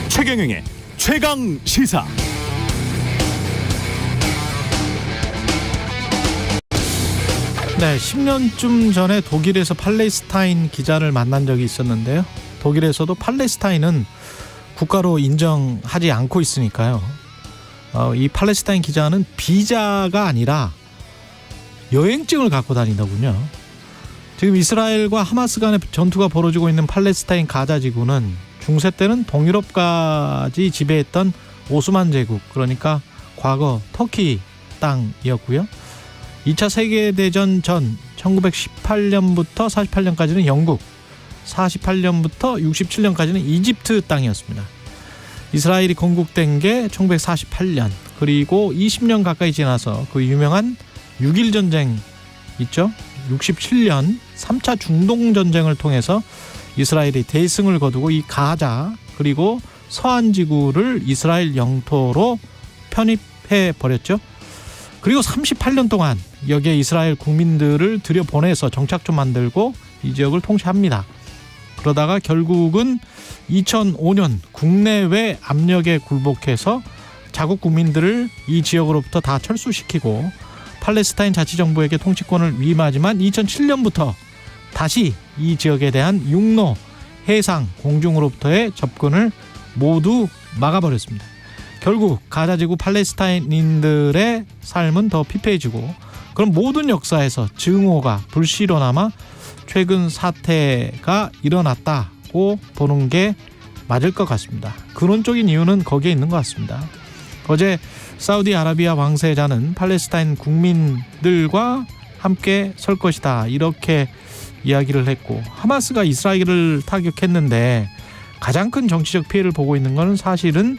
최경영의 최강 시사. 네, 10년쯤 전에 독일에서 팔레스타인 기자를 만난 적이 있었는데요. 독일에서도 팔레스타인은 국가로 인정하지 않고 있으니까요. 이 팔레스타인 기자는 비자가 아니라 여행증을 갖고 다닌다군요. 지금 이스라엘과 하마스 간의 전투가 벌어지고 있는 팔레스타인 가자 지구는 중세 때는 동유럽까지 지배했던 오스만 제국, 그러니까 과거 터키 땅이었고요. 2차 세계대전 전 1918년부터 48년까지는 영국, 48년부터 67년까지는 이집트 땅이었습니다. 이스라엘이 건국된 게 1948년, 그리고 20년 가까이 지나서 그 유명한 6.1 전쟁 있죠? 67년 3차 중동전쟁을 통해서 이스라엘이 대승을 거두고 이 가자 그리고 서한 지구를 이스라엘 영토로 편입해 버렸죠. 그리고 38년 동안 여기에 이스라엘 국민들을 들여보내서 정착점 만들고 이 지역을 통치합니다. 그러다가 결국은 2005년 국내외 압력에 굴복해서 자국 국민들을 이 지역으로부터 다 철수시키고 팔레스타인 자치정부에게 통치권을 위임하지만 2007년부터 다시 이 지역에 대한 육로, 해상, 공중으로부터의 접근을 모두 막아버렸습니다. 결국 가자지구 팔레스타인인들의 삶은 더 피폐해지고 그럼 모든 역사에서 증오가 불씨로 남아 최근 사태가 일어났다고 보는 게 맞을 것 같습니다. 근원적인 이유는 거기에 있는 것 같습니다. 어제 사우디아라비아 왕세자는 팔레스타인 국민들과 함께 설 것이다 이렇게 이야기를 했고, 하마스가 이스라엘을 타격했는데 가장 큰 정치적 피해를 보고 있는 것은 사실은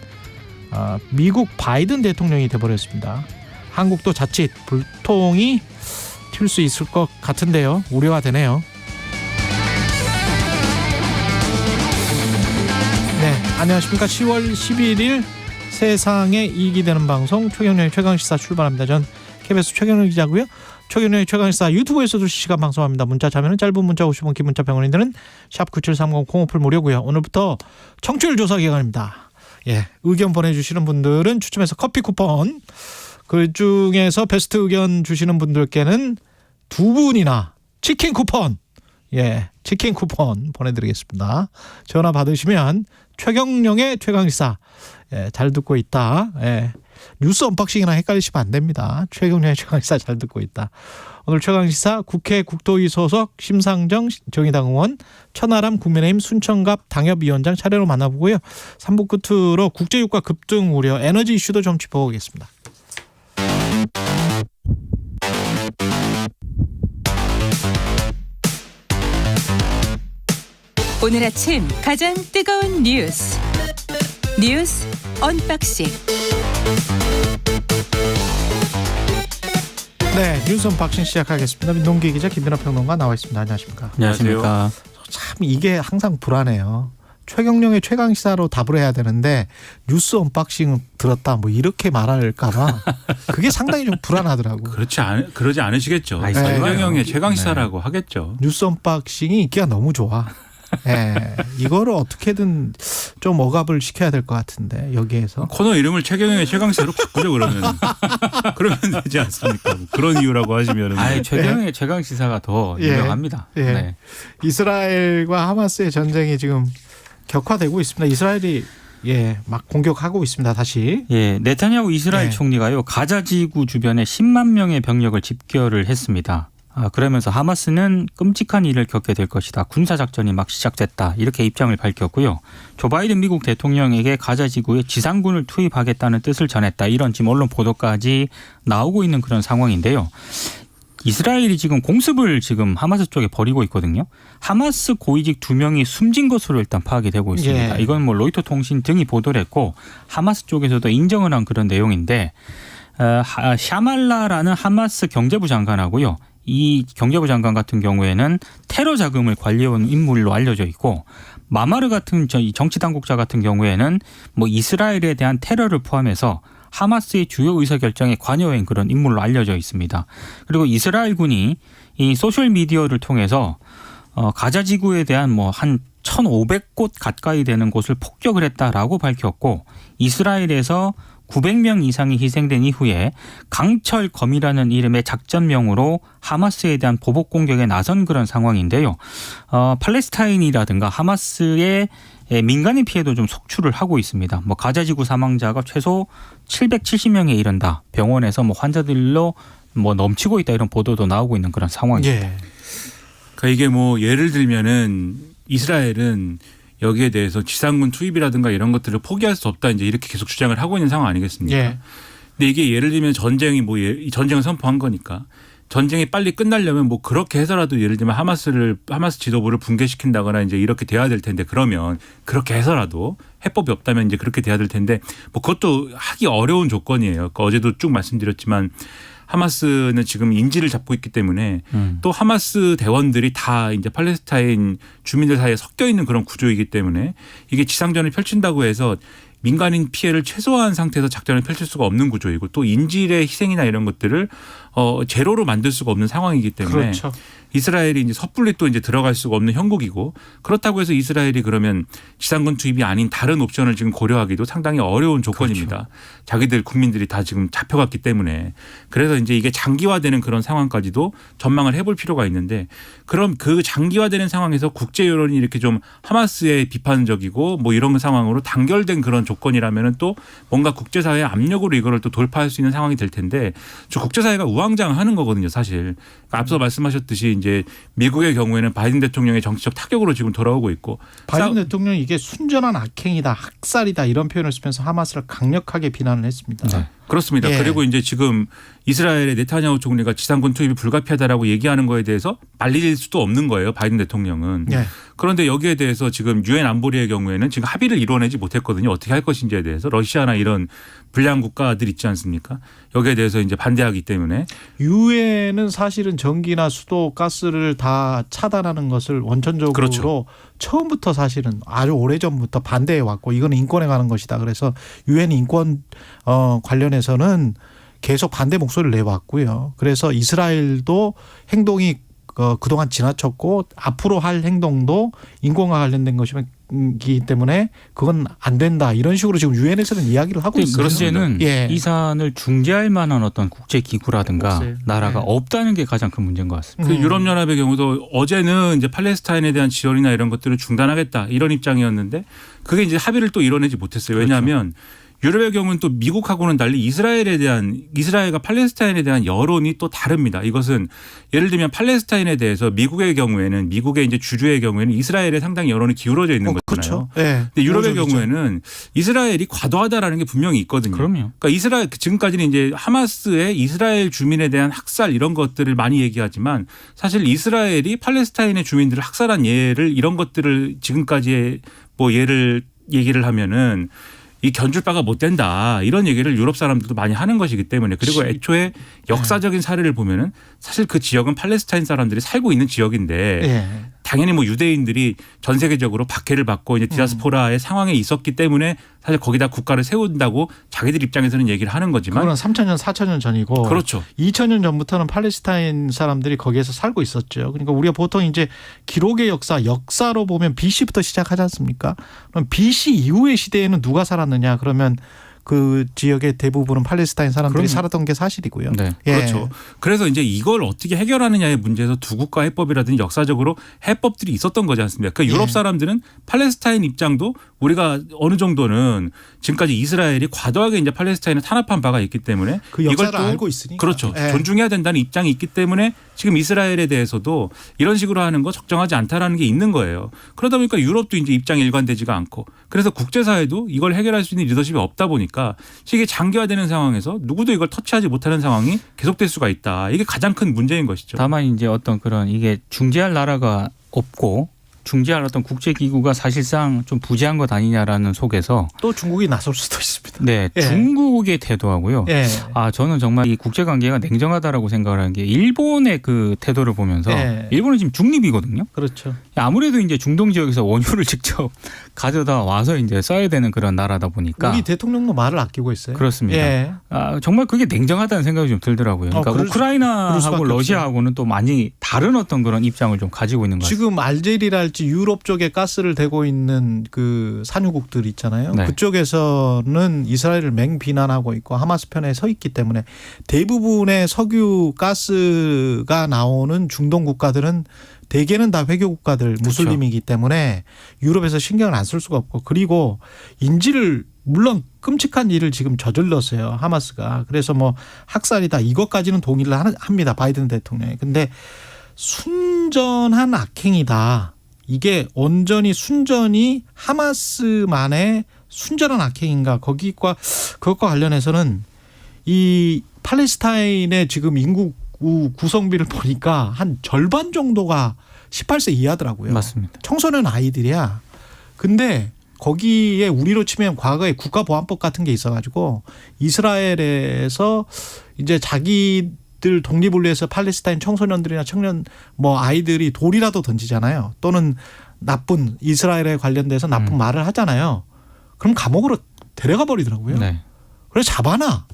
미국 바이든 대통령이 돼버렸습니다. 한국도 자칫 불통이 튈 수 있을 것 같은데요. 우려가 되네요. 네, 안녕하십니까. 10월 11일 세상에 이익이 되는 방송 최경영의 최강시사 출발합니다. 전 KBS 최경영 기자고요. 최경영의 최강시사 유튜브에서도 실시간 방송합니다. 문자 참여는 짧은 문자 50원, 긴 문자 100원이 드는 샵9730 콩오플 무료고요. 오늘부터 청취율 조사 기간입니다. 예, 의견 보내주시는 분들은 추첨해서 커피 쿠폰, 그중에서 베스트 의견 주시는 분들께는 2분이나 치킨 쿠폰, 예, 치킨 쿠폰 보내드리겠습니다. 전화 받으시면 최경영의 최강시사, 예, 잘 듣고 있다, 예, 뉴스 언박싱이랑 헷갈리시면 안 됩니다. 최경영의 최강시사 잘 듣고 있다. 오늘 최강시사 국회 국토위 소속 심상정 정의당 의원, 천하람 국민의힘 순천갑 당협위원장 차례로 만나보고요. 3부 끝으로 국제유가 급등 우려, 에너지 이슈도 좀 짚어보겠습니다. 오늘 아침 가장 뜨거운 뉴스 언박싱. 네, 뉴스 언박싱 시작하겠습니다. 민동기 기자, 김민하 평론가 나와 있습니다. 안녕하십니까? 안녕하십니까? 참 이게 항상 불안해요. 최경영의 최강시사로 답을 해야 되는데 뉴스 언박싱 들었다 뭐 이렇게 말할까 봐 그게 상당히 좀 불안하더라고. 그러지 않으시겠죠. 네. 최경영의 최강시사라고 네. 하겠죠. 뉴스 언박싱이 인기가 너무 좋아. 네, 이거를 어떻게든 좀 억압을 시켜야 될 것 같은데 여기에서 코너 이름을 최경영의 최강시사로 바꾸죠. 그러면 되지 않습니까? 그런 이유라고 하시면은. 최경영의 최강시사가 더 유명합니다. 예. 네. 이스라엘과 하마스의 전쟁이 지금 격화되고 있습니다. 이스라엘이 막 공격하고 있습니다. 다시. 예, 네타냐후 이스라엘 총리가요, 가자 지구 주변에 10만 명의 병력을 집결을 했습니다. 그러면서 하마스는 끔찍한 일을 겪게 될 것이다. 군사작전이 막 시작됐다. 이렇게 입장을 밝혔고요. 조 바이든 미국 대통령에게 가자 지구에 지상군을 투입하겠다는 뜻을 전했다. 이런 지금 언론 보도까지 나오고 있는 그런 상황인데요. 이스라엘이 지금 공습을 지금 하마스 쪽에 벌이고 있거든요. 하마스 고위직 2명이 숨진 것으로 일단 파악이 되고 있습니다. 이건 뭐 로이터 통신 등이 보도를 했고 하마스 쪽에서도 인정을 한 그런 내용인데, 샤말라라는 하마스 경제부 장관하고요. 이 경제부 장관 같은 경우에는 테러 자금을 관리해온 인물로 알려져 있고, 마마르 같은 정치 당국자 같은 경우에는 뭐 이스라엘에 대한 테러를 포함해서 하마스의 주요 의사결정에 관여한 그런 인물로 알려져 있습니다. 그리고 이스라엘군이 이 소셜미디어를 통해서 가자 지구에 대한 뭐 한 1,500곳 가까이 되는 곳을 폭격을 했다라고 밝혔고 이스라엘에서 900명 이상이 희생된 이후에 강철검이라는 이름의 작전명으로 하마스에 대한 보복 공격에 나선 그런 상황인데요. 팔레스타인이라든가 하마스의 민간인 피해도 좀 속출을 하고 있습니다. 뭐 가자지구 사망자가 최소 770명에 이른다. 병원에서 뭐 환자들로 뭐 넘치고 있다 이런 보도도 나오고 있는 그런 상황입니다. 예. 그러니까 이게 뭐 예를 들면은 이스라엘은 여기에 대해서 지상군 투입이라든가 이런 것들을 포기할 수 없다 이제 이렇게 계속 주장을 하고 있는 상황 아니겠습니까? 예. 근데 이게 예를 들면 전쟁이 뭐 전쟁을 선포한 거니까 전쟁이 빨리 끝나려면 뭐 그렇게 해서라도 예를 들면 하마스 지도부를 붕괴시킨다거나 이제 이렇게 돼야 될 텐데 그러면 그렇게 해서라도 해법이 없다면 이제 그렇게 돼야 될 텐데 뭐 그것도 하기 어려운 조건이에요. 그러니까 어제도 쭉 말씀드렸지만 하마스는 지금 인지를 잡고 있기 때문에 또 하마스 대원들이 다 이제 팔레스타인 주민들 사이에 섞여 있는 그런 구조이기 때문에 이게 지상전을 펼친다고 해서 민간인 피해를 최소화한 상태에서 작전을 펼칠 수가 없는 구조이고 또 인질의 희생이나 이런 것들을 제로로 만들 수가 없는 상황이기 때문에 그렇죠. 이스라엘이 이제 섣불리 또 이제 들어갈 수가 없는 형국이고 그렇다고 해서 이스라엘이 그러면 지상군 투입이 아닌 다른 옵션을 지금 고려하기도 상당히 어려운 조건입니다. 그렇죠. 자기들 국민들이 다 지금 잡혀갔기 때문에 그래서 이제 이게 장기화되는 그런 상황까지도 전망을 해볼 필요가 있는데 그럼 그 장기화되는 상황에서 국제 여론이 이렇게 좀 하마스에 비판적이고 뭐 이런 상황으로 단결된 그런 조건이라면은 또 뭔가 국제사회의 압력으로 이거를 또 돌파할 수 있는 상황이 될 텐데 저 국제사회가 우왕좌왕하는 거거든요, 사실. 그러니까 앞서 말씀하셨듯이 이제 미국의 경우에는 바이든 대통령의 정치적 타격으로 지금 돌아오고 있고 바이든 대통령이 이게 순전한 악행이다, 학살이다 이런 표현을 쓰면서 하마스를 강력하게 비난을 했습니다. 네. 그렇습니다. 예. 그리고 이제 지금 이스라엘의 네타냐후 총리가 지상군 투입이 불가피하다라고 얘기하는 거에 대해서 말릴 수도 없는 거예요. 바이든 대통령은. 예. 그런데 여기에 대해서 지금 유엔 안보리의 경우에는 지금 합의를 이뤄내지 못했거든요. 어떻게 할 것인지에 대해서 러시아나 이런 불량 국가들 있지 않습니까? 여기에 대해서 이제 반대하기 때문에 유엔은 사실은 전기나 수도, 가스를 다 차단하는 것을 원천적으로 그렇죠. 처음부터 사실은 아주 오래전부터 반대해 왔고 이건 인권에 관한 것이다. 그래서 유엔 인권 관련해서는 계속 반대 목소리를 내왔고요. 그래서 이스라엘도 행동이 그동안 지나쳤고 앞으로 할 행동도 인권과 관련된 것이기 때문에 그건 안 된다. 이런 식으로 지금 유엔에서는 이야기를 하고 있습니다. 문제는 예. 이 사안을 중재할 만한 어떤 국제 기구라든가 없어요. 나라가 네. 없다는 게 가장 큰 문제인 것 같습니다. 그 유럽연합의 경우도 어제는 이제 팔레스타인에 대한 지원이나 이런 것들을 중단하겠다 이런 입장이었는데 그게 이제 합의를 또 이뤄내지 못했어요. 왜냐하면 유럽의 경우는 또 미국하고는 달리 이스라엘과 팔레스타인에 대한 여론이 또 다릅니다. 이것은 예를 들면 팔레스타인에 대해서 미국의 경우에는 미국의 이제 주주의 경우에는 이스라엘에 상당히 여론이 기울어져 있는 거잖아요. 그렇죠. 네. 근데 유럽의 경우에는 이스라엘이 과도하다라는 게 분명히 있거든요. 그럼요. 그러니까 이스라엘 지금까지는 이제 하마스의 이스라엘 주민에 대한 학살 이런 것들을 많이 얘기하지만 사실 이스라엘이 팔레스타인의 주민들을 학살한 예를 이런 것들을 지금까지의 뭐 얘기를 하면은 이 견줄 바가 못 된다 이런 얘기를 유럽 사람들도 많이 하는 것이기 때문에 그리고 애초에 역사적인 사례를 보면은 사실 그 지역은 팔레스타인 사람들이 살고 있는 지역인데 예. 당연히 뭐 유대인들이 전 세계적으로 박해를 받고 이제 디아스포라의 상황에 있었기 때문에 사실 거기다 국가를 세운다고 자기들 입장에서는 얘기를 하는 거지만 그거는 3,000년, 4,000년 전이고 그렇죠. 2,000년 전부터는 팔레스타인 사람들이 거기에서 살고 있었죠. 그러니까 우리가 보통 이제 기록의 역사로 보면 BC부터 시작하지 않습니까? 그럼 BC 이후의 시대에는 누가 살았느냐? 그러면 그 지역의 대부분은 팔레스타인 사람들이 그럼요. 살았던 게 사실이고요. 네. 예. 그렇죠. 그래서 이제 이걸 어떻게 해결하느냐의 문제에서 두 국가 해법이라든지 역사적으로 해법들이 있었던 거지 않습니까? 그러니까 유럽 사람들은 팔레스타인 입장도 우리가 어느 정도는 지금까지 이스라엘이 과도하게 이제 팔레스타인을 탄압한 바가 있기 때문에 그 역사를 이걸 또 알고 있으니까. 그렇죠. 예. 존중해야 된다는 입장이 있기 때문에 지금 이스라엘에 대해서도 이런 식으로 하는 거 적정하지 않다라는 게 있는 거예요. 그러다 보니까 유럽도 이제 입장이 일관되지가 않고 그래서 국제사회도 이걸 해결할 수 있는 리더십이 없다 보니까 이게 장기화되는 상황에서 누구도 이걸 터치하지 못하는 상황이 계속될 수가 있다. 이게 가장 큰 문제인 것이죠. 다만 이제 어떤 그런 이게 중재할 나라가 없고 중재할 어떤 국제기구가 사실상 좀 부재한 것 아니냐라는 속에서 또 중국이 나설 수도 있습니다. 네, 예. 중국의 태도하고요. 예. 저는 정말 이 국제관계가 냉정하다라고 생각을 하는 게 일본의 그 태도를 보면서 예. 일본은 지금 중립이거든요. 그렇죠. 아무래도 이제 중동 지역에서 원유를 직접 가져다 와서 이제 써야 되는 그런 나라다 보니까 우리 대통령도 말을 아끼고 있어요. 그렇습니다. 예. 정말 그게 냉정하다는 생각이 좀 들더라고요. 그러니까 그럴 우크라이나하고 수밖에 러시아하고는 또 많이 다른 어떤 그런 입장을 좀 가지고 있는 것 같습니다. 지금 알제리랄지 유럽 쪽에 가스를 대고 있는 그 산유국들 있잖아요. 네. 그쪽에서는 이스라엘을 맹비난하고 있고 하마스 편에 서 있기 때문에 대부분의 석유 가스가 나오는 중동 국가들은 대개는 다 회교 국가들 무슬림이기 때문에 유럽에서 신경을 안 쓸 수가 없고 그리고 인질을 물론 끔찍한 일을 지금 저질렀어요. 하마스가. 그래서 뭐 학살이다 이것까지는 동의를 합니다. 바이든 대통령이. 근데 순전한 악행이다. 이게 온전히 순전히 하마스만의 순전한 악행인가 거기과 그것과 관련해서는 이 팔레스타인의 지금 인구 구성비를 보니까 한 절반 정도가 18세 이하더라고요. 맞습니다. 청소년 아이들이야. 근데 거기에 우리로 치면 과거에 국가보안법 같은 게 있어가지고 이스라엘에서 이제 자기들 독립을 위해서 팔레스타인 청소년들이나 청년 뭐 아이들이 돌이라도 던지잖아요. 또는 나쁜 이스라엘에 관련돼서 나쁜 말을 하잖아요. 그럼 감옥으로 데려가 버리더라고요. 네. 그래서 잡아놔.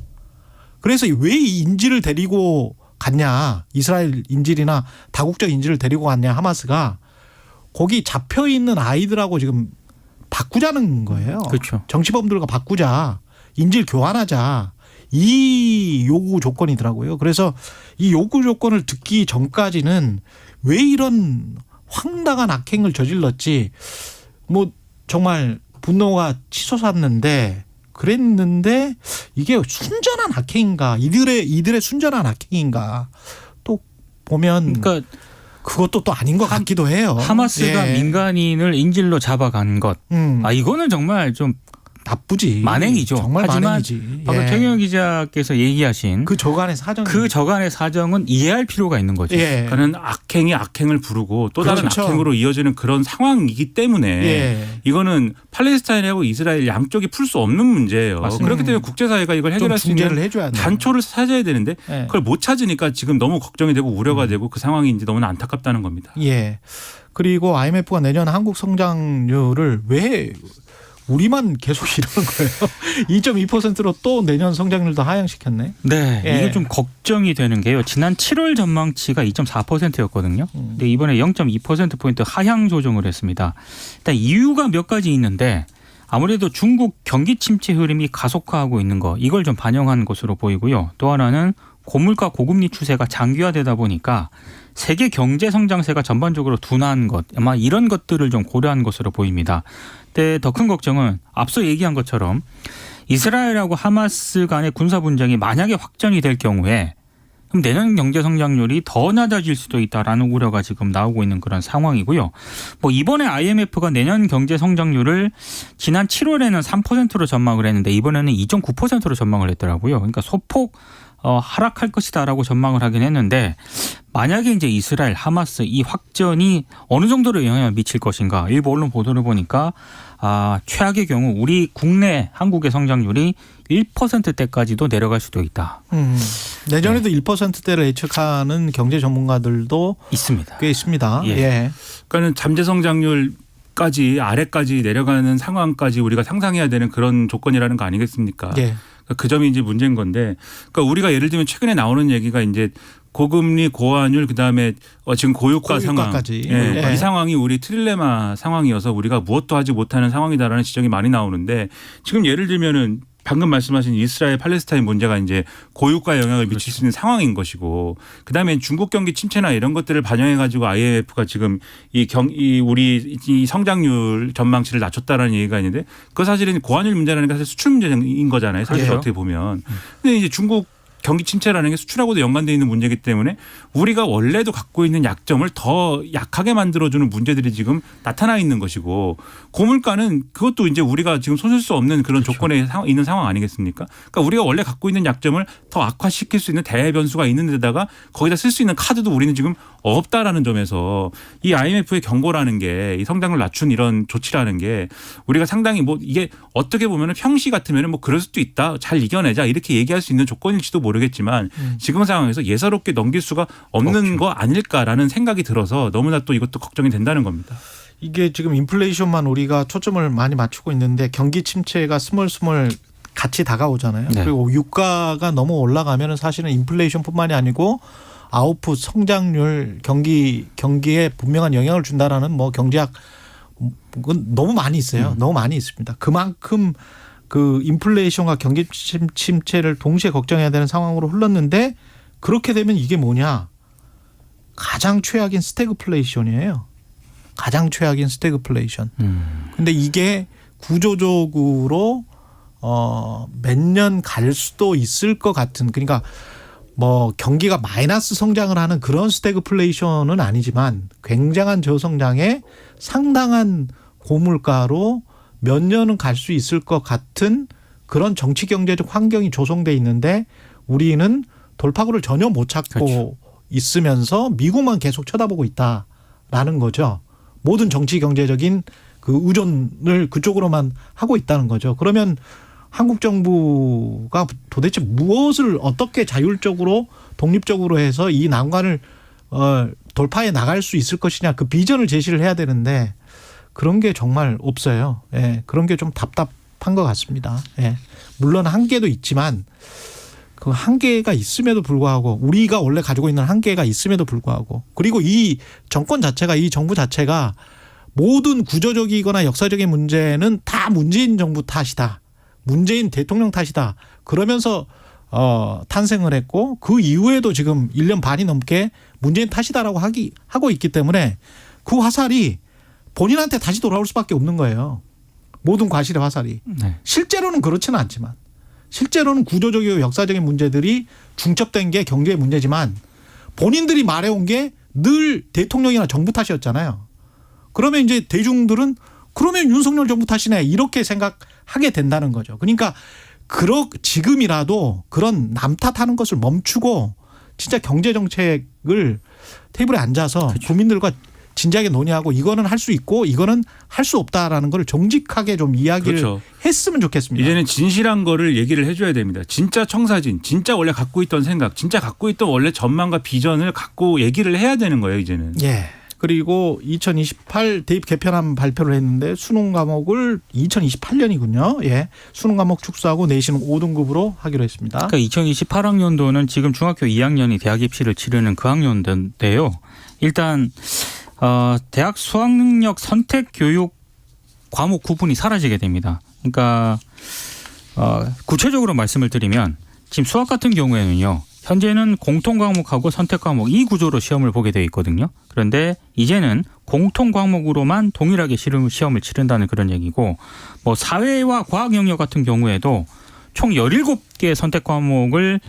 그래서 왜 이 인질을 데리고 갔냐. 이스라엘 인질이나 다국적 인질을 데리고 갔냐. 하마스가 거기 잡혀 있는 아이들하고 지금 바꾸자는 거예요. 그렇죠. 정치범들과 바꾸자. 인질 교환하자. 이 요구 조건이더라고요. 그래서 이 요구 조건을 듣기 전까지는 왜 이런 황당한 악행을 저질렀지. 뭐 정말 분노가 치솟았는데 그랬는데 이게 순전한 악행인가 이들의 순전한 악행인가 또 보면 그러니까 그것도 또 아닌 것 같기도 해요. 하마스가 예. 민간인을 인질로 잡아간 것. 이거는 정말 좀 나쁘지. 만행이죠. 정말 하지만 만행이지. 방금 예. 최경영 기자께서 얘기하신 그 저간의 사정. 그 저간의 사정은 이해할 필요가 있는 거죠. 예. 그러니까는 악행이 악행을 부르고 또 다른 그렇죠. 악행으로 이어지는 그런 상황이기 때문에 예. 이거는 팔레스타인하고 이스라엘 양쪽이 풀 수 없는 문제예요. 맞습니다. 그렇기 때문에 국제사회가 이걸 좀 해결할 수 중재를 있는 해줘야 돼. 단초를 찾아야 되는데 예. 그걸 못 찾으니까 지금 너무 걱정이 되고 우려가 되고 그 상황이 이제 너무나 안타깝다는 겁니다. 예. 그리고 IMF가 내년 한국 성장률을 왜 우리만 계속 이러는 거예요. 2.2%로 또 내년 성장률도 하향시켰네. 네, 예. 이게 좀 걱정이 되는 게요. 지난 7월 전망치가 2.4%였거든요. 근데 이번에 0.2%포인트 하향 조정을 했습니다. 일단 이유가 몇 가지 있는데 아무래도 중국 경기 침체 흐름이 가속화하고 있는 거 이걸 좀 반영한 것으로 보이고요. 또 하나는 고물가 고금리 추세가 장기화되다 보니까 세계 경제 성장세가 전반적으로 둔화한 것 아마 이런 것들을 좀 고려한 것으로 보입니다. 근데 더 큰 걱정은 앞서 얘기한 것처럼 이스라엘하고 하마스 간의 군사 분쟁이 만약에 확전이 될 경우에 그럼 내년 경제 성장률이 더 낮아질 수도 있다라는 우려가 지금 나오고 있는 그런 상황이고요. 뭐 이번에 IMF가 내년 경제 성장률을 지난 7월에는 3%로 전망을 했는데 이번에는 2.9%로 전망을 했더라고요. 그러니까 소폭 하락할 것이다라고 전망을 하긴 했는데 만약에 이제 이스라엘 하마스 이 확전이 어느 정도로 영향을 미칠 것인가 일부 언론 보도를 보니까 최악의 경우 우리 국내 한국의 성장률이 1%대까지도 내려갈 수도 있다. 내년에도 1%대를 예측하는 경제 전문가들도 있습니다. 꽤 있습니다. 예. 예. 그러니까는 잠재 성장률까지 아래까지 내려가는 상황까지 우리가 상상해야 되는 그런 조건이라는 거 아니겠습니까? 예. 그 점이 이제 문제인 건데, 그러니까 우리가 예를 들면 최근에 나오는 얘기가 이제 고금리, 고환율, 그다음에 지금 고유가 상황, 예. 이 상황이 우리 트릴레마 상황이어서 우리가 무엇도 하지 못하는 상황이다라는 지적이 많이 나오는데 지금 예를 들면은 방금 말씀하신 이스라엘 팔레스타인 문제가 이제 고유가에 영향을 미칠 수 있는 상황인 것이고 그다음에 중국 경기 침체나 이런 것들을 반영해 가지고 IMF가 지금 우리 성장률 전망치를 낮췄다라는 얘기가 있는데 그 사실은 고환율 문제라는 게 사실 수출 문제인 거잖아요. 사실 그렇죠. 어떻게 보면. 근데 이제 중국 경기 침체라는 게 수출하고도 연관되어 있는 문제이기 때문에 우리가 원래도 갖고 있는 약점을 더 약하게 만들어주는 문제들이 지금 나타나 있는 것이고 고물가는 그것도 이제 우리가 지금 손쓸 수 없는 그런 그렇죠. 조건에 있는 상황 아니겠습니까? 그러니까 우리가 원래 갖고 있는 약점을 더 악화시킬 수 있는 대변수가 있는 데다가 거기다 쓸 수 있는 카드도 우리는 지금 없다라는 점에서 이 IMF의 경고라는 게 이 성장을 낮춘 이런 조치라는 게 우리가 상당히 뭐 이게 어떻게 보면 평시 같으면 뭐 그럴 수도 있다. 잘 이겨내자 이렇게 얘기할 수 있는 조건일지도 모르겠지만 지금 상황에서 예사롭게 넘길 수가 없는 거 아닐까라는 생각이 들어서 너무나 또 이것도 걱정이 된다는 겁니다. 이게 지금 인플레이션만 우리가 초점을 많이 맞추고 있는데 경기 침체가 스멀스멀 같이 다가오잖아요. 네. 그리고 유가가 너무 올라가면 사실은 인플레이션뿐만이 아니고 아웃풋 성장률 경기에 분명한 영향을 준다라는 뭐 경제학 너무 많이 있어요. 너무 많이 있습니다. 그만큼 그 인플레이션과 경기 침체를 동시에 걱정해야 되는 상황으로 흘렀는데 그렇게 되면 이게 뭐냐? 가장 최악인 스태그플레이션이에요. 가장 최악인 스태그플레이션. 근데 이게 구조적으로 몇 년 갈 수도 있을 것 같은 그러니까 뭐 경기가 마이너스 성장을 하는 그런 스태그플레이션은 아니지만 굉장한 저성장에 상당한 고물가로 몇 년은 갈 수 있을 것 같은 그런 정치 경제적 환경이 조성돼 있는데 우리는 돌파구를 전혀 못 찾고 그렇죠. 있으면서 미국만 계속 쳐다보고 있다라는 거죠. 모든 정치 경제적인 그 의존을 그쪽으로만 하고 있다는 거죠. 그러면 한국 정부가 도대체 무엇을 어떻게 자율적으로 독립적으로 해서 이 난관을 돌파해 나갈 수 있을 것이냐 그 비전을 제시를 해야 되는데 그런 게 정말 없어요. 예, 그런 게 좀 답답한 것 같습니다. 예, 물론 한계도 있지만 그 한계가 있음에도 불구하고 우리가 원래 가지고 있는 한계가 있음에도 불구하고 그리고 이 정권 자체가 이 정부 자체가 모든 구조적이거나 역사적인 문제는 다 문재인 정부 탓이다. 문재인 대통령 탓이다. 그러면서 탄생을 했고 그 이후에도 지금 1년 반이 넘게 문재인 탓이다라고 하고 있기 때문에 그 화살이 본인한테 다시 돌아올 수밖에 없는 거예요. 모든 과실의 화살이. 네. 실제로는 그렇지는 않지만 실제로는 구조적이고 역사적인 문제들이 중첩된 게 경제의 문제지만 본인들이 말해온 게 늘 대통령이나 정부 탓이었잖아요. 그러면 이제 대중들은 그러면 윤석열 정부 탓이네 이렇게 생각하게 된다는 거죠. 그러니까 지금이라도 그런 남 탓하는 것을 멈추고 진짜 경제 정책을 테이블에 앉아서 그렇죠. 국민들과 진지하게 논의하고 이거는 할 수 있고 이거는 할 수 없다라는 걸 정직하게 좀 이야기를 그렇죠. 했으면 좋겠습니다. 이제는 진실한 거를 얘기를 해줘야 됩니다. 진짜 청사진, 진짜 원래 갖고 있던 생각, 진짜 갖고 있던 원래 전망과 비전을 갖고 얘기를 해야 되는 거예요. 이제는. 예. 그리고 2028 대입 개편안 발표를 했는데 수능 과목을 2028년이군요. 예. 수능 과목 축소하고 내신은 5등급으로 하기로 했습니다. 그러니까 2028학년도는 지금 중학교 2학년이 대학 입시를 치르는 그 학년도인데요. 일단 대학 수학능력 선택 교육 과목 구분이 사라지게 됩니다. 그러니까 구체적으로 말씀을 드리면 지금 수학 같은 경우에는요. 현재는 공통 과목하고 선택 과목 이 구조로 시험을 보게 되어 있거든요. 그런데 이제는 공통 과목으로만 동일하게 시험을 치른다는 그런 얘기고 뭐 사회와 과학 영역 같은 경우에도 총 17개 선택 과목을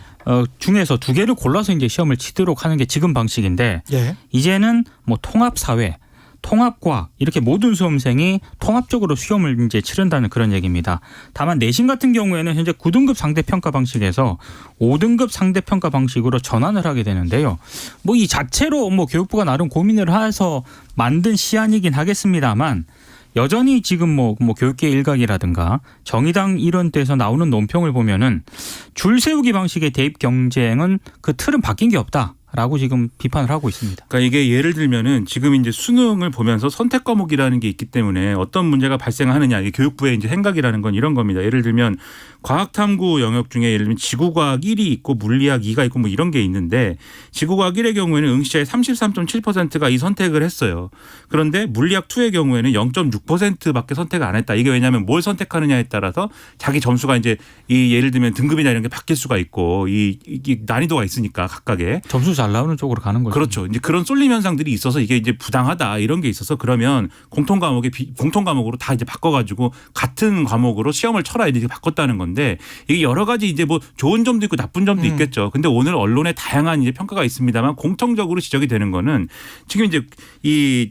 중에서 2개를 골라서 이제 시험을 치도록 하는 게 지금 방식인데 예. 이제는 뭐 통합사회, 통합과학 이렇게 모든 수험생이 통합적으로 시험을 이제 치른다는 그런 얘기입니다. 다만 내신 같은 경우에는 현재 9등급 상대평가 방식에서 5등급 상대평가 방식으로 전환을 하게 되는데요. 뭐 이 자체로 뭐 교육부가 나름 고민을 해서 만든 시안이긴 하겠습니다만 여전히 지금 뭐 교육계 일각이라든가 정의당 이런 데서 나오는 논평을 보면은 줄 세우기 방식의 대입 경쟁은 그 틀은 바뀐 게 없다. 라고 지금 비판을 하고 있습니다. 그러니까 이게 예를 들면은 지금 이제 수능을 보면서 선택 과목이라는 게 있기 때문에 어떤 문제가 발생하느냐 이게 교육부의 이제 생각이라는 건 이런 겁니다. 예를 들면 과학탐구 영역 중에 예를 들면 지구과학 1이 있고 물리학 2가 있고 뭐 이런 게 있는데 지구과학 1의 경우에는 응시자의 33.7%가 이 선택을 했어요. 그런데 물리학 2의 경우에는 0.6%밖에 선택을 안 했다. 이게 왜냐하면 뭘 선택하느냐에 따라서 자기 점수가 이제 이 예를 들면 등급이나 이런 게 바뀔 수가 있고 이 난이도가 있으니까 각각의 점수 잘 나오는 쪽으로 가는 거죠. 그렇죠. 이제 그런 쏠림 현상들이 있어서 이게 이제 부당하다 이런 게 있어서 그러면 공통 과목으로 다 이제 바꿔가지고 같은 과목으로 시험을 쳐라 이렇게 바꿨다는 건데 이게 여러 가지 이제 뭐 좋은 점도 있고 나쁜 점도 있겠죠. 근데 오늘 언론에 다양한 이제 평가가 있습니다만 공통적으로 지적이 되는 거는 지금 이제 이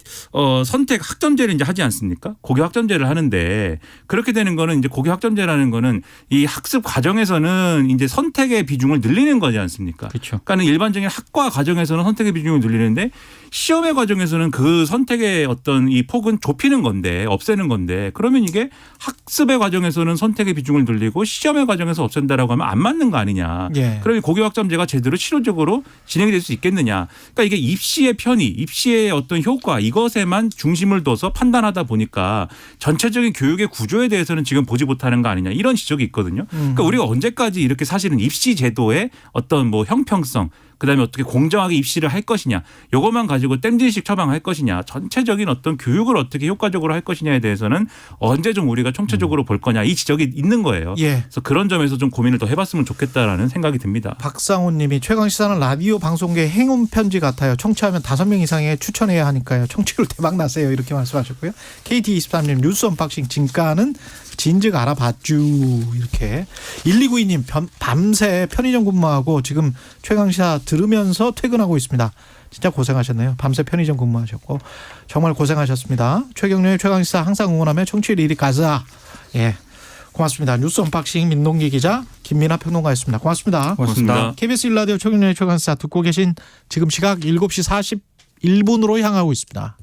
선택 학점제를 이제 하지 않습니까? 고교 학점제를 하는데 그렇게 되는 거는 이제 고교 학점제라는 거는 이 학습 과정에서는 이제 선택의 비중을 늘리는 거지 않습니까? 그렇죠. 그러니까 일반적인 학과 과정에서는 선택의 비중을 늘리는데 시험의 과정에서는 그 선택의 어떤 이 폭은 좁히는 건데 없애는 건데 그러면 이게 학습의 과정에서는 선택의 비중을 늘리고 시험의 과정에서 없앤다라고 하면 안 맞는 거 아니냐. 예. 그러면 고교 학점제가 제대로 실효적으로 진행이 될 수 있겠느냐. 그러니까 이게 입시의 편의, 입시의 어떤 효과 이것에만 중심을 둬서 판단하다 보니까 전체적인 교육의 구조에 대해서는 지금 보지 못하는 거 아니냐 이런 지적이 있거든요. 그러니까 우리가 언제까지 이렇게 사실은 입시 제도의 어떤 뭐 형평성 그다음에 어떻게 공정하게 입시를 할 것이냐 이것만 가지고 땜질식 처방할 것이냐 전체적인 어떤 교육을 어떻게 효과적으로 할 것이냐에 대해서는 언제 좀 우리가 총체적으로 볼 거냐 이 지적이 있는 거예요. 예. 그래서 그런 점에서 좀 고민을 더 해봤으면 좋겠다라는 생각이 듭니다. 박상훈 님이 최강시사는 라디오 방송계 행운 편지 같아요. 청취하면 5명 이상에 추천해야 하니까요. 청취율 대박 나세요. 이렇게 말씀하셨고요. KT23님 뉴스 언박싱 진가는 진즉 알아봤쥬 이렇게 1292님 밤새 편의점 근무하고 지금 최강시사 들으면서 퇴근하고 있습니다. 진짜 고생하셨네요. 밤새 편의점 근무하셨고 정말 고생하셨습니다. 최경련의 최강시사 항상 응원하며 청취율 1위 가자. 예, 고맙습니다. 뉴스 언박싱 민동기 기자 김민하 평론가였습니다. 고맙습니다. 고맙습니다. KBS 1라디오 최경련의 최강시사 듣고 계신 지금 시각 7시 41분으로 향하고 있습니다.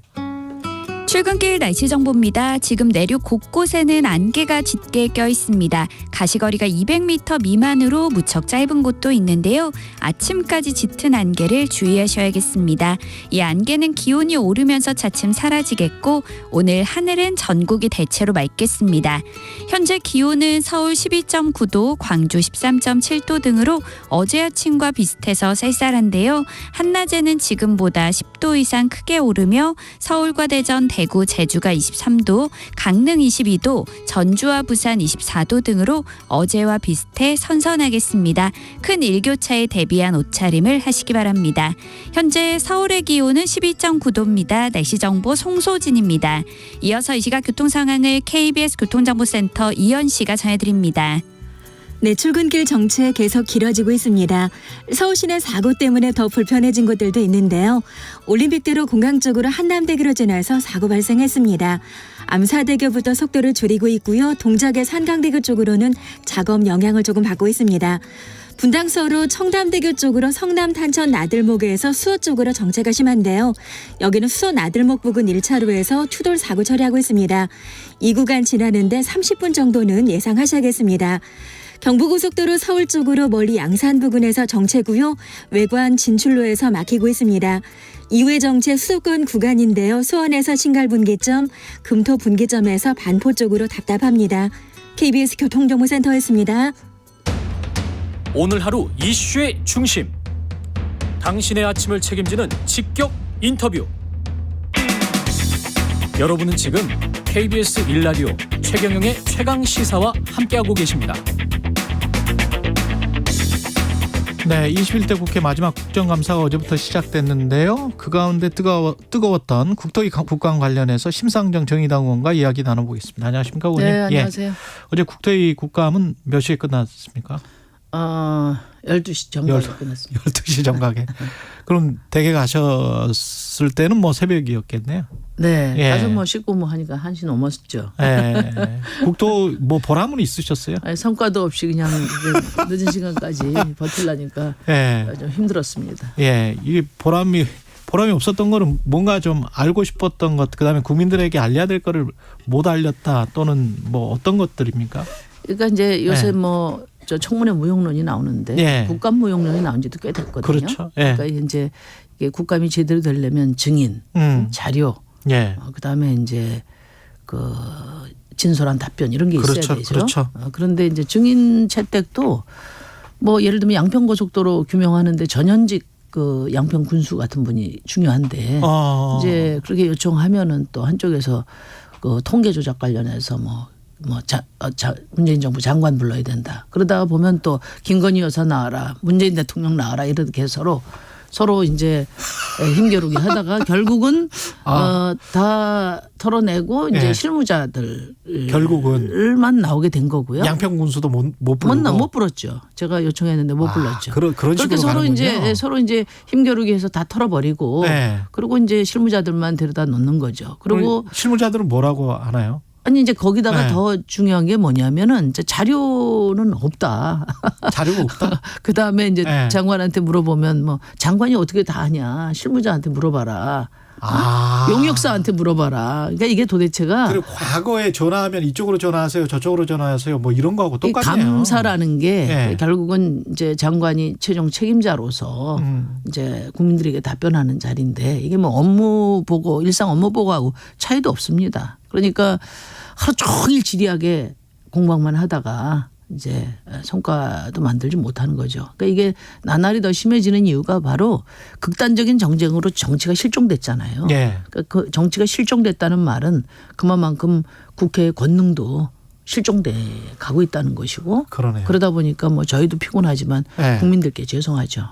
출근길 날씨 정보입니다. 지금 내륙 곳곳에는 안개가 짙게 껴 있습니다. 가시거리가 200m 미만으로 무척 짧은 곳도 있는데요. 아침까지 짙은 안개를 주의하셔야겠습니다. 이 안개는 기온이 오르면서 차츰 사라지겠고 오늘 하늘은 전국이 대체로 맑겠습니다. 현재 기온은 서울 12.9도, 광주 13.7도 등으로 어제 아침과 비슷해서 쌀쌀한데요. 한낮에는 지금보다 10도 이상 크게 오르며 서울과 대전, 대구, 제주가 23도, 강릉 22도, 전주와 부산 24도 등으로 어제와 비슷해 선선하겠습니다. 큰 일교차에 대비한 옷차림을 하시기 바랍니다. 현재 서울의 기온은 12.9도입니다. 날씨 정보 송소진입니다. 이어서 이 시각 교통 상황을 KBS 교통정보센터 이현 씨가 전해드립니다. 네, 출근길 정체 계속 길어지고 있습니다. 서울시내 사고 때문에 더 불편해진 곳들도 있는데요. 올림픽대로 공강 쪽으로 한남대교로 지나서 사고 발생했습니다. 암사대교부터 속도를 줄이고 있고요. 동작의 산강대교 쪽으로는 작업 영향을 조금 받고 있습니다. 분당서로 청담대교 쪽으로 성남 탄천 나들목에서 수어 쪽으로 정체가 심한데요. 여기는 수어 나들목 부근 1차로에서 추돌 사고 처리하고 있습니다. 이 구간 지나는데 30분 정도는 예상하셔야겠습니다. 경부고속도로 서울 쪽으로 멀리 양산 부근에서 정체고요. 외관 진출로에서 막히고 있습니다. 2회 정체 수도권 구간인데요. 수원에서 신갈분기점, 금토분기점에서 반포 쪽으로 답답합니다. KBS 교통정보센터였습니다. 오늘 하루 이슈의 중심. 당신의 아침을 책임지는 직격 인터뷰. 여러분은 지금 KBS 1라디오 최경영의 최강시사와 함께하고 계십니다. 네, 21대 국회 마지막 국정감사가 어제부터 시작됐는데요. 그 가운데 뜨거웠던 국토위 국감 관련해서 심상정 정의당 의원과 이야기 나눠보겠습니다. 안녕하십니까, 의원님? 네, 안녕하세요. 어제 국토위 국감은 몇 시에 끝났습니까? 12시 정각에 끝났습니다. 12시 정각에. 그럼 댁에 가셨을 때는 뭐 새벽이었겠네요. 네, 예. 가서 뭐 씻고 뭐 하니까 1시 넘었죠. 예. 국토 뭐 보람은 있으셨어요? 아니, 성과도 없이 그냥 늦은 시간까지 버틸라니까 예. 좀 힘들었습니다. 예, 이게 보람이 없었던 거는 뭔가 좀 알고 싶었던 것, 그다음에 국민들에게 알려야 될 거를 못 알렸다 또는 뭐 어떤 것들입니까? 그러니까 이제 요새 예. 뭐 저 청문회 무용론이 나오는데 예. 국감 무용론이 나온 지도 꽤 됐거든요. 그렇죠. 예. 그러니까 이제 이게 국감이 제대로 되려면 증인, 자료, 예. 그다음에 이제 그 진솔한 답변 이런 게 있어야 그렇죠. 되죠. 그렇죠. 그런데 이제 증인 채택도 뭐 예를 들면 양평고속도로 규명하는데 전현직 그 양평 군수 같은 분이 중요한데 이제 그렇게 요청하면은 또 한쪽에서 그 통계 조작 관련해서 문재인 정부 장관 불러야 된다. 그러다가 보면 또 김건희 여사 나와라, 문재인 대통령 나와라 이렇게 서로 서로 이제 힘겨루기 하다가 결국은 다 털어내고 이제 예. 실무자들 결국은 만 나오게 된 거고요. 양평 군수도 못 부르고 못 불렀죠. 제가 요청했는데 못 불렀죠. 그런 그렇게 식으로 서로 가는군요. 서로 이제 힘겨루기해서 다 털어버리고 네. 그리고 이제 실무자들만 데려다 놓는 거죠. 그리고 실무자들은 뭐라고 하나요? 아니 이제 거기다가 네. 더 중요한 게 뭐냐면은 이제 자료는 없다. 자료가 없다. 그 다음에 이제 네. 장관한테 물어보면 뭐 장관이 어떻게 다 하냐 실무자한테 물어봐라. 용역사한테 물어봐라. 그러니까 이게 도대체가 그리고 과거에 전화하면 이쪽으로 전화하세요, 저쪽으로 전화하세요, 뭐 이런 거하고 이 똑같네요. 감사라는 게 네. 결국은 이제 장관이 최종 책임자로서 이제 국민들에게 답변하는 자리인데 이게 뭐 업무 보고 일상 업무 보고하고 차이도 없습니다. 그러니까 하루 종일 지리하게 공방만 하다가 이제 성과도 만들지 못하는 거죠. 그러니까 이게 나날이 더 심해지는 이유가 바로 극단적인 정쟁으로 정치가 실종됐잖아요. 예. 그러니까 그 정치가 실종됐다는 말은 그만큼 국회의 권능도 실종돼 가고 있다는 것이고 그러네요. 그러다 보니까 뭐 저희도 피곤하지만 네. 국민들께 죄송하죠.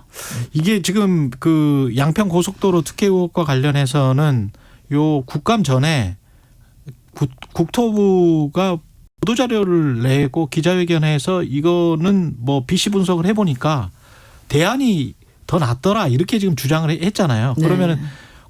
이게 지금 그 양평 고속도로 특혜 의혹과 관련해서는 요 국감 전에 국토부가 보도자료를 내고 기자회견에서 이거는 뭐 BC 분석을 해보니까 대안이 더 낫더라 이렇게 지금 주장을 했잖아요. 네. 그러면은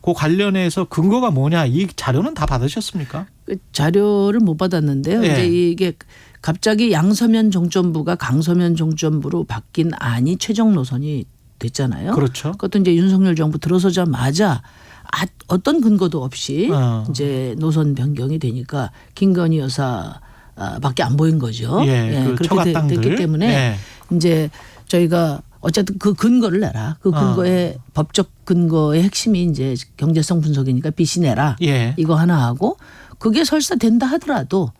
그 관련해서 근거가 뭐냐 이 자료는 다 받으셨습니까? 그 자료를 못 받았는데요. 네. 이제 이게 갑자기 양서면 종점부가 강서면 종점부로 바뀐 안이 최종 노선이 됐잖아요. 그렇죠. 그것도 이제 윤석열 정부 들어서자마자 어떤 근거도 없이 이제 노선 변경이 되니까 김건희 여사 밖에 안 보인 거죠. 예, 그 그렇게 됐기 때문에 예. 이제 저희가 어쨌든 그 근거를 내라. 그 근거의 법적 근거의 핵심이 이제 경제성 분석이니까 BC 내라. 예. 이거 하나 하고 그게 설사 된다 하더라도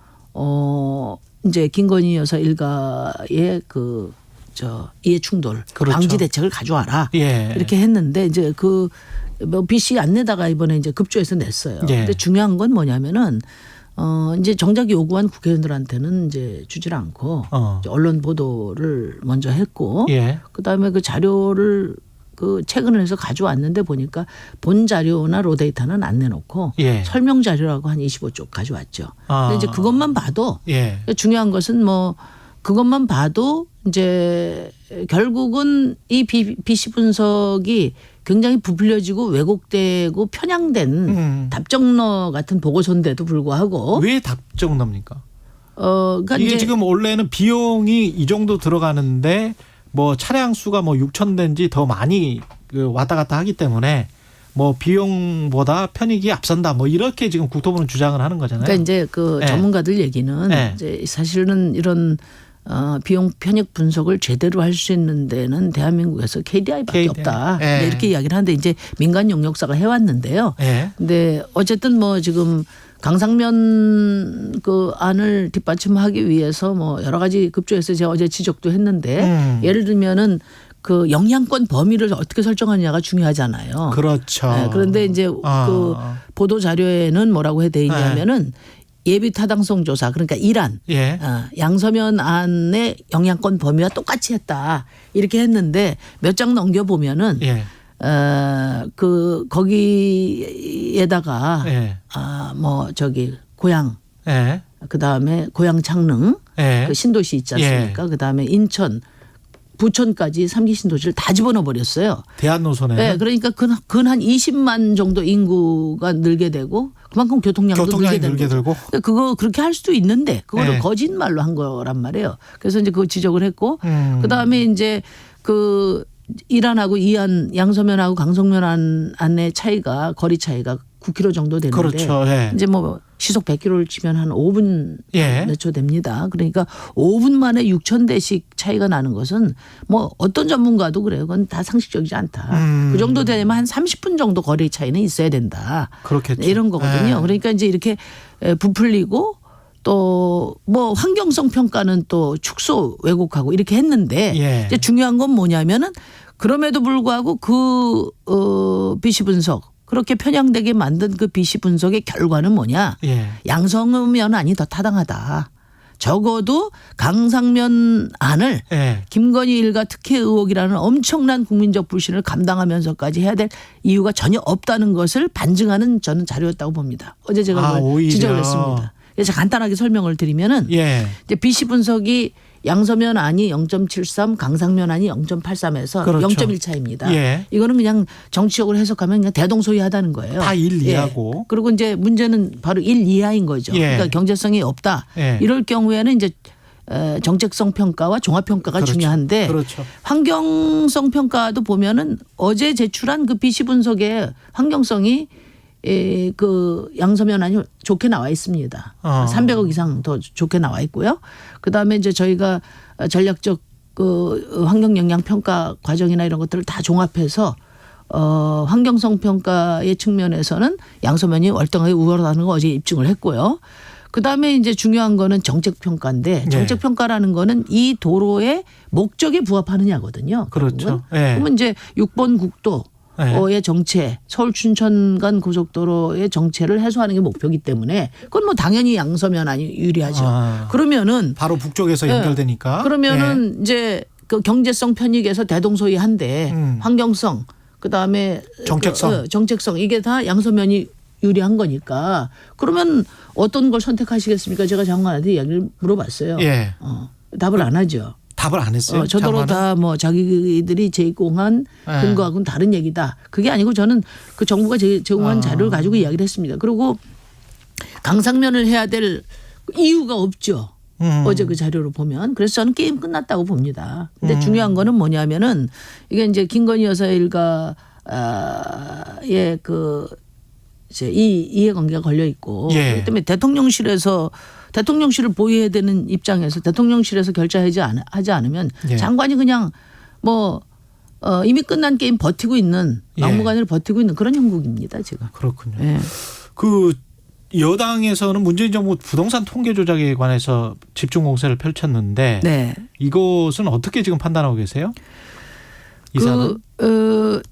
이제 김건희 여사 일가의 이해 충돌 그렇죠. 방지 대책을 가져와라. 예. 이렇게 했는데 이제 뭐 BC 안 내다가 이번에 이제 급조해서 냈어요. 예. 근데 중요한 건 뭐냐면은 이제 정작 요구한 국회의원들한테는 이제 주질 않고 이제 언론 보도를 먼저 했고 예. 그다음에 그 자료를 최근에 해서 가져왔는데 보니까 본 자료나 로데이터는 안 내놓고 예. 설명 자료라고 한 25쪽 가져왔죠. 근데 이제 그것만 봐도 예. 중요한 것은 뭐 그것만 봐도 이제 결국은 이 BC 분석이 굉장히 부풀려지고 왜곡되고 편향된 답정너 같은 보고서인데도 불구하고 왜 답정너입니까? 그러니까 이게 이제 지금 원래는 비용이 이 정도 들어가는데 뭐 차량 수가 뭐 6천 대인지 더 많이 왔다 갔다 하기 때문에 뭐 비용보다 편익이 앞선다 뭐 이렇게 지금 국토부는 주장을 하는 거잖아요. 그러니까 이제 네. 전문가들 얘기는 네. 이제 사실은 이런 비용 편익 분석을 제대로 할 수 있는 데는 대한민국에서 KDI밖에 없다. 네. 이렇게 이야기를 하는데 이제 민간 용역사가 해왔는데요. 네. 근데 어쨌든 뭐 지금 강상면 그 안을 뒷받침하기 위해서 뭐 여러 가지 급조해서 제가 어제 지적도 했는데 예를 들면은 그 영향권 범위를 어떻게 설정하느냐가 중요하잖아요. 그렇죠. 네, 그런데 이제 그 보도 자료에는 뭐라고 돼 있냐면은 예비 타당성 조사 그러니까 일안 예. 양서면 안의 영향권 범위와 똑같이 했다 이렇게 했는데 몇 장 넘겨 보면은 예. 거기에다가 예. 뭐 고양 예. 그다음에 고양 창릉 예. 그 신도시 있지 않습니까? 그다음에 인천 부천까지 3기 신도시를 다 집어넣어 버렸어요. 대한노선에. 네, 그러니까 근 한 20만 정도 인구가 늘게 되고 그만큼 교통량도 늘게 들고. 그러니까 그거 그렇게 할 수도 있는데 그거를 네. 거짓말로 한 거란 말이에요. 그래서 이제 그거 지적을 했고 그다음에 이제 그 일안하고 이안 양서면하고 강성면 안의 차이가 거리 차이가 9km 정도 되는데 그렇죠. 예. 이제 뭐 시속 100km를 치면 한 5분 예. 몇 초 됩니다. 그러니까 5분 만에 6,000대씩 차이가 나는 것은 뭐 어떤 전문가도 그래요. 그건 다 상식적이지 않다. 그 정도 되면 한 30분 정도 거리 차이는 있어야 된다. 그렇겠죠. 이런 거거든요. 예. 그러니까 이제 이렇게 부풀리고 또 뭐 환경성 평가는 또 축소 왜곡하고 이렇게 했는데 예. 이제 중요한 건 뭐냐면은 그럼에도 불구하고 BC 분석 그렇게 편향되게 만든 그 BC 분석의 결과는 뭐냐? 예. 양서면 안이 더 타당하다. 적어도 강상면 안을 예. 김건희 일가 특혜 의혹이라는 엄청난 국민적 불신을 감당하면서까지 해야 될 이유가 전혀 없다는 것을 반증하는 저는 자료였다고 봅니다. 어제 제가 그걸 오히려. 지적을 했습니다. 그래서 간단하게 설명을 드리면은 예. 이제 BC 분석이 양서면 안이 0.73, 강상면 안이 0.83에서 그렇죠. 0.1 차입니다. 예. 이거는 그냥 정치적으로 해석하면 그냥 대동소이하다는 거예요. 다 1 예. 이하고. 그리고 이제 문제는 바로 1 이하인 거죠. 예. 그러니까 경제성이 없다. 예. 이럴 경우에는 이제 정책성 평가와 종합 평가가 그렇죠. 중요한데 그렇죠. 환경성 평가도 보면은 어제 제출한 그 BC 분석의 환경성이 그 양서면안이 좋게 나와 있습니다. 300억 이상 더 좋게 나와 있고요. 그다음에 이제 저희가 전략적 그 환경 영향 평가 과정이나 이런 것들을 다 종합해서 환경성 평가의 측면에서는 양서면이 월등하게 우월하다는 거 어제 입증을 했고요. 그다음에 이제 중요한 거는 정책 평가인데 정책 평가라는 거는 이 도로의 목적에 부합하느냐거든요. 그렇죠. 예. 그러면 이제 6번 국도 의 정체, 서울 춘천 간 고속도로의 정체를 해소하는 게 목표이기 때문에 그건 뭐 당연히 양서면안이 유리하죠. 그러면은 바로 북쪽에서 연결되니까. 그러면은 이제 그 경제성 편익에서 대동소이한데 환경성 그다음에 정책성. 정책성 이게 다 양서면이 유리한 거니까 그러면 어떤 걸 선택하시겠습니까? 제가 장관한테 이야기를 물어봤어요. 예. 답을 안 하죠. 답을 안 했어요. 저더러 다 뭐 자기들이 제공한 근거하고는 다른 얘기다. 그게 아니고 저는 그 정부가 제공한 자료를 가지고 이야기를 했습니다. 그리고 강상면을 해야 될 이유가 없죠. 어제 그 자료를 보면. 그래서 저는 게임 끝났다고 봅니다. 근데 중요한 거는 뭐냐면은 이게 이제 김건희 여사 일가의 그 이제 이해관계가 걸려 있고 그렇기 때문에 대통령실을 보유해야 되는 입장에서 대통령실에서 결정하지 않으면 장관이 그냥 뭐 이미 끝난 게임 버티고 있는 막무가내로 버티고 있는 그런 형국입니다 지금. 그렇군요. 예. 그 여당에서는 문재인 정부 부동산 통계 조작에 관해서 집중 공세를 펼쳤는데 네. 이것은 어떻게 지금 판단하고 계세요? 이사는?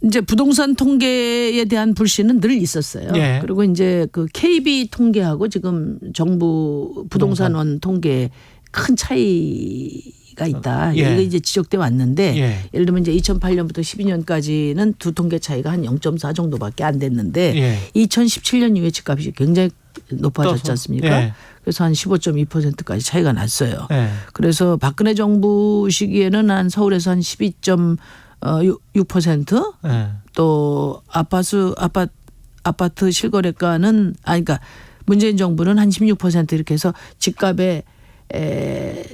이제 부동산 통계에 대한 불신은 늘 있었어요. 예. 그리고 이제 그 KB 통계하고 지금 정부 부동산원 통계 큰 차이가 있다. 예. 이게 이제 지적돼 왔는데 예. 예를 들면 이제 2008년부터 12년까지는 두 통계 차이가 한 0.4 정도밖에 안 됐는데 예. 2017년 이후에 집값이 굉장히 높아졌지 않습니까? 예. 그래서 한 15.2%까지 차이가 났어요. 예. 그래서 박근혜 정부 시기에는 한 서울에서 한 12.6% 예. 또 아파트 실거래가는 그러니까 문재인 정부는 한 16% 이렇게 해서 집값의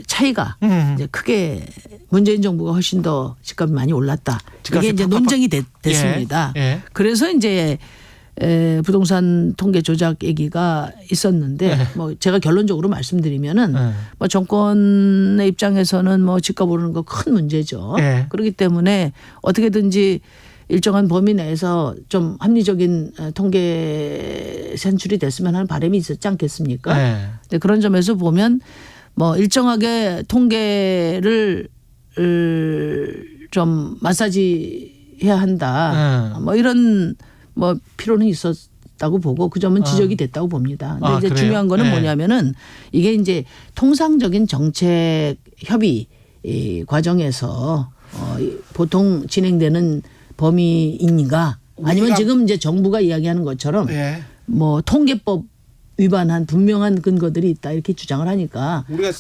차이가 이제 크게 문재인 정부가 훨씬 더 집값이 많이 올랐다. 이게 이제 논쟁이 됐습니다. 예. 그래서 이제 부동산 통계 조작 얘기가 있었는데 뭐 제가 결론적으로 말씀드리면은 뭐 정권의 입장에서는 뭐 집값 오르는 거 큰 문제죠. 그렇기 때문에 어떻게든지 일정한 범위 내에서 좀 합리적인 통계 산출이 됐으면 하는 바람이 있었지 않겠습니까? 근데 그런 점에서 보면 뭐 일정하게 통계를 좀 마사지해야 한다. 뭐 이런 뭐 필요는 있었다고 보고 그 점은 지적이 됐다고 봅니다. 근데 이제 그래요? 중요한 거는 뭐냐면은 이게 이제 통상적인 정책 협의 이 과정에서 보통 진행되는 범위인가 아니면 지금 이제 정부가 이야기하는 것처럼 뭐 통계법 위반한 분명한 근거들이 있다 이렇게 주장을 하니까 우리가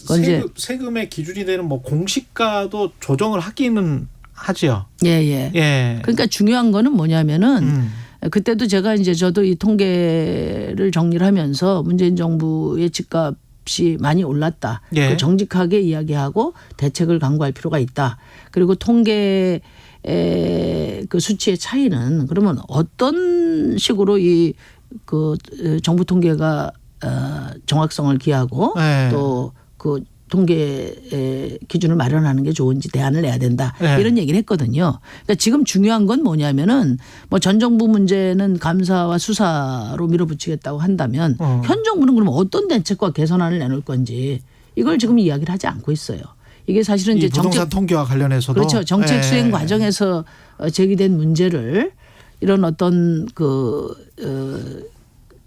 세금의 기준이 되는 뭐 공시가도 조정을 하기는 하지요. 예. 그러니까 중요한 거는 뭐냐면은 그때도 제가 이제 저도 이 통계를 정리를 하면서 문재인 정부의 집값이 많이 올랐다. 그 정직하게 이야기하고 대책을 강구할 필요가 있다. 그리고 통계 그 수치의 차이는 그러면 어떤 식으로 이 그 정부 통계가 정확성을 기하고 또 그 통계 기준을 마련하는 게 좋은지 대안을 내야 된다. 이런 얘기를 했거든요. 그러니까 지금 중요한 건 뭐냐면은 뭐 전 정부 문제는 감사와 수사로 밀어붙이겠다고 한다면 현 정부는 그럼 어떤 대책과 개선안을 내놓을 건지 이걸 지금 이야기를 하지 않고 있어요. 이게 사실은 이제 부동산 통계와 관련해서도 그렇죠. 정책 수행 과정에서 제기된 문제를 이런 어떤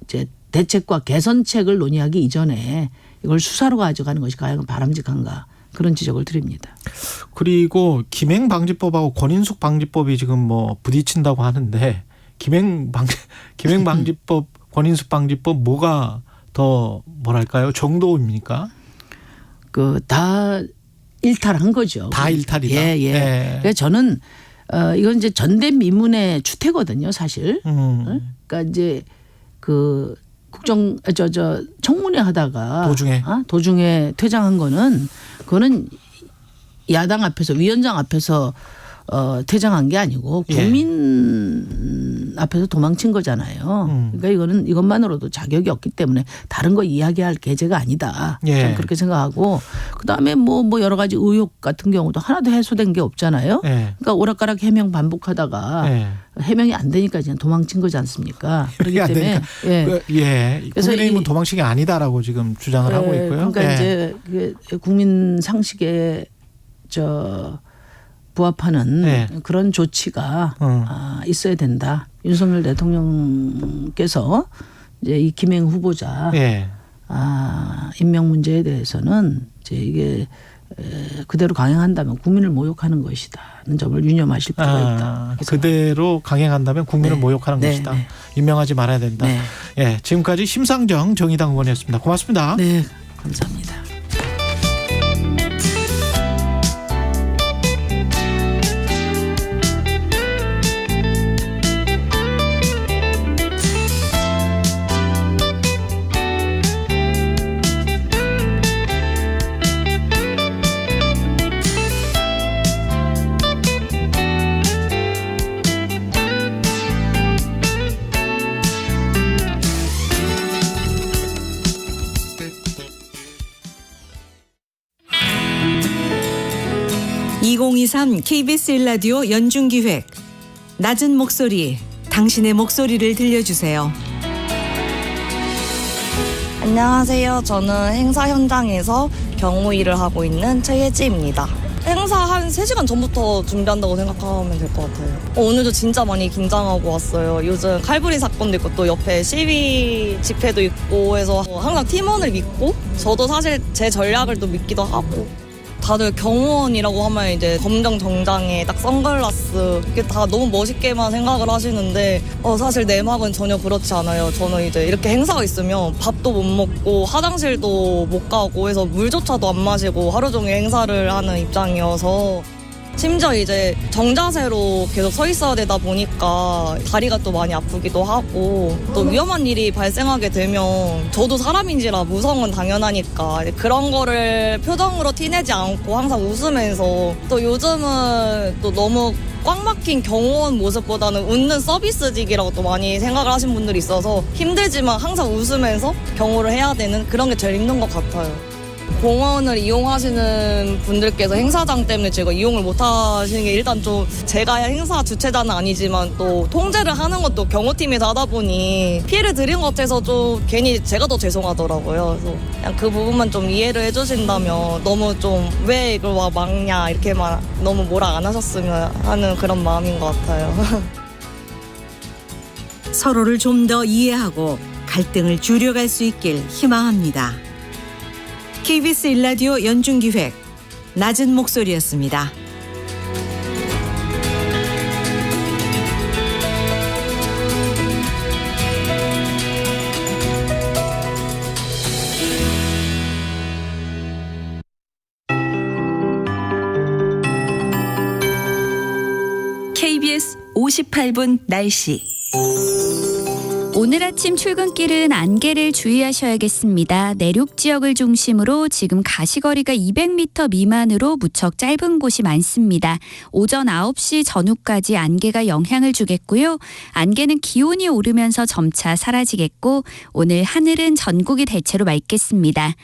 이제 대책과 개선책을 논의하기 이전에 이걸 수사로 가져가는 것이 과연 바람직한가 그런 지적을 드립니다. 그리고 김행방지법하고 권인숙 방지법이 지금 뭐 부딪힌다고 하는데 김행방지법, 권인숙 방지법 뭐가 더 뭐랄까요 정도입니까? 다 일탈한 거죠. 다 일탈이다. 예. 그래서 저는 이건 이제 전대미문의 추태거든요, 사실. 그러니까 이제 청문회 하다가 도중에 퇴장한 거는 그거는 야당 앞에서 위원장 앞에서 퇴장한 게 아니고 국민 앞에서 도망친 거잖아요. 그러니까 이것만으로도 자격이 없기 때문에 다른 거 이야기할 계제가 아니다. 저는 그렇게 생각하고 그다음에 뭐 여러 가지 의혹 같은 경우도 하나도 해소된 게 없잖아요. 그러니까 오락가락 해명 반복하다가 해명이 안 되니까 그냥 도망친 거지 않습니까? 그렇기 때문에 그래서 국민의힘은 도망치기 아니다라고 지금 주장을 하고 있고요. 그러니까 이제 국민 상식에 부합하는 그런 조치가 있어야 된다. 윤석열 대통령께서 이제 이 김행 후보자 임명 문제에 대해서는 이제 이게 그대로 강행한다면 국민을 모욕하는 것이다는 점을 유념하실 필요가 있다. 그대로 강행한다면 국민을 모욕하는 것이다. 임명하지 말아야 된다. 지금까지 심상정 정의당 의원이었습니다. 고맙습니다. 네, 감사합니다. KBS 1라디오 연중기획 낮은 목소리 당신의 목소리를 들려주세요. 안녕하세요. 저는 행사 현장에서 경호 일을 하고 있는 최혜지입니다. 행사 한 3시간 전부터 준비한다고 생각하면 될 것 같아요. 오늘도 진짜 많이 긴장하고 왔어요. 요즘 칼부리 사건도 있고 또 옆에 시위 집회도 있고 해서 항상 팀원을 믿고 저도 사실 제 전략을 또 믿기도 하고 다들 경호원이라고 하면 이제 검정 정장에 딱 선글라스 이게 다 너무 멋있게만 생각을 하시는데 사실 내막은 전혀 그렇지 않아요. 저는 이제 이렇게 행사가 있으면 밥도 못 먹고 화장실도 못 가고 해서 물조차도 안 마시고 하루 종일 행사를 하는 입장이어서 심지어 이제 정자세로 계속 서 있어야 되다 보니까 다리가 또 많이 아프기도 하고 또 위험한 일이 발생하게 되면 저도 사람인지라 무서운 건 당연하니까 그런 거를 표정으로 티내지 않고 항상 웃으면서 또 요즘은 또 너무 꽉 막힌 경호원 모습보다는 웃는 서비스직이라고 또 많이 생각을 하신 분들이 있어서 힘들지만 항상 웃으면서 경호를 해야 되는 그런 게 제일 힘든 것 같아요. 공원을 이용하시는 분들께서 행사장 때문에 제가 이용을 못 하시는 게 일단 좀 제가 행사 주최자는 아니지만 또 통제를 하는 것도 경호팀에서 하다 보니 피해를 드린 것 같아서 좀 괜히 제가 더 죄송하더라고요. 그래서 그냥 그 부분만 좀 이해를 해주신다면 너무 좀 왜 이걸 와 막냐 이렇게만 너무 뭐라 안 하셨으면 하는 그런 마음인 것 같아요. 서로를 좀 더 이해하고 갈등을 줄여갈 수 있길 희망합니다. KBS 1라디오 연중기획 낮은 목소리였습니다. KBS 58분 날씨. 오늘 아침 출근길은 안개를 주의하셔야겠습니다. 내륙 지역을 중심으로 지금 가시거리가 200m 미만으로 무척 짧은 곳이 많습니다. 오전 9시 전후까지 안개가 영향을 주겠고요. 안개는 기온이 오르면서 점차 사라지겠고 오늘 하늘은 전국이 대체로 맑겠습니다.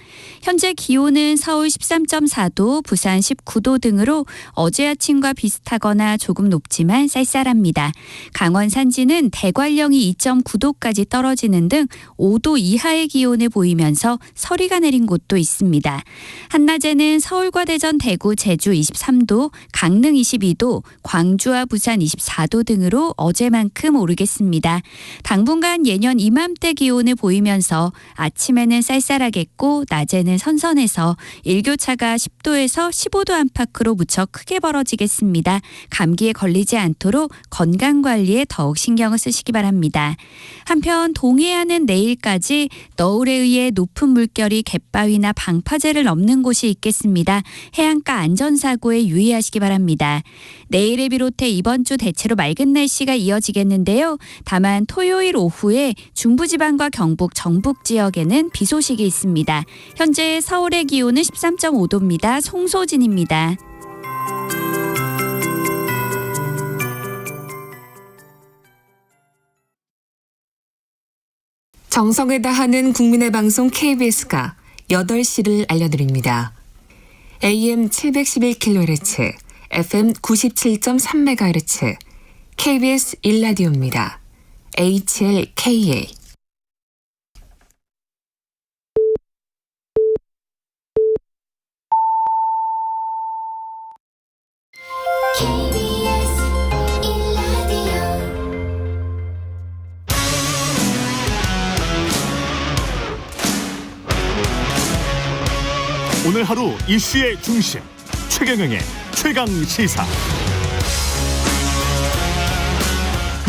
현재 기온은 서울 13.4도, 부산 19도 등으로 어제 아침과 비슷하거나 조금 높지만 쌀쌀합니다. 강원 산지는 대관령이 2.9도까지 4도까지 떨어지는 등 5도 이하의 기온을 보이면서 서리가 내린 곳도 있습니다. 한낮에는 서울과 대전, 대구, 제주 23도, 강릉 22도, 광주와 부산 24도 등으로 어제만큼 오르겠습니다. 당분간 예년 이맘때 기온을 보이면서 아침에는 쌀쌀하겠고 낮에는 선선해서 일교차가 10도에서 15도 안팎으로 무척 크게 벌어지겠습니다. 감기에 걸리지 않도록 건강관리에 더욱 신경을 쓰시기 바랍니다. 한편 동해안은 내일까지 너울에 의해 높은 물결이 갯바위나 방파제를 넘는 곳이 있겠습니다. 해안가 안전사고에 유의하시기 바랍니다. 내일을 비롯해 이번 주 대체로 맑은 날씨가 이어지겠는데요. 다만 토요일 오후에 중부지방과 경북, 정북 지역에는 비 소식이 있습니다. 현재 서울의 기온은 13.5도입니다. 송소진입니다. 정성을 다하는 국민의 방송 KBS가 8시를 알려드립니다. AM 711kHz, FM 97.3MHz, KBS 1라디오입니다. HLKA. 오늘 하루 이슈의 중심 최경영의 최강 시사.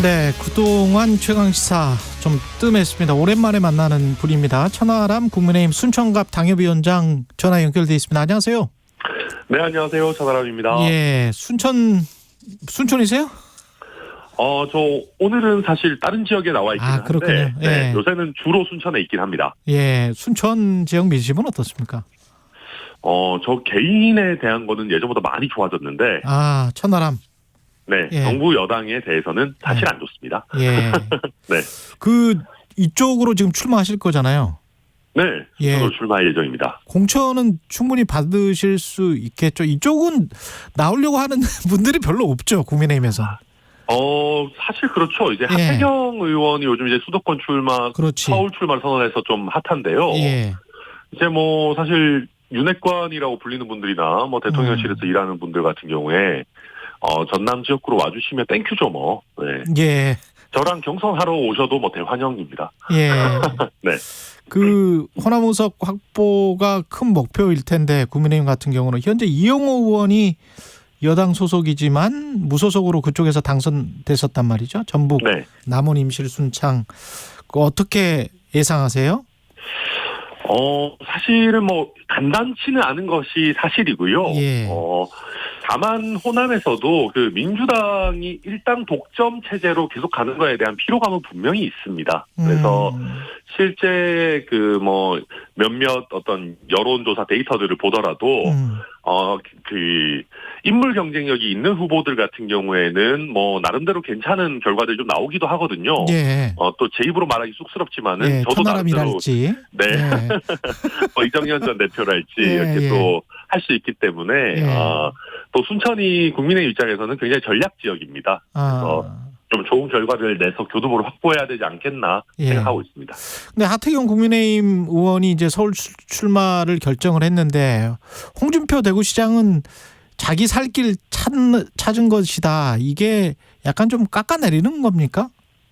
네, 그동안 최강 시사 좀 뜸했습니다. 오랜만에 만나는 분입니다. 천하람 국민의힘 순천갑 당협위원장 전화 연결돼 있습니다. 안녕하세요. 네, 안녕하세요. 천하람입니다. 예, 순천이세요? 저 오늘은 사실 다른 지역에 나와 있긴 한데, 그렇군요. 예. 네, 요새는 주로 순천에 있긴 합니다. 예, 순천 지역 민심은 어떻습니까? 저 개인에 대한 거는 예전보다 많이 좋아졌는데, 천하람. 네, 예. 정부 여당에 대해서는 사실 안 좋습니다. 예. 네. 이쪽으로 지금 출마하실 거잖아요. 네, 예. 저도 출마할 예정입니다. 공천은 충분히 받으실 수 있겠죠. 이쪽은 나오려고 하는 분들이 별로 없죠, 국민의힘에서. 사실 그렇죠. 이제 하태경 의원이 요즘 이제 수도권 출마, 그렇지. 서울 출마를 선언해서 좀 핫한데요. 예. 이제 뭐 사실 윤핵관이라고 불리는 분들이나 뭐 대통령실에서 일하는 분들 같은 경우에 전남 지역구로 와주시면 땡큐죠 뭐. 네. 예. 저랑 경선하러 오셔도 뭐 대환영입니다. 예. 네. 호남 의석 확보가 큰 목표일 텐데 국민의힘 같은 경우는 현재 이영호 의원이 여당 소속이지만 무소속으로 그쪽에서 당선됐었단 말이죠. 전북, 네. 남원, 임실, 순창. 어떻게 예상하세요? 사실은 뭐 간단치는 않은 것이 사실이고요. 예. 다만 호남에서도 그 민주당이 일당 독점 체제로 계속 가는 거에 대한 피로감은 분명히 있습니다. 그래서 실제 그 뭐 몇몇 어떤 여론조사 데이터들을 보더라도 그 인물 경쟁력이 있는 후보들 같은 경우에는 뭐 나름대로 괜찮은 결과들이 좀 나오기도 하거든요. 예. 또 제 입으로 말하기 쑥스럽지만은 예, 저도 나름대로 천하람이랄지. 네. 예. 이정현 전 대표랄지 예, 이렇게 예. 또 할 수 있기 때문에 예. 또 순천이 국민의 입장에서는 굉장히 전략 지역입니다. 그래서 좀 좋은 결과를 내서 교두보를 확보해야 되지 않겠나 생각하고 있습니다. 근데 하태경 국민의힘 의원이 이제 서울 출마를 결정을 했는데 홍준표 대구시장은 자기 살 길 찾은 것이다. 이게 약간 좀 깎아내리는 겁니까?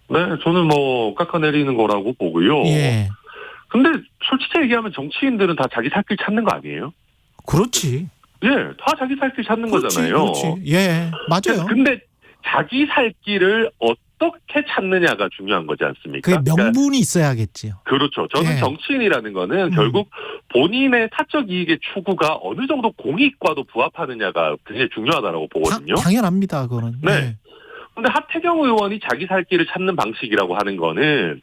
네, 저는 뭐 깎아내리는 거라고 보고요. 예. 근데 솔직히 얘기하면 정치인들은 다 자기 살 길 찾는 거 아니에요? 그렇지. 예, 다 자기 살 길 찾는 거잖아요. 그렇지. 예, 맞아요. 근데 자기 살 길을 어떻게 찾느냐가 중요한 거지 않습니까? 그게 명분이 있어야겠지요. 그렇죠. 저는 예. 정치인이라는 거는 결국 본인의 사적 이익의 추구가 어느 정도 공익과도 부합하느냐가 굉장히 중요하다고 보거든요. 당연합니다, 그거는. 네. 근데 하태경 의원이 자기 살 길을 찾는 방식이라고 하는 거는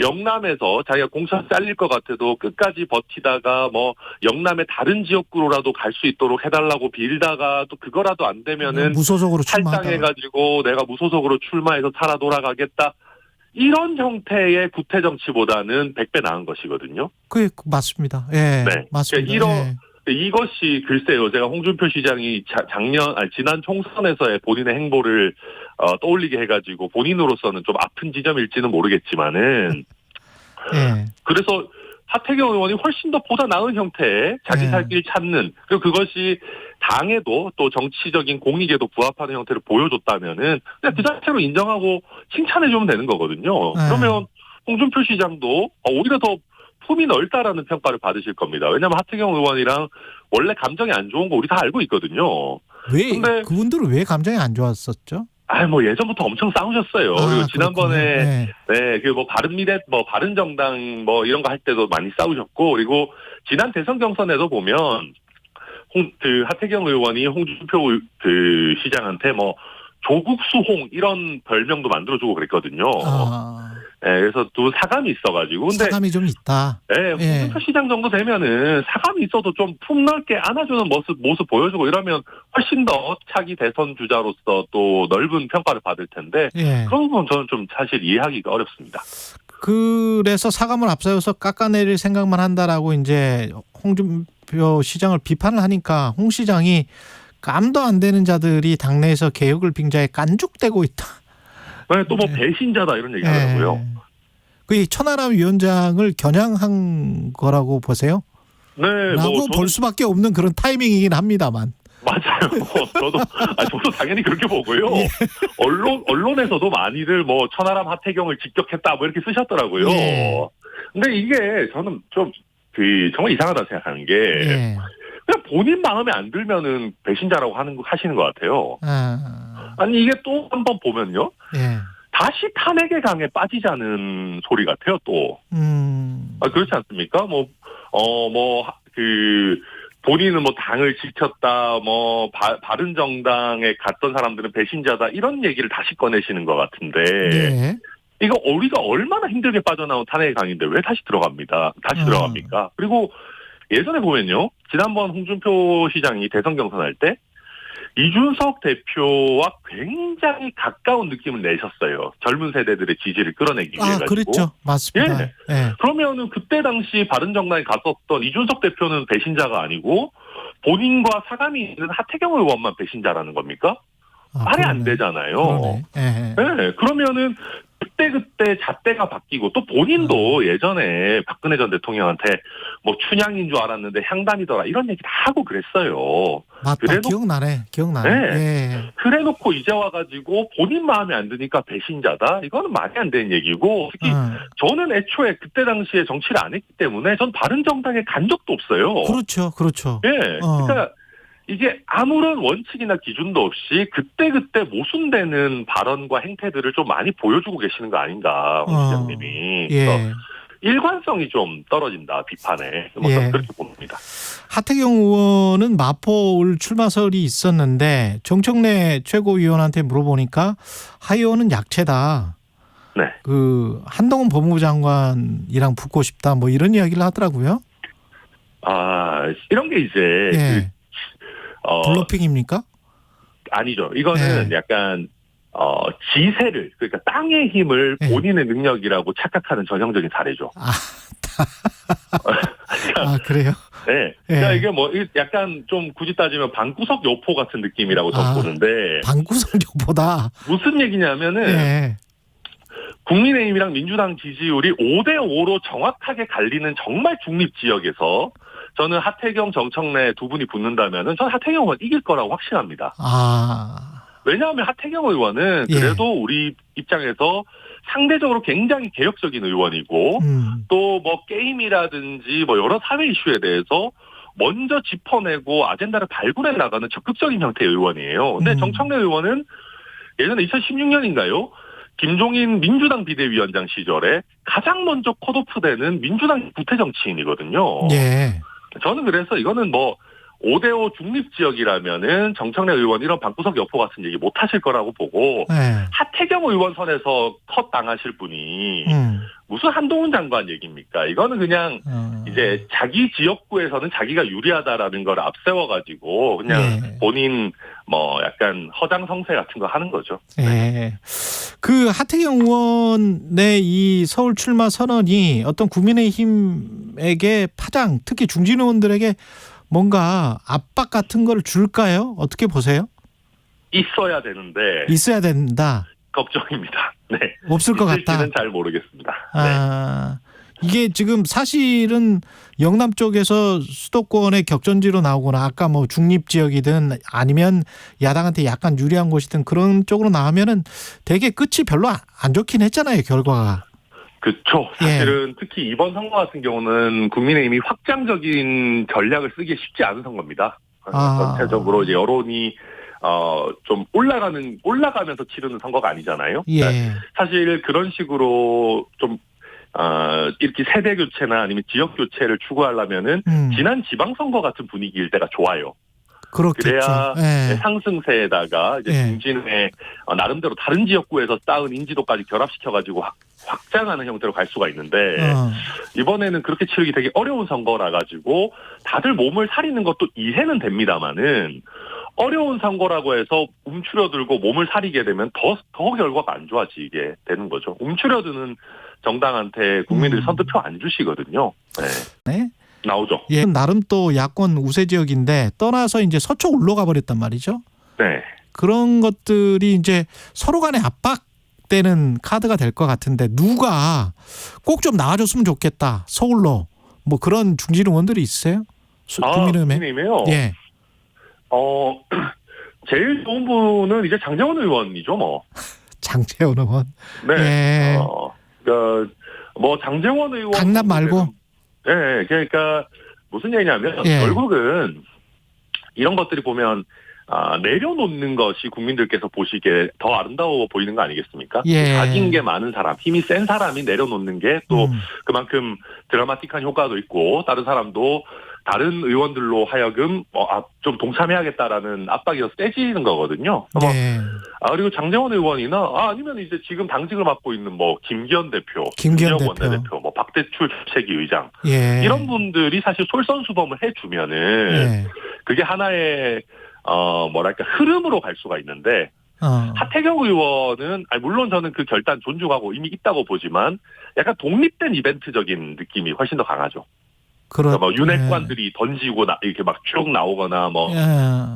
영남에서 자기가 공천 잘릴 것 같아도 끝까지 버티다가 뭐 영남의 다른 지역구로라도 갈 수 있도록 해달라고 빌다가 또 그거라도 안 되면은 무소속으로 출마하다. 탈당해가지고 내가 무소속으로 출마해서 살아 돌아가겠다. 이런 형태의 구태 정치보다는 100배 나은 것이거든요. 그게 맞습니다. 예, 네. 맞습니다. 그러니까 이것이 글쎄요, 제가 홍준표 시장이 지난 총선에서의 본인의 행보를 떠올리게 해가지고 본인으로서는 좀 아픈 지점일지는 모르겠지만은 예. 그래서 하태경 의원이 훨씬 더 보다 나은 형태의 자기 살 길 찾는, 그리고 그것이 당에도 또 정치적인 공익에도 부합하는 형태를 보여줬다면은 그냥 그 자체로 인정하고 칭찬해주면 되는 거거든요. 그러면 홍준표 시장도 오히려 더 품이 넓다라는 평가를 받으실 겁니다. 왜냐하면 하태경 의원이랑 원래 감정이 안 좋은 거 우리 다 알고 있거든요. 왜 근데 그분들은 왜 감정이 안 좋았었죠? 뭐 예전부터 엄청 싸우셨어요. 그리고 지난번에 네. 그 뭐 바른미래 바른정당 이런 거 할 때도 많이 싸우셨고, 그리고 지난 대선 경선에도 보면 그 하태경 의원이 홍준표 그 시장한테 조국수홍 이런 별명도 만들어주고 그랬거든요. 그래서 또 사감이 있어가지고. 근데 사감이 좀 있다. 네, 홍준표 시장 정도 되면은 사감이 있어도 좀 품 넓게 안아주는 모습 보여주고 이러면 훨씬 더 차기 대선 주자로서 또 넓은 평가를 받을 텐데 그런 건 저는 좀 사실 이해하기가 어렵습니다. 그래서 사감을 앞세워서 깎아내릴 생각만 한다라고 이제 홍준표 시장을 비판을 하니까 홍 시장이 깜도 안 되는 자들이 당내에서 개혁을 빙자해 깐죽대고 있다. 네, 또 배신자다 이런 얘기 하더라고요. 그 천하람 위원장을 겨냥한 거라고 보세요? 네, 라고 볼 수밖에 없는 그런 타이밍이긴 합니다만. 맞아요. 저도 당연히 그렇게 보고요. 언론에서도 많이들 천하람 하태경을 직격했다 이렇게 쓰셨더라고요. 근데 이게 저는 좀 정말 이상하다 생각하는 게 그냥 본인 마음에 안 들면은 배신자라고 하시는 것 같아요. 아니 이게 또 한 번 보면요. 다시 탄핵의 강에 빠지자는 소리 같아요. 또. 그렇지 않습니까? 본인은 당을 지켰다, 바른정당에 갔던 사람들은 배신자다, 이런 얘기를 다시 꺼내시는 것 같은데, 이거 우리가 얼마나 힘들게 빠져나온 탄핵의 강인데 왜 다시 들어갑니까? 그리고 예전에 보면요, 지난번 홍준표 시장이 대선 경선할 때, 이준석 대표와 굉장히 가까운 느낌을 내셨어요. 젊은 세대들의 지지를 끌어내기 위해 가지고. 그렇죠. 맞습니다. 그러면은 그때 당시 바른정당에 갔었던 이준석 대표는 배신자가 아니고 본인과 사감이 있는 하태경 의원만 배신자라는 겁니까? 말이 안 되잖아요. 그러면은 그때 잣대가 바뀌고 또 본인도 예전에 박근혜 전 대통령한테 춘향인 줄 알았는데 향단이더라 이런 얘기 다 하고 그랬어요. 맞다. 기억나네. 그래놓고 이제 와가지고 본인 마음에 안 드니까 배신자다. 이거는 말이 안 되는 얘기고, 특히 저는 애초에 그때 당시에 정치를 안 했기 때문에 전 바른정당에 간 적도 없어요. 그렇죠. 그러니까 이게 아무런 원칙이나 기준도 없이 그때 모순되는 발언과 행태들을 좀 많이 보여주고 계시는 거 아닌가, 홍 시장님이. 그래서 일관성이 좀 떨어진다, 비판에. 저는 그렇게 봅니다. 하태경 의원은 마포울 출마설이 있었는데 정청래 최고위원한테 물어보니까 하 의원은 약체다. 한동훈 법무부 장관이랑 붙고 싶다, 이런 이야기를 하더라고요. 이런 게 이제 블러핑입니까? 아니죠. 이거는 약간 지세를, 그러니까 땅의 힘을 본인의 능력이라고 착각하는 전형적인 사례죠. 그래요? 그러니까 이게 약간 좀 굳이 따지면 방구석 여포 같은 느낌이라고 저는 보는데. 방구석 여포다. 무슨 얘기냐면은 국민의힘이랑 민주당 지지율이 5대5로 정확하게 갈리는 정말 중립 지역에서 저는 하태경, 정청래 두 분이 붙는다면은 저는 하태경 의원 이길 거라고 확신합니다. 왜냐하면 하태경 의원은 그래도 우리 입장에서 상대적으로 굉장히 개혁적인 의원이고 또 게임이라든지 여러 사회 이슈에 대해서 먼저 짚어내고 아젠다를 발굴해 나가는 적극적인 형태의 의원이에요. 근데 정청래 의원은 예전에 2016년인가요? 김종인 민주당 비대위원장 시절에 가장 먼저 컷오프되는 민주당 구태 정치인이거든요. 저는 그래서 이거는 5대5 중립지역이라면은 정청래 의원 이런 방구석 여포 같은 얘기 못 하실 거라고 보고, 하태경 의원 선에서 컷 당하실 분이 무슨 한동훈 장관 얘기입니까? 이거는 그냥 이제 자기 지역구에서는 자기가 유리하다라는 걸 앞세워가지고 그냥 본인 약간 허장성세 같은 거 하는 거죠. 그 하태경 의원의 이 서울 출마 선언이 어떤 국민의힘에게 특히 중진 의원들에게 뭔가 압박 같은 걸 줄까요? 어떻게 보세요? 있어야 되는데 있어야 된다. 걱정입니다. 네. 없을 것 같다. 있을지는 잘 모르겠습니다. 아, 이게 지금 사실은 영남 쪽에서 수도권의 격전지로 나오거나 아까 뭐 중립 지역이든 아니면 야당한테 약간 유리한 곳이든 그런 쪽으로 나오면은 되게 끝이 별로 안 좋긴 했잖아요, 결과가. 그렇죠. 사실은 특히 이번 선거 같은 경우는 국민의힘이 확장적인 전략을 쓰기 쉽지 않은 선거입니다. 전체적으로 이제 여론이 좀 올라가면서 치르는 선거가 아니잖아요. 예. 그러니까 사실 그런 식으로 좀 이렇게 세대 교체나 아니면 지역 교체를 추구하려면은 지난 지방선거 같은 분위기일 때가 좋아요. 그렇겠죠. 그래야 예. 상승세에다가 이제 중진의 나름대로 다른 지역구에서 쌓은 인지도까지 결합시켜가지고 확장하는 형태로 갈 수가 있는데 이번에는 그렇게 치르기 되게 어려운 선거라 가지고 다들 몸을 사리는 것도 이해는 됩니다만은 어려운 선거라고 해서 움츠려들고 몸을 사리게 되면 더 결과가 안 좋아지게 되는 거죠. 움츠려드는 정당한테 국민들이 선뜻표 안 주시거든요. 네. 네? 나오죠. 예, 나름 또 야권 우세 지역인데 떠나서 이제 서쪽 올라가 버렸단 말이죠. 네. 그런 것들이 이제 서로 간에 압박되는 카드가 될 것 같은데 누가 꼭 좀 나와줬으면 좋겠다. 서울로 뭐 그런 중진 의원들이 있으세요? 국민의힘에요? 예. 제일 좋은 분은 이제 장제원 의원이죠, 뭐. 장제원 의원. 네. 예. 그러니까 뭐 장제원 의원 강남 말고. 네, 그러니까 무슨 얘기냐면 결국은 이런 것들이 보면 내려놓는 것이 국민들께서 보시기에 더 아름다워 보이는 거 아니겠습니까? 가진 게 많은 사람, 힘이 센 사람이 내려놓는 게 또 그만큼 드라마틱한 효과도 있고 다른 사람도 다른 의원들로 하여금 좀 동참해야겠다라는 압박이 세지는 거거든요. 그리고 장제원 의원이나 아니면 이제 지금 당직을 맡고 있는 뭐 김기현 대표, 김기현 원내대표, 뭐 박대출 주책위 의장 이런 분들이 사실 솔선수범을 해주면은 그게 하나의 뭐랄까 흐름으로 갈 수가 있는데 하태경 의원은 물론 저는 그 결단 존중하고 이미 있다고 보지만 약간 독립된 이벤트적인 느낌이 훨씬 더 강하죠. 그러니까 뭐 윤핵관들이 던지고 이렇게 막 쭉 나오거나 뭐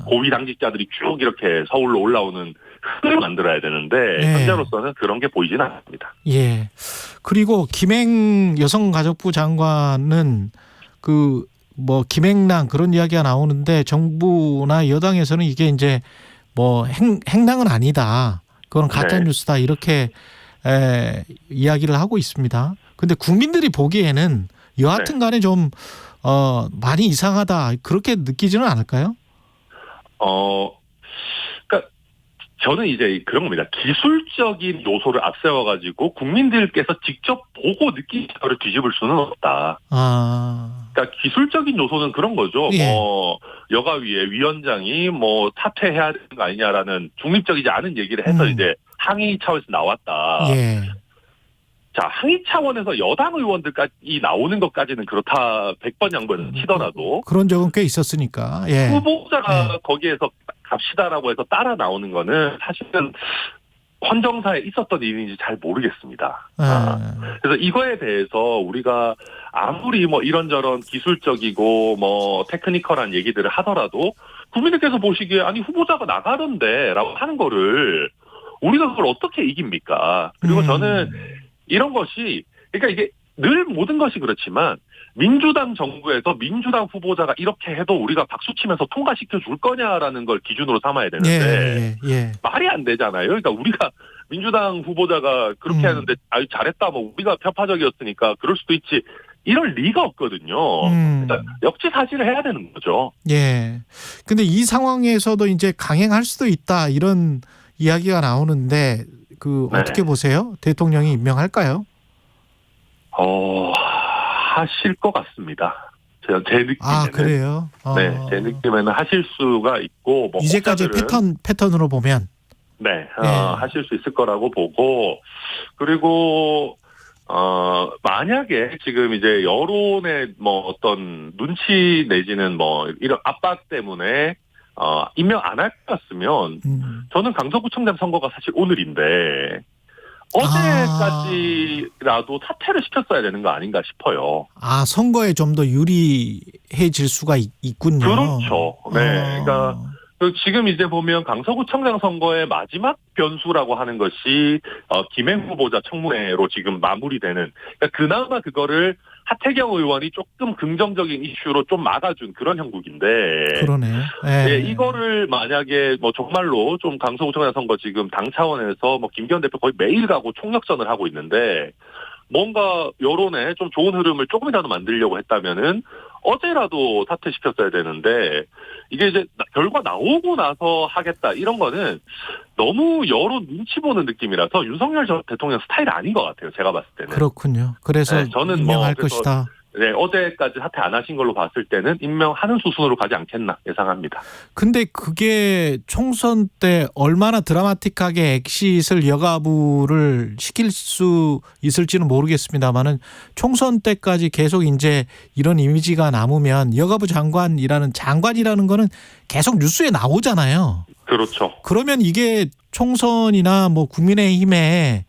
고위 당직자들이 쭉 이렇게 서울로 올라오는 흐름을 만들어야 되는데 현재로서는 그런 게 보이지는 않습니다. 예. 그리고 김행 여성가족부 장관은 그 뭐 김행랑 그런 이야기가 나오는데 정부나 여당에서는 이게 이제 뭐 행랑은 아니다. 그건 가짜 뉴스다 이렇게 이야기를 하고 있습니다. 근데 국민들이 보기에는 여하튼 간에 좀 많이 이상하다 그렇게 느끼지는 않을까요? 그러니까 저는 이제 그런 겁니다. 기술적인 요소를 앞세워가지고 국민들께서 직접 보고 느끼는 거를 뒤집을 수는 없다. 그러니까 기술적인 요소는 그런 거죠. 뭐 여가위의 위원장이 뭐 사퇴해야 되는 거 아니냐라는 중립적이지 않은 얘기를 해서 이제 항의 차원에서 나왔다. 자, 항의 차원에서 여당 의원들까지 나오는 것까지는 그렇다 100번 양보를 치더라도 그런 적은 꽤 있었으니까 후보자가 거기에서 갑시다라고 해서 따라 나오는 거는 사실은 헌정사에 있었던 일인지 잘 모르겠습니다. 그래서 이거에 대해서 우리가 아무리 뭐 이런저런 기술적이고 뭐 테크니컬한 얘기들을 하더라도 국민들께서 보시기에 아니 후보자가 나가던데라고 하는 거를 우리가 그걸 어떻게 이깁니까? 그리고 저는 이런 것이 그러니까 이게 늘 모든 것이 그렇지만 민주당 정부에서 민주당 후보자가 이렇게 해도 우리가 박수치면서 통과시켜 줄 거냐라는 걸 기준으로 삼아야 되는데 말이 안 되잖아요. 그러니까 우리가 민주당 후보자가 그렇게 하는데 아유 잘했다 뭐 우리가 편파적이었으니까 그럴 수도 있지 이럴 리가 없거든요. 그러니까 역지사지를 해야 되는 거죠. 예. 근데 이 상황에서도 이제 강행할 수도 있다 이런 이야기가 나오는데 어떻게 보세요? 대통령이 임명할까요? 하실 것 같습니다. 제 느낌에는. 그래요? 네, 제 느낌에는 하실 수가 있고 뭐 이제까지 패턴으로 보면 하실 수 있을 거라고 보고 그리고 만약에 지금 이제 여론의 뭐 어떤 눈치 내지는 뭐 이런 압박 때문에 임명 안 할 것 같으면 저는 강서구청장 선거가 사실 오늘인데 어제까지라도 사퇴를 시켰어야 되는 거 아닌가 싶어요. 선거에 좀 더 유리해질 수가 있군요. 그렇죠. 네. 그러니까 지금 이제 보면 강서구청장 선거의 마지막 변수라고 하는 것이 김행 후보자 청문회로 지금 마무리되는, 그러니까 그나마 그거를 하태경 의원이 조금 긍정적인 이슈로 좀 막아준 그런 형국인데. 그러네요. 네, 이거를 만약에 뭐 정말로 좀 강서구청장 선거 지금 당 차원에서 뭐 김기현 대표 거의 매일 가고 총력전을 하고 있는데, 뭔가 여론에 좀 좋은 흐름을 조금이라도 만들려고 했다면은 어제라도 사퇴시켰어야 되는데, 이게 이제 결과 나오고 나서 하겠다 이런 거는 너무 여론 눈치 보는 느낌이라서 윤석열 전 대통령 스타일이 아닌 것 같아요. 제가 봤을 때는. 그렇군요. 그래서 저는 임명할 것이다. 네, 어제까지 사퇴 안 하신 걸로 봤을 때는 임명하는 수순으로 가지 않겠나 예상합니다. 근데 그게 총선 때 얼마나 드라마틱하게 엑시트를 여가부를 시킬 수 있을지는 모르겠습니다만은 총선 때까지 계속 이제 이런 이미지가 남으면 여가부 장관이라는 거는 계속 뉴스에 나오잖아요. 그렇죠. 그러면 이게 총선이나 뭐 국민의힘에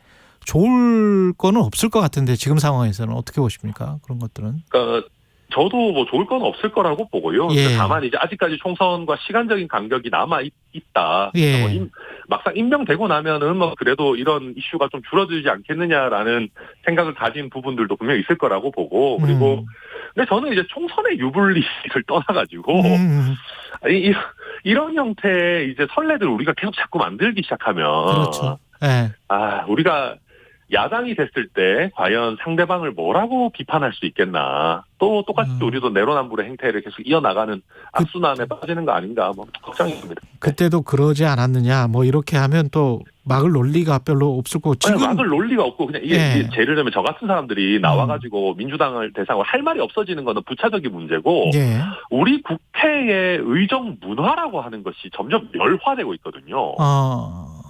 좋을 거는 없을 것 같은데 지금 상황에서는 어떻게 보십니까? 그런 것들은. 그러니까 저도 뭐 좋을 건 없을 거라고 보고요. 예. 다만 이제 아직까지 총선과 시간적인 간격이 남아 있다. 예. 막상 임명되고 나면은 뭐 그래도 이런 이슈가 좀 줄어들지 않겠느냐라는 생각을 가진 부분들도 분명히 있을 거라고 보고, 그리고 근데 저는 이제 총선의 유불리를 떠나가지고 이런 형태의 이제 선례들 우리가 계속 자꾸 만들기 시작하면, 그렇죠. 네. 우리가 야당이 됐을 때 과연 상대방을 뭐라고 비판할 수 있겠나. 또 똑같이 우리도 내로남불의 행태를 계속 이어나가는 악순환에 빠지는 거 아닌가, 뭐 걱정입니다. 그때도 그러지 않았느냐, 뭐 이렇게 하면 또 막을 논리가 별로 없을 거고. 지금 막을 논리가 없고 그냥 이게 예를 들면 저 같은 사람들이 나와가지고 민주당을 대상으로 할 말이 없어지는 거는 부차적인 문제고, 예. 우리 국회의 의정 문화라고 하는 것이 점점 열화되고 있거든요.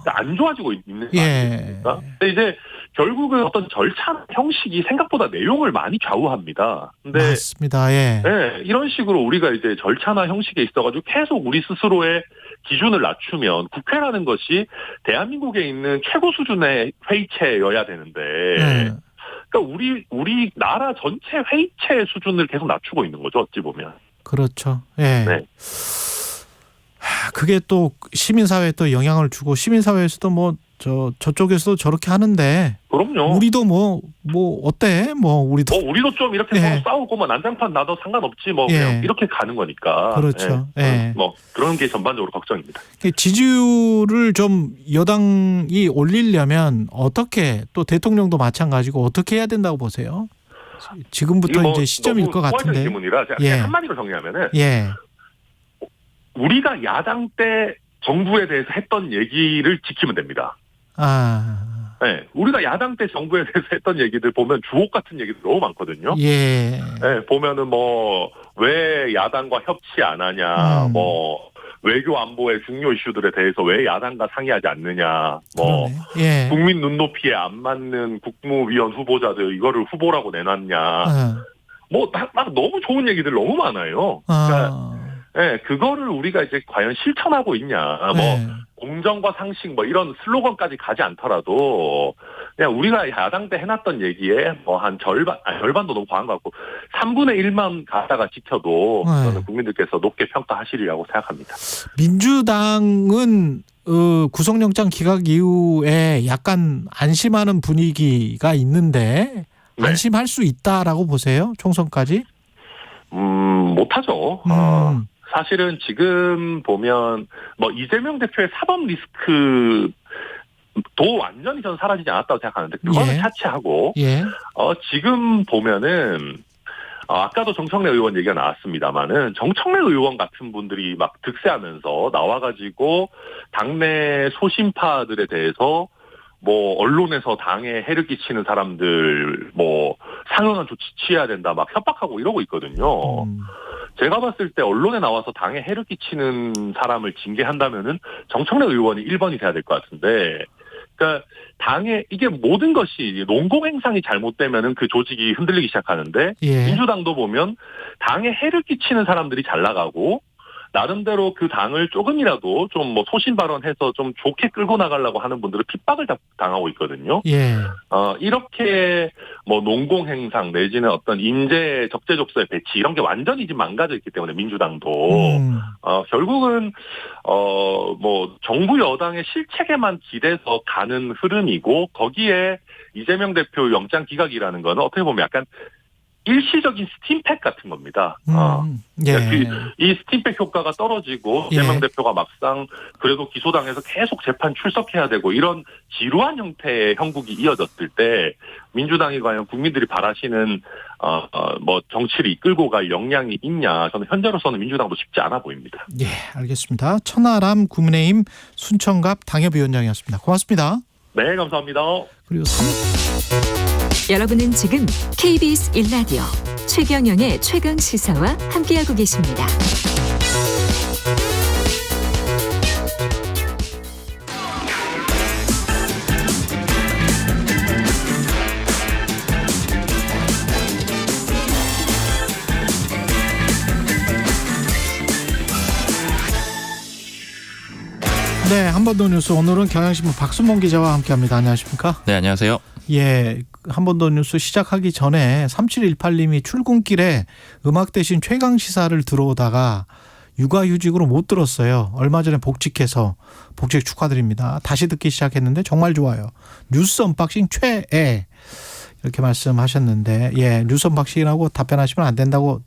안 좋아지고 있는 거 아닙니까? 근데 이제 결국은 어떤 절차 형식이 생각보다 내용을 많이 좌우합니다. 근데 맞습니다. 예. 네, 이런 식으로 우리가 이제 절차나 형식에 있어가지고 계속 우리 스스로의 기준을 낮추면 국회라는 것이 대한민국에 있는 최고 수준의 회의체여야 되는데, 그러니까 우리 나라 전체 회의체 수준을 계속 낮추고 있는 거죠, 어찌 보면. 그렇죠. 예. 네. 그게 또 시민사회에 또 영향을 주고, 시민사회에서도 뭐 저쪽에서도 저렇게 하는데, 그럼요. 우리도 뭐 어때? 우리도 좀 이렇게 뭐 싸우고 뭐 난장판 나도 상관없지 뭐 그냥 이렇게 가는 거니까. 그렇죠. 예. 뭐 그런 게 전반적으로 걱정입니다. 지지율을 좀 여당이 올리려면 어떻게, 또 대통령도 마찬가지고 어떻게 해야 된다고 보세요? 지금부터 뭐 이제 시점일 것 같은데. 질문이라 제가 한마디로 정리하면은, 우리가 야당 때 정부에 대해서 했던 얘기를 지키면 됩니다. 네, 우리가 야당 때 정부에 대해서 했던 얘기들 보면 주옥 같은 얘기도 너무 많거든요. 예. 네, 보면은 뭐 왜 야당과 협치 안 하냐, 뭐 외교 안보의 중요 이슈들에 대해서 왜 야당과 상의하지 않느냐, 뭐 국민 눈높이에 안 맞는 국무위원 후보자들 이거를 후보라고 내놨냐, 뭐 막 너무 좋은 얘기들 너무 많아요. 그러니까 네, 그거를 우리가 이제 과연 실천하고 있냐, 뭐 공정과 상식 뭐 이런 슬로건까지 가지 않더라도 그냥 우리가 야당 때 해놨던 얘기에 뭐 한 절반도 너무 과한 것 같고 3분의 1만 가다가 지켜도 저는 국민들께서 높게 평가하시리라고 생각합니다. 민주당은 구속영장 기각 이후에 약간 안심하는 분위기가 있는데, 안심할 수 있다라고 보세요? 총선까지? 못하죠. 사실은 지금 보면 뭐 이재명 대표의 사법 리스크도 완전히 저는 사라지지 않았다고 생각하는데, 그거는 차치하고 지금 보면은 아까도 정청래 의원 얘기가 나왔습니다만은, 정청래 의원 같은 분들이 막 득세하면서 나와가지고 당내 소신파들에 대해서 뭐 언론에서 당에 해를 끼치는 사람들 뭐 상응한 조치 취해야 된다 막 협박하고 이러고 있거든요. 제가 봤을 때 언론에 나와서 당에 해를 끼치는 사람을 징계한다면은 정청래 의원이 1번이 돼야 될 것 같은데, 그러니까 당에 이게 모든 것이 농공행상이 잘못되면은 그 조직이 흔들리기 시작하는데, 민주당도 보면 당에 해를 끼치는 사람들이 잘 나가고 나름대로 그 당을 조금이라도 좀 뭐 소신 발언해서 좀 좋게 끌고 나가려고 하는 분들은 핍박을 당하고 있거든요. 예. 이렇게 뭐 농공 행상 내지는 어떤 인재 적재적소의 배치 이런 게 완전히 지금 망가져 있기 때문에 민주당도 결국은 뭐 정부 여당의 실책에만 기대서 가는 흐름이고 거기에 이재명 대표 영장 기각이라는 거는 어떻게 보면 약간 일시적인 스팀팩 같은 겁니다. 예. 이 스팀팩 효과가 떨어지고 이재명 대표가 막상 그래도 기소당해서 계속 재판 출석해야 되고 이런 지루한 형태의 형국이 이어졌을 때 민주당이 과연 국민들이 바라시는 뭐 정치를 이끌고 갈 역량이 있냐 저는 현재로서는 민주당도 쉽지 않아 보입니다. 예, 알겠습니다. 천하람 국민의힘 순천갑 당협위원장이었습니다. 고맙습니다. 네, 감사합니다. 그리고 여러분은 지금 KBS 1라디오 최경영의 최강 시사와 함께하고 계십니다. 네, 한번더 뉴스 오늘은 경향신문 박순봉 기자와 함께합니다. 안녕하십니까? 네, 안녕하세요. 예, 한번더 뉴스 시작하기 전에 3718님이 출근길에 음악 대신 최강 시사를 들어오다가 육아휴직으로 못 들었어요. 얼마 전에 복직해서 복직 축하드립니다. 다시 듣기 시작했는데 정말 좋아요. 뉴스 언박싱 최애 이렇게 말씀하셨는데 예, 뉴스 언박싱이라고 답변하시면 안 된다고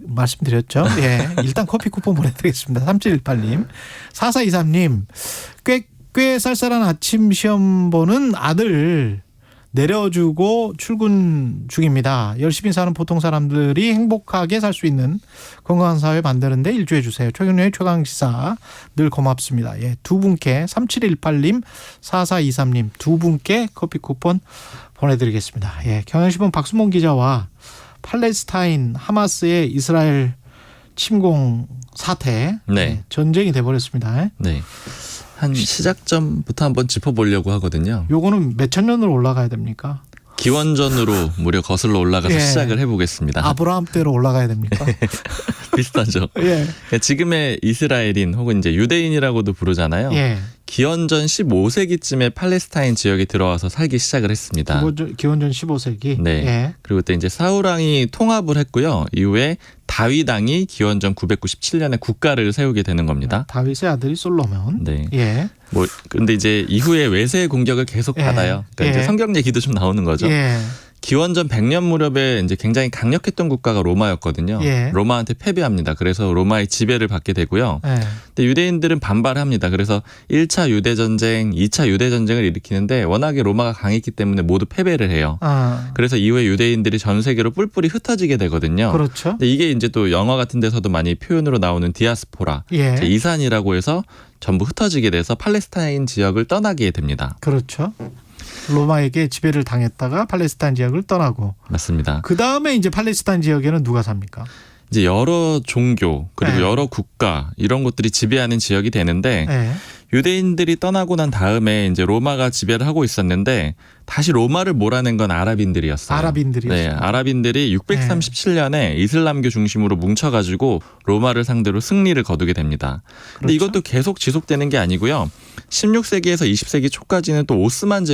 말씀드렸죠. 예, 일단 커피 쿠폰 보내드리겠습니다. 3718님. 4423님. 꽤 쌀쌀한 아침 시험 보는 아들 내려주고 출근 중입니다. 열심히 사는 보통 사람들이 행복하게 살 수 있는 건강한 사회 만드는데 일조해 주세요. 최경영의 최강시사 늘 고맙습니다. 예, 두 분께 3718님 4423님 두 분께 커피 쿠폰 보내드리겠습니다. 예, 경향신문 박순봉 기자와 팔레스타인 하마스의 이스라엘 침공 사태 네. 전쟁이 돼버렸습니다. 네. 한 시작점부터 한번 짚어보려고 하거든요. 요거는 몇천 년으로 올라가야 됩니까? 기원전으로 무려 거슬러 올라가서 예. 시작을 해보겠습니다. 아브라함 때로 올라가야 됩니까? 비슷하죠. 예. 지금의 이스라엘인 혹은 이제 유대인이라고도 부르잖아요. 예. 기원전 15세기쯤에 팔레스타인 지역에 들어와서 살기 시작을 했습니다. 기원전 15세기. 네. 예. 그리고 그때 이제 사울 왕이 통합을 했고요. 이후에 다윗 왕이 기원전 997년에 국가를 세우게 되는 겁니다. 다윗의 아들이 솔로몬. 네. 예. 뭐 근데 이제 이후에 외세 공격을 계속 받아요. 그러니까 이제 성경 얘기도 좀 나오는 거죠. 예. 기원전 100년 무렵에 이제 굉장히 강력했던 국가가 로마였거든요. 예. 로마한테 패배합니다. 그래서 로마의 지배를 받게 되고요. 예. 근데 유대인들은 반발합니다. 그래서 1차 유대 전쟁, 2차 유대 전쟁을 일으키는데 워낙에 로마가 강했기 때문에 모두 패배를 해요. 그래서 이후에 유대인들이 전 세계로 뿔뿔이 흩어지게 되거든요. 그렇죠. 근데 이게 이제 또 영화 같은 데서도 많이 표현으로 나오는 디아스포라, 예. 이산이라고 해서 전부 흩어지게 돼서 팔레스타인 지역을 떠나게 됩니다. 그렇죠. 로마에게 지배를 당했다가 팔레스타인 지역을 떠나고. 맞습니다. 그 다음에 이제 팔레스타인 지역에는 누가 삽니까? 이제 여러 종교 그리고 네. 여러 국가 이런 것들이 지배하는 지역이 되는데 네. 유대인들이 떠나고 난 다음에 이제 로마가 지배를 하고 있었는데 다시 로마를 몰아낸 건 아랍인들이었어요. 아랍인들이었어요. 네, 아랍인들이 637년에 이슬람교 중심으로 뭉쳐가지고 로마를 상대로 승리를 거두게 됩니다. 근데 그렇죠. 이것도 계속 지속되는 게 아니고요. 16세기에서 20세기 초까지는 또 오스만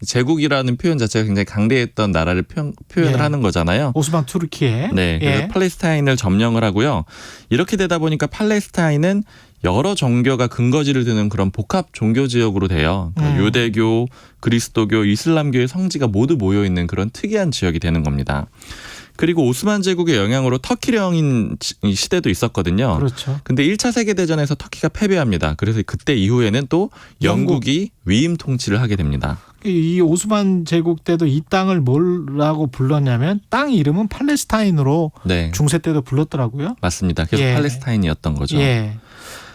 제국이라는 표현 자체가 굉장히 강대했던 나라를 표현을 예. 하는 거잖아요. 오스만 투르키에. 네, 그래서 예. 팔레스타인을 점령을 하고요. 이렇게 되다 보니까 팔레스타인은 여러 종교가 근거지를 두는 그런 복합 종교 지역으로 돼요. 그러니까 유대교, 그리스도교, 이슬람교의 성지가 모두 모여 있는 그런 특이한 지역이 되는 겁니다. 그리고 오스만 제국의 영향으로 터키령인 시대도 있었거든요. 그렇죠. 근데 1차 세계대전에서 터키가 패배합니다. 그래서 그때 이후에는 또 영국이 위임 통치를 하게 됩니다. 이 오스만 제국 때도 이 땅을 뭐라고 불렀냐면 땅 이름은 팔레스타인으로 네. 중세 때도 불렀더라고요. 맞습니다. 계속 예. 팔레스타인이었던 거죠. 예.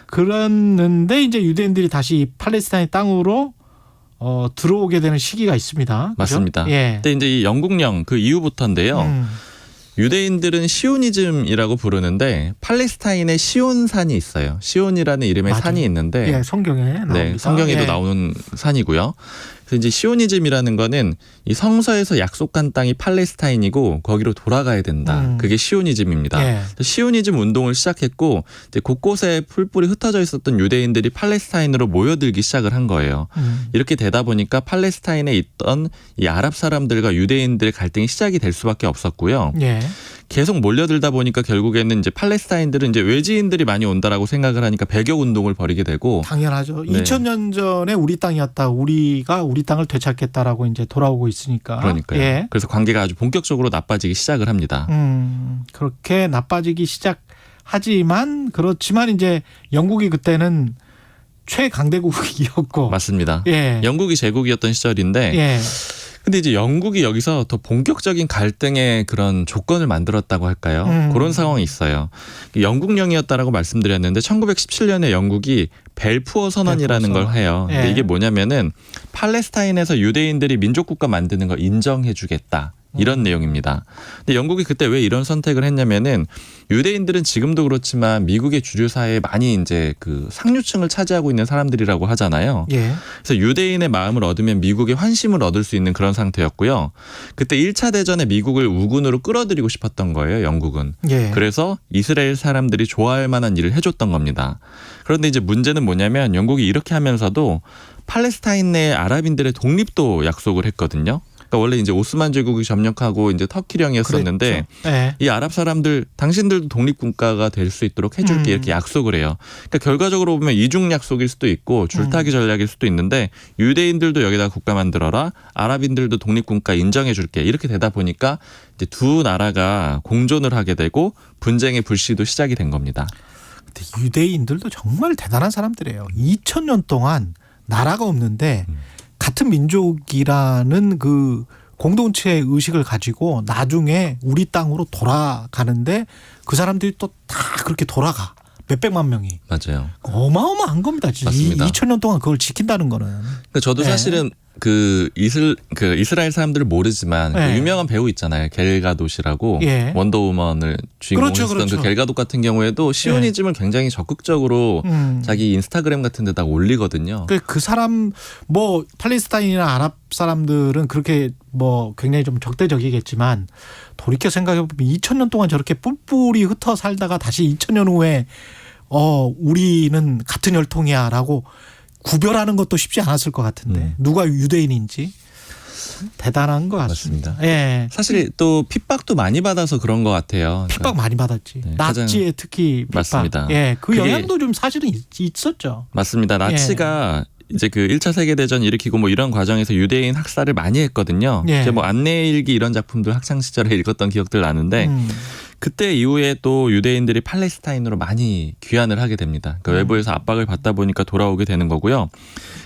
그랬는데 이제 유대인들이 다시 팔레스타인 땅으로 들어오게 되는 시기가 있습니다. 그죠? 맞습니다. 예. 근데 이제 이 영국령 그 이후부터인데요. 유대인들은 시오니즘이라고 부르는데 팔레스타인에 시온산이 있어요. 시온이라는 이름의 맞아요. 산이 있는데 예, 성경에 나옵니다. 네, 성경에도 예. 나오는 산이고요. 그래서 이제 시오니즘이라는 거는 이 성서에서 약속한 땅이 팔레스타인이고 거기로 돌아가야 된다. 그게 시오니즘입니다. 예. 시오니즘 운동을 시작했고 이제 곳곳에 풀뿌리 흩어져 있었던 유대인들이 팔레스타인으로 모여들기 시작을 한 거예요. 이렇게 되다 보니까 팔레스타인에 있던 이 아랍 사람들과 유대인들의 갈등이 시작이 될 수밖에 없었고요. 예. 계속 몰려들다 보니까 결국에는 이제 팔레스타인들은 이제 외지인들이 많이 온다라고 생각을 하니까 배격 운동을 벌이게 되고 당연하죠. 네. 2000년 전에 우리 땅이었다. 우리가 우리 땅을 되찾겠다라고 이제 돌아오고 있으니까. 그러니까요. 예. 그래서 관계가 아주 본격적으로 나빠지기 시작을 합니다. 그렇게 나빠지기 시작하지만 그렇지만 이제 영국이 그때는 최강대국이었고. 맞습니다. 예. 영국이 제국이었던 시절인데 예. 근데 이제 영국이 여기서 더 본격적인 갈등의 그런 조건을 만들었다고 할까요? 그런 상황이 있어요. 영국령이었다라고 말씀드렸는데 1917년에 영국이 벨푸어 선언이라는 걸 해요. 근데 예. 이게 뭐냐면은 팔레스타인에서 유대인들이 민족국가 만드는 걸 인정해주겠다. 이런 내용입니다. 근데 영국이 그때 왜 이런 선택을 했냐면은 유대인들은 지금도 그렇지만 미국의 주류 사회에 많이 이제 그 상류층을 차지하고 있는 사람들이라고 하잖아요. 예. 그래서 유대인의 마음을 얻으면 미국의 환심을 얻을 수 있는 그런 상태였고요. 그때 1차 대전에 미국을 우군으로 끌어들이고 싶었던 거예요, 영국은. 예. 그래서 이스라엘 사람들이 좋아할 만한 일을 해줬던 겁니다. 그런데 이제 문제는 뭐냐면 영국이 이렇게 하면서도 팔레스타인 내 아랍인들의 독립도 약속을 했거든요. 그러니까 원래 이제 오스만 제국이 점령하고 이제 터키령이었었는데 네. 이 아랍 사람들 당신들도 독립국가가 될 수 있도록 해줄게 이렇게 약속을 해요. 그러니까 결과적으로 보면 이중 약속일 수도 있고 줄타기 전략일 수도 있는데 유대인들도 여기다 국가 만들어라, 아랍인들도 독립국가 인정해줄게 이렇게 되다 보니까 이제 두 나라가 공존을 하게 되고 분쟁의 불씨도 시작이 된 겁니다. 근데 유대인들도 정말 대단한 사람들이에요. 2000년 동안 나라가 없는데. 같은 민족이라는 그 공동체의 의식을 가지고 나중에 우리 땅으로 돌아가는데 그 사람들이 또 다 그렇게 돌아가. 몇백만 명이. 맞아요. 어마어마한 겁니다. 진짜. 맞습니다. 2000년 동안 그걸 지킨다는 거는. 그러니까 저도 네. 사실은 그 이스라엘 사람들을 모르지만 네. 그 유명한 배우 있잖아요. 갤가돗이라고 예. 원더우먼을 주인공으로 그렇죠, 했던 그렇죠. 그 갤가돗 같은 경우에도 시오니즘을 굉장히 적극적으로 자기 인스타그램 같은 데다 올리거든요. 그 사람 뭐 팔레스타인이나 아랍 사람들은 그렇게 뭐 굉장히 좀 적대적이겠지만 돌이켜 생각해 보면 2000년 동안 저렇게 뿔뿔이 흩어 살다가 다시 2000년 후에 우리는 같은 혈통이야라고 구별하는 것도 쉽지 않았을 것 같은데 누가 유대인인지 참 대단한 것 같습니다. 예. 사실 또 핍박도 많이 받아서 그런 것 같아요. 핍박 많이 받았지. 네, 나치에 특히 핍박. 맞습니다. 예, 그 그게 영향도 좀 사실은 있었죠. 맞습니다. 나치가 이제 그 1차 세계대전 일으키고 뭐 이런 과정에서 유대인 학살을 많이 했거든요. 예. 이제 뭐 안내의 일기 이런 작품들 학창 시절에 읽었던 기억들 나는데 그때 이후에 또 유대인들이 팔레스타인으로 많이 귀환을 하게 됩니다. 그러니까 외부에서 압박을 받다 보니까 돌아오게 되는 거고요.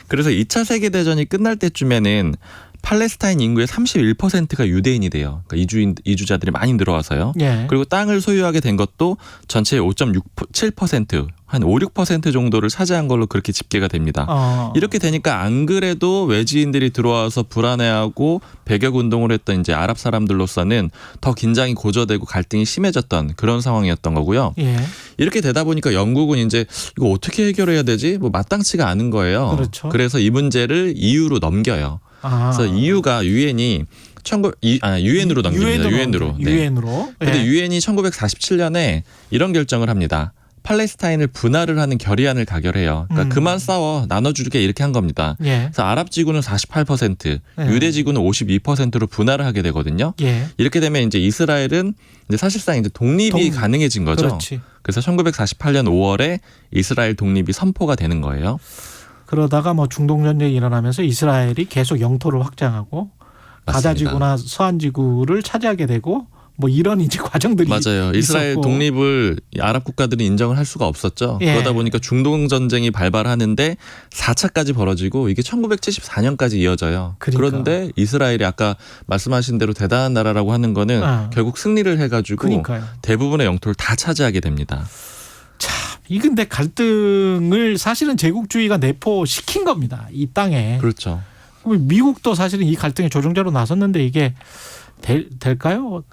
그래서 2차 세계대전이 끝날 때쯤에는 팔레스타인 인구의 31%가 유대인이 돼요. 그러니까 이주자들이 많이 늘어와서요. 예. 그리고 땅을 소유하게 된 것도 전체의 5.7%, 한 5, 6% 정도를 차지한 걸로 그렇게 집계가 됩니다. 이렇게 되니까 안 그래도 외지인들이 들어와서 불안해하고 배격 운동을 했던 이제 아랍 사람들로서는 더 긴장이 고조되고 갈등이 심해졌던 그런 상황이었던 거고요. 예. 이렇게 되다 보니까 영국은 이제 이거 어떻게 해결해야 되지? 뭐 마땅치가 않은 거예요. 그렇죠. 그래서 이 문제를 EU로 넘겨요. 그래서 EU가 유엔으로 넘깁니다. 유엔으로. 유엔으로. 근데 유엔이 1947년에 이런 결정을 합니다. 팔레스타인을 분할을 하는 결의안을 가결해요. 그러니까 그만 싸워 나눠주게 이렇게 한 겁니다. 예. 그래서 아랍 지구는 48%, 유대 지구는 52%로 분할을 하게 되거든요. 예. 이렇게 되면 이제 이스라엘은 이제 사실상 이제 독립이 가능해진 거죠. 그렇지. 그래서 1948년 5월에 이스라엘 독립이 선포가 되는 거예요. 그러다가 뭐 중동 전쟁이 일어나면서 이스라엘이 계속 영토를 확장하고 가자 지구나 서한 지구를 차지하게 되고 뭐 이런 이제 과정들이 맞아요. 이스라엘 있었고. 독립을 아랍 국가들이 인정을 할 수가 없었죠. 예. 그러다 보니까 중동 전쟁이 발발하는데 4차까지 벌어지고 이게 1974년까지 이어져요. 그러니까. 그런데 이스라엘이 아까 말씀하신 대로 대단한 나라라고 하는 거는 결국 승리를 해가지고 그러니까요. 대부분의 영토를 다 차지하게 됩니다. 이 근데 갈등을 사실은 제국주의가 내포시킨 겁니다. 이 땅에. 그렇죠. 미국도 사실은 이 갈등의 조정자로 나섰는데 이게 될까요?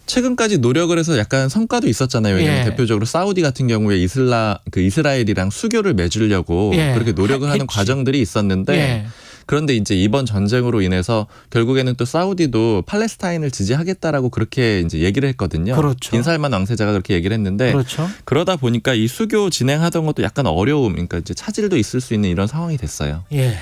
최근까지 노력을 해서 약간 성과도 있었잖아요. 왜냐하면 대표적으로 사우디 같은 경우에 이스라엘이랑 수교를 맺으려고 그렇게 노력을 하는 과정들이 있었는데 그런데 이제 이번 전쟁으로 인해서 결국에는 또 사우디도 팔레스타인을 지지하겠다라고 그렇게 이제 얘기를 했거든요. 그렇죠. 빈살만 왕세자가 그렇게 얘기를 했는데 그렇죠. 그러다 보니까 이 수교 진행하던 것도 약간 어려움, 그러니까 이제 차질도 있을 수 있는 이런 상황이 됐어요. 예.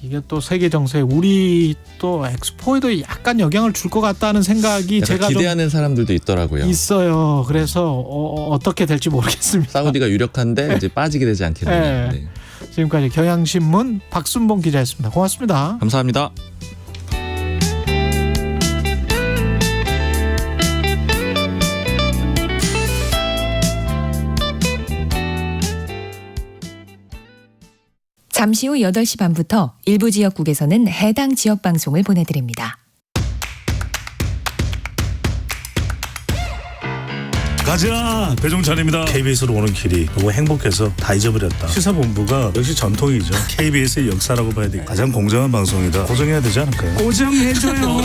이게 또 세계 정세, 우리 또 엑스포에도 약간 영향을 줄 것 같다는 생각이 제가 기대하는 사람들도 있더라고요. 있어요. 그래서 어떻게 될지 모르겠습니다. 사우디가 유력한데 이제 빠지게 되지 않겠느냐. 네. 네. 지금까지 경향신문 박순봉 기자였습니다. 고맙습니다. 감사합니다. 잠시 후 8시 반부터 일부 지역국에서는 해당 지역 방송을 보내드립니다. 가자 배종찬입니다. KBS로 오는 길이 너무 행복해서 다 잊어버렸다. 시사본부가 역시 전통이죠. KBS의 역사라고 봐야 돼. 가장 공정한 방송이다. 고정해야 되지 않을까요? 고정해줘요.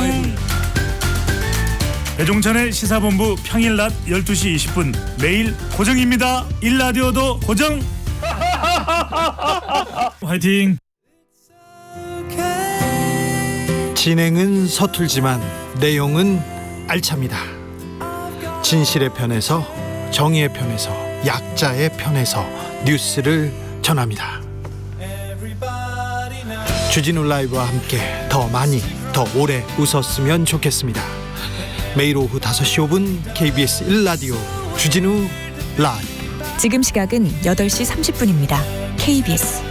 배종찬의 시사본부 평일 낮 12시 20분 매일 고정입니다. 일라디오도 고정. 화이팅. 진행은 서툴지만 내용은 알찹니다. 진실의 편에서, 정의의 편에서, 약자의 편에서 뉴스를 전합니다. 주진우 라이브와 함께 더 많이, 더 오래 웃었으면 좋겠습니다. 매일 오후 5시 5분 KBS 1라디오 주진우 라이브. 지금 시각은 8시 30분입니다. KBS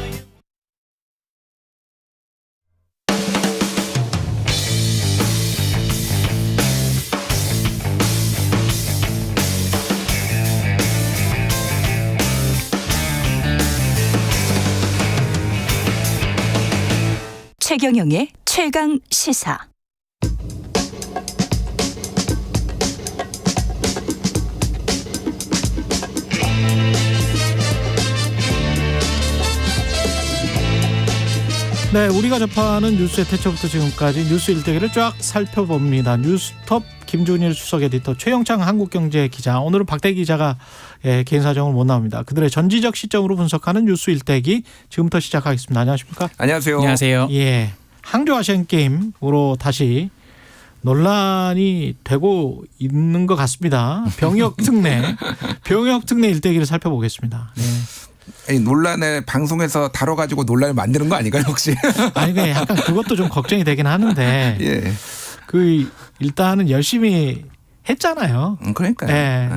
최경영의 최강 시사. 네, 우리가 접하는 뉴스의 태초부터 지금까지 뉴스 일대기를 쫙 살펴봅니다. 뉴스톱 김준일 수석 에디터, 최영창 한국경제 기자, 오늘은 박대기 기자가 개인 사정을 못 나옵니다. 그들의 전지적 시점으로 분석하는 뉴스 일대기 지금부터 시작하겠습니다. 안녕하십니까? 안녕하세요. 안녕하세요. 예, 항저 아시안 게임으로 다시 논란이 되고 있는 것 같습니다. 병역 특례 일대기를 살펴보겠습니다. 네. 아니, 논란을 방송에서 다뤄가지고 논란을 만드는 거 아닌가요 혹시? 아니, 약간 그것도 좀 걱정이 되긴 하는데. 예. 일단은 열심히 했잖아요. 그러니까요. 네.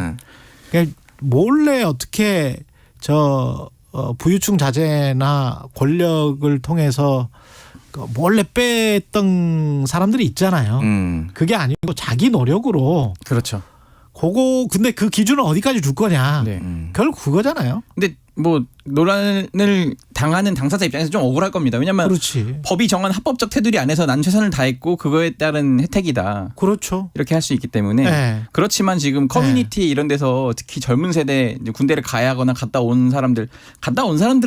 그러니까 몰래 어떻게 부유층 자제나 권력을 통해서 몰래 뺐던 사람들이 있잖아요. 그게 아니고 자기 노력으로. 그렇죠. 근데 그 기준은 어디까지 줄 거냐. 네. 결국 그거잖아요. 근데 뭐 논란을 당하는 당사자 입장에서 좀 억울할 겁니다. 왜냐하면 그렇지. 법이 정한 합법적 테두리 안에서 난 최선을 다했고 그거에 따른 혜택이다. 그렇죠. 이렇게 할 수 있기 때문에. 네. 그렇지만 지금 커뮤니티 이런 데서 특히 젊은 세대 군대를 가야 하거나 갔다 온 사람들은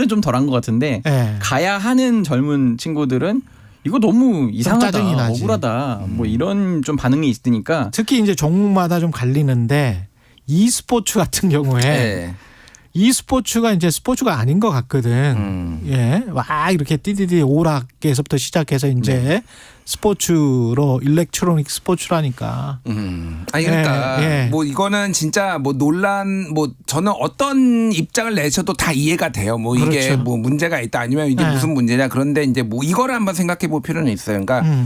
좀 덜한 것 같은데 가야 하는 젊은 친구들은 이거 너무 이상하다, 억울하다, 뭐 이런 좀 반응이 있으니까. 특히 이제 종목마다 좀 갈리는데 e스포츠 같은 경우에 e스포츠가 이제 스포츠가 아닌 것 같거든. 예, 와 이렇게 띠디디 오락에서부터 시작해서 이제 스포츠로 일렉트로닉 스포츠라니까. 아니 그러니까 뭐 이거는 진짜 뭐 논란 뭐 저는 어떤 입장을 내셔도 다 이해가 돼요. 뭐 이게 그렇죠. 뭐 문제가 있다 아니면 이게 무슨 문제냐. 그런데 이제 뭐 이거를 한번 생각해 볼 필요는 있어요. 그러니까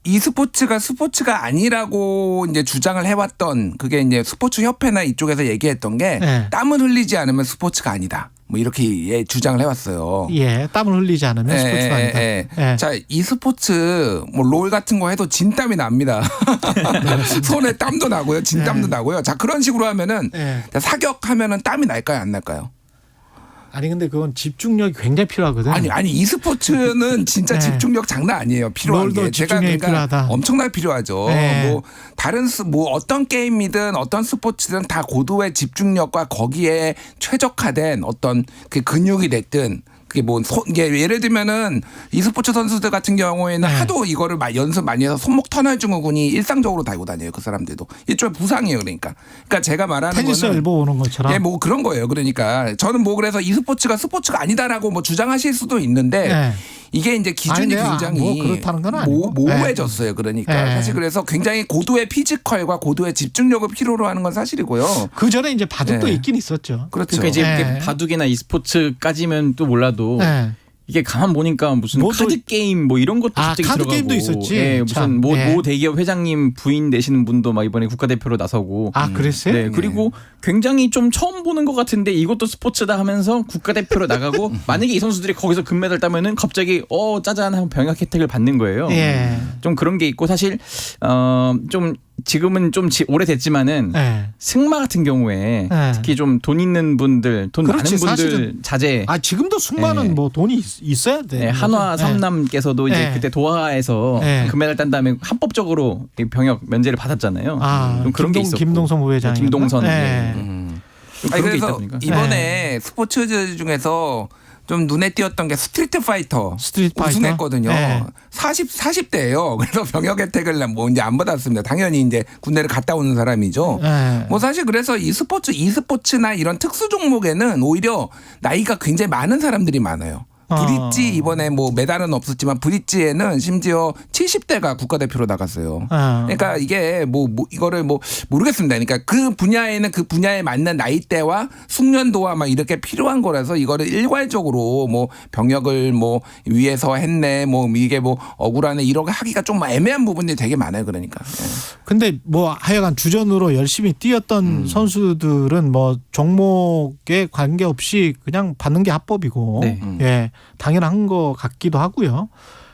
e스포츠가 스포츠가 아니라고 이제 주장을 해왔던 그게 이제 스포츠 협회나 이쪽에서 얘기했던 게 땀을 흘리지 않으면 스포츠가 아니다. 뭐 이렇게 주장을 해왔어요. 예, 땀을 흘리지 않으면 스포츠가 아니다. 자, e스포츠 뭐 롤 같은 거 해도 진땀이 납니다. 손에 땀도 나고요, 진땀도 나고요. 자, 그런 식으로 하면은 사격하면은 땀이 날까요, 안 날까요? 아니 근데 그건 집중력이 굉장히 필요하거든. 아니 e스포츠는 진짜 집중력 장난 아니에요. 필요한 게 제가 그러니까 필요하다. 엄청나게 필요하죠. 뭐 다른 뭐 어떤 게임이든 어떤 스포츠든 다 고도의 집중력과 거기에 최적화된 어떤 그 근육이 됐든 그게 뭐 이게 예를 들면은 e스포츠 선수들 같은 경우에는 하도 이거를 연습 많이 해서 손목 터널 증후군이 일상적으로 달고 다녀요. 그 사람들도 일종의 부상이에요. 그러니까 제가 말하는 테니스 거는 엘보 오는 것처럼. 예, 뭐 그런 거예요. 그러니까 저는 뭐 그래서 e스포츠가 스포츠가 아니다라고 뭐 주장하실 수도 있는데 이게 이제 기준이 굉장히 뭐 그렇다는 건 아니고. 모호해졌어요. 그러니까 사실 그래서 굉장히 고도의 피지컬과 고도의 집중력을 필요로 하는 건 사실이고요. 그 전에 이제 바둑도 있긴 있었죠. 그렇죠. 그러니까 이제 바둑이나 e스포츠까지면 또 몰라도 이게 가만 보니까 무슨 카드 게임 뭐 이런 것도 갑자기 카드 들어가고 게임도 있었지. 예, 무슨 모 대기업 회장님 부인 되시는 분도 막 이번에 국가대표로 나서고 그랬어요? 네, 그리고 굉장히 좀 처음 보는 것 같은데 이것도 스포츠다 하면서 국가대표로 나가고 만약에 이 선수들이 거기서 금메달 따면은 갑자기 짜잔 하면 병역 혜택을 받는 거예요. 좀 그런 게 있고 사실 좀 지금은 좀 오래됐지만은 승마 같은 경우에 특히 좀 돈 있는 분들, 돈 많은 분들 사실은. 자제. 지금도 승마는 뭐 돈이 있어야 돼. 한화 삼남께서도 이제 그때 도하에서 금메달 딴 다음에 합법적으로 병역 면제를 받았잖아요. 좀 그런 게 있었고. 김동선 부회장. 김동선. 그래서 이번에 스포츠 중에서 좀 눈에 띄었던 게 스트리트 파이터 우승했거든요. 40대예요. 그래서 병역 혜택을 뭐 이제 안 받았습니다. 당연히 이제 군대를 갔다 오는 사람이죠. 뭐 사실 그래서 e스포츠나 이런 특수 종목에는 오히려 나이가 굉장히 많은 사람들이 많아요. 브릿지 이번에 뭐 메달은 없었지만 브릿지에는 심지어 70대가 국가대표로 나갔어요. 그러니까 이게 뭐 이거를 뭐 모르겠습니다. 그러니까 그 분야에는 그 분야에 맞는 나이대와 숙련도와 막 이렇게 필요한 거라서 이거를 일괄적으로 뭐 병역을 뭐 위해서 했네 뭐 이게 뭐 억울하네 이렇게 하기가 좀 애매한 부분이 되게 많아요. 그러니까. 근데 뭐 하여간 주전으로 열심히 뛰었던 선수들은 뭐 종목에 관계없이 그냥 받는 게 합법이고 당연한 것 같기도 하고요.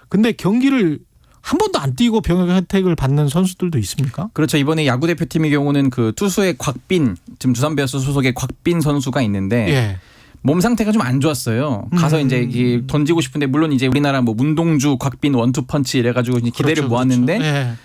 근데 경기를 한 번도 안 뛰고 병역 혜택을 받는 선수들도 있습니까? 그렇죠. 이번에 야구 대표팀의 경우는 그 투수의 곽빈, 지금 두산 베어스 소속의 곽빈 선수가 있는데 몸 상태가 좀 안 좋았어요. 가서 이제 던지고 싶은데 물론 이제 우리나라 뭐 문동주, 곽빈 원투펀치 이래가지고 기대를 모았는데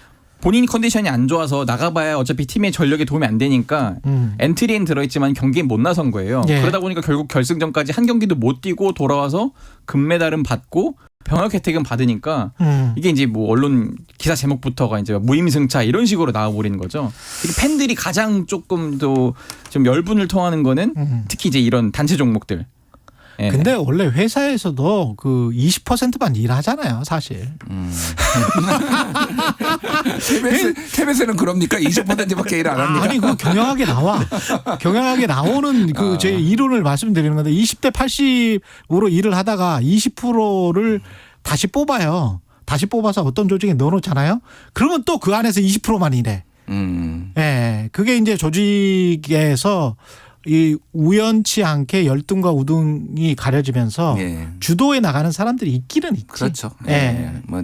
본인 컨디션이 안 좋아서 나가봐야 어차피 팀의 전력에 도움이 안 되니까 엔트리엔 들어있지만 경기에 못 나선 거예요. 그러다 보니까 결국 결승전까지 한 경기도 못 뛰고 돌아와서 금메달은 받고 병역 혜택은 받으니까 이게 이제 뭐 언론 기사 제목부터가 이제 무임승차 이런 식으로 나와버리는 거죠. 팬들이 가장 조금 더 좀 열분을 토하는 거는 특히 이제 이런 단체 종목들. 근데 원래 회사에서도 그 20%만 일하잖아요, 사실. KBS는 그럽니까? 20%밖에 일 안 합니까? 아니, 그 경영학에 나와. 경영학에 나오는 그 제 이론을 말씀드리는 건데 20대 80으로 일을 하다가 20%를 다시 뽑아요. 다시 뽑아서 어떤 조직에 넣어놓잖아요. 그러면 또 그 안에서 20%만 일해. 그게 이제 조직에서 이 우연치 않게 열등과 우등이 가려지면서 주도에 나가는 사람들이 있기는 있지. 그렇죠. 뭐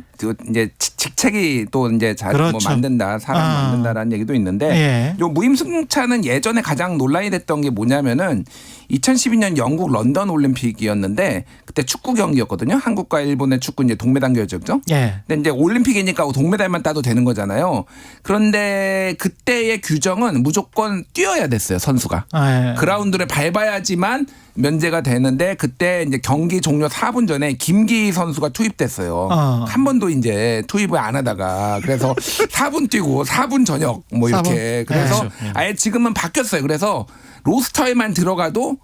이제 직책이 또 이제 뭐 만든다, 사람 만든다라는 얘기도 있는데, 요 무임승차는 예전에 가장 논란이 됐던 게 뭐냐면은 2012년 영국 런던 올림픽이었는데 그때 축구 경기였거든요. 한국과 일본의 축구 이제 동메달 결정죠. 근데 이제 올림픽이니까 동메달만 따도 되는 거잖아요. 그런데 그때의 규정은 무조건 뛰어야 됐어요, 선수가. 그라운드를 밟아야지만 면제가 되는데 그때 이제 경기 종료 4분 전에 김기희 선수가 투입됐어요. 한 번도 이제 투입을 안 하다가 그래서 4분 뛰고 4분 저녁 뭐 이렇게. 그래서 아예 지금은 바뀌었어요. 그래서 로스터에만 들어가도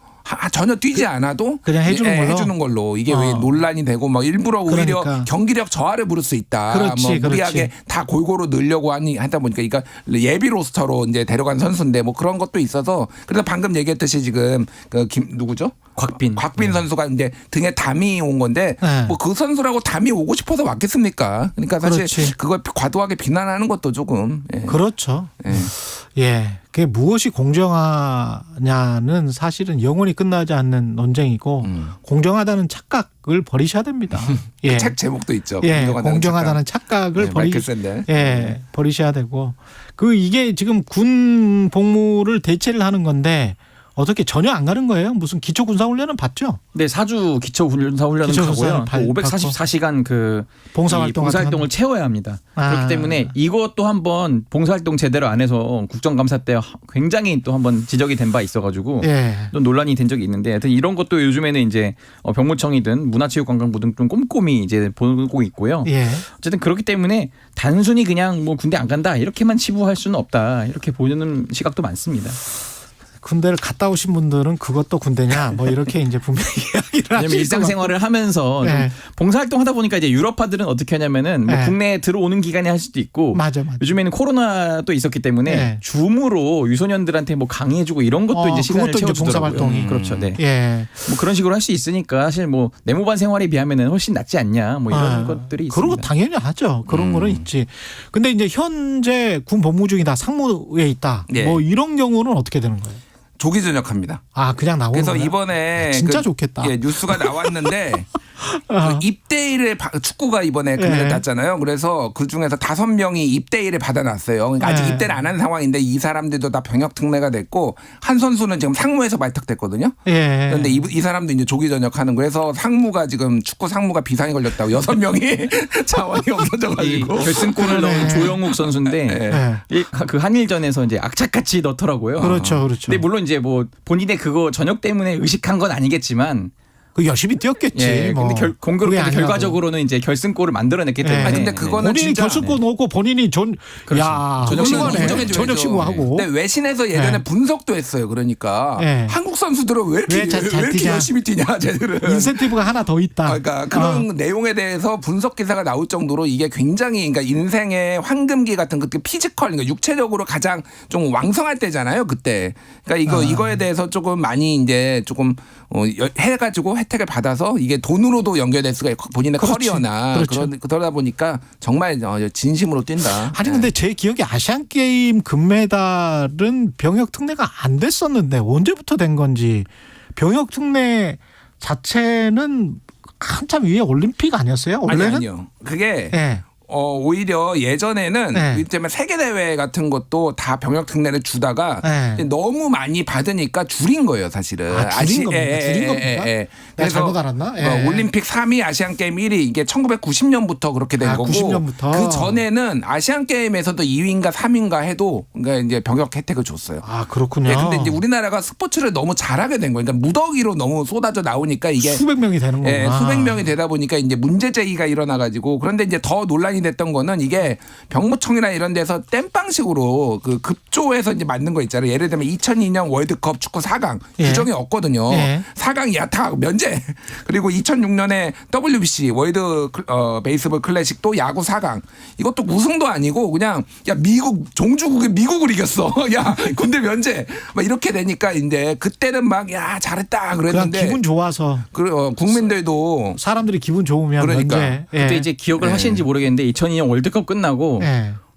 전혀 뛰지 않아도 그냥 해주는 걸로 이게 왜 논란이 되고 막 일부러 오히려 경기력 저하를 부를 수 있다. 뭐 무리하게 다 골고루 넣으려고 하다 보니까 그러니까 예비 로스터로 이제 데려간 선수인데 뭐 그런 것도 있어서 그래서 방금 얘기했듯이 지금 그 누구죠? 곽빈 선수가 이제 등에 담이 온 건데 뭐 그 선수라고 담이 오고 싶어서 왔겠습니까? 그러니까 사실 그걸 과도하게 비난하는 것도 조금 그렇죠. 그게 무엇이 공정하냐는 사실은 영원히 끝나지 않는 논쟁이고 공정하다는 착각을 버리셔야 됩니다. 책 제목도 있죠. 공정하다는 착각을 버리셔야 되고 이게 지금 군 복무를 대체를 하는 건데 어떻게 전혀 안 가는 거예요? 무슨 기초 군사 훈련은 받죠? 네, 4주 기초 군사 훈련은 가고요. 544시간 그 봉사활동을 채워야 합니다. 그렇기 때문에 이것도 한번 봉사활동 제대로 안 해서 국정감사 때 굉장히 또 한번 지적이 된 바 있어가지고 또 논란이 된 적이 있는데, 하여튼 이런 것도 요즘에는 이제 병무청이든 문화체육관광부 등 좀 꼼꼼히 이제 보고 있고요. 어쨌든 그렇기 때문에 단순히 그냥 뭐 군대 안 간다 이렇게만 치부할 수는 없다, 이렇게 보는 시각도 많습니다. 군대를 갔다 오신 분들은 그것도 군대냐 뭐 이렇게 이제 분명히 이야기를 하시고 일상생활을 하면서 좀 봉사활동 하다 보니까 이제 유럽파들은 어떻게 하냐면은 뭐 국내에 들어오는 기간에 할 수도 있고 맞아. 요즘에는 코로나도 있었기 때문에 줌으로 유소년들한테 뭐 강의해주고 이런 것도 이제 시간을 채워주더라고요. 봉사활동이 그렇죠. 네. 뭐 그런 식으로 할 수 있으니까 사실 뭐 내무반 생활에 비하면은 훨씬 낫지 않냐 뭐 이런 것들이 있습니다. 그런 거 당연히 하죠. 그런 거는 있지. 근데 이제 현재 군 복무 중이다, 상무에 있다. 뭐 이런 경우는 어떻게 되는 거예요? 조기 전역합니다. 그냥 나오는 그래서 거야? 이번에 진짜 좋겠다. 뉴스가 나왔는데 그 입대일을 축구가 이번에 금액을 땄잖아요. 그래서 그 중에서 5명이 입대일을 받아놨어요. 그러니까 아직 입대를 안 한 상황인데 이 사람들도 다 병역 특례가 됐고 한 선수는 지금 상무에서 발탁됐거든요. 그런데 이 사람도 이제 조기 전역하는, 그래서 상무가 지금 축구 상무가 비상이 걸렸다고 6명이 자원이 없어져가지고 결승골을 넣은 조영욱 선수인데 그 한일전에서 이제 악착같이 넣더라고요. 그렇죠. 근데 물론 이제 뭐 본인의 그거 전역 때문에 의식한 건 아니겠지만. 그 열심히 뛰었겠지. 근데 공교롭게도 결과적으로는 이제 결승골을 만들어냈기 때문에. 근데 그거는 본인이 결승골 넣고 본인이 전역 신고하고. 근데 외신에서 예전에 분석도 했어요. 그러니까 한국 선수들은 왜 이렇게 열심히 뛰냐, 쟤들은. 인센티브가 하나 더 있다. 그러니까 그런 내용에 대해서 분석 기사가 나올 정도로 이게 굉장히, 그러니까 인생의 황금기 같은 그 피지컬, 그러니까 육체적으로 가장 좀 왕성할 때잖아요, 그때. 그러니까 이거에 대해서 조금 많이 이제 조금 해가지고 혜택을 받아서 이게 돈으로도 연결될 수가 있고 본인의 커리어나 그러다 보니까 정말 진심으로 뛴다. 아니 근데 제 기억에 아시안 게임 금메달은 병역 특례가 안 됐었는데 언제부터 된 건지. 병역 특례 자체는 한참 위에 올림픽 아니었어요? 원래는? 아니요. 그게 오히려 예전에는 이때면 세계 대회 같은 것도 다 병역 특례를 주다가 너무 많이 받으니까 줄인 거예요, 사실은. 줄인 겁니까? 내가 잘못 알았나? 올림픽 3위, 아시안 게임 1위, 이게 1990년부터 그렇게 된 거고. 90년부터. 그 전에는 아시안 게임에서도 2위인가 3위인가 해도 그러니까 이제 병역 혜택을 줬어요. 그렇군요. 근데 이제 우리나라가 스포츠를 너무 잘하게 된 거예요. 그러니까 무더기로 너무 쏟아져 나오니까 이게 수백 명이 되는 거구나. 수백 명이 되다 보니까 이제 문제 제기가 일어나가지고. 그런데 이제 더 논란이 됐던 거는 이게 병무청이나 이런 데서 땜빵식으로 그 급조해서 이제 만든 거 있잖아요. 예를 들면 2002년 월드컵 축구 4강 규정이 없거든요. 4강 야타 면제. 그리고 2006년에 WBC 월드 베이스볼 클래식도 야구 4강. 이것도 우승도 아니고 그냥 미국 종주국이 미국을 이겼어. 야 군대 면제. 막 이렇게 되니까 이제 그때는 막 잘했다 그랬는데 기분 좋아서 국민들도 사람들이 기분 좋으면 그러니까 면제. 그때 이제 기억을 하시는지 모르겠는데 2002년 월드컵 끝나고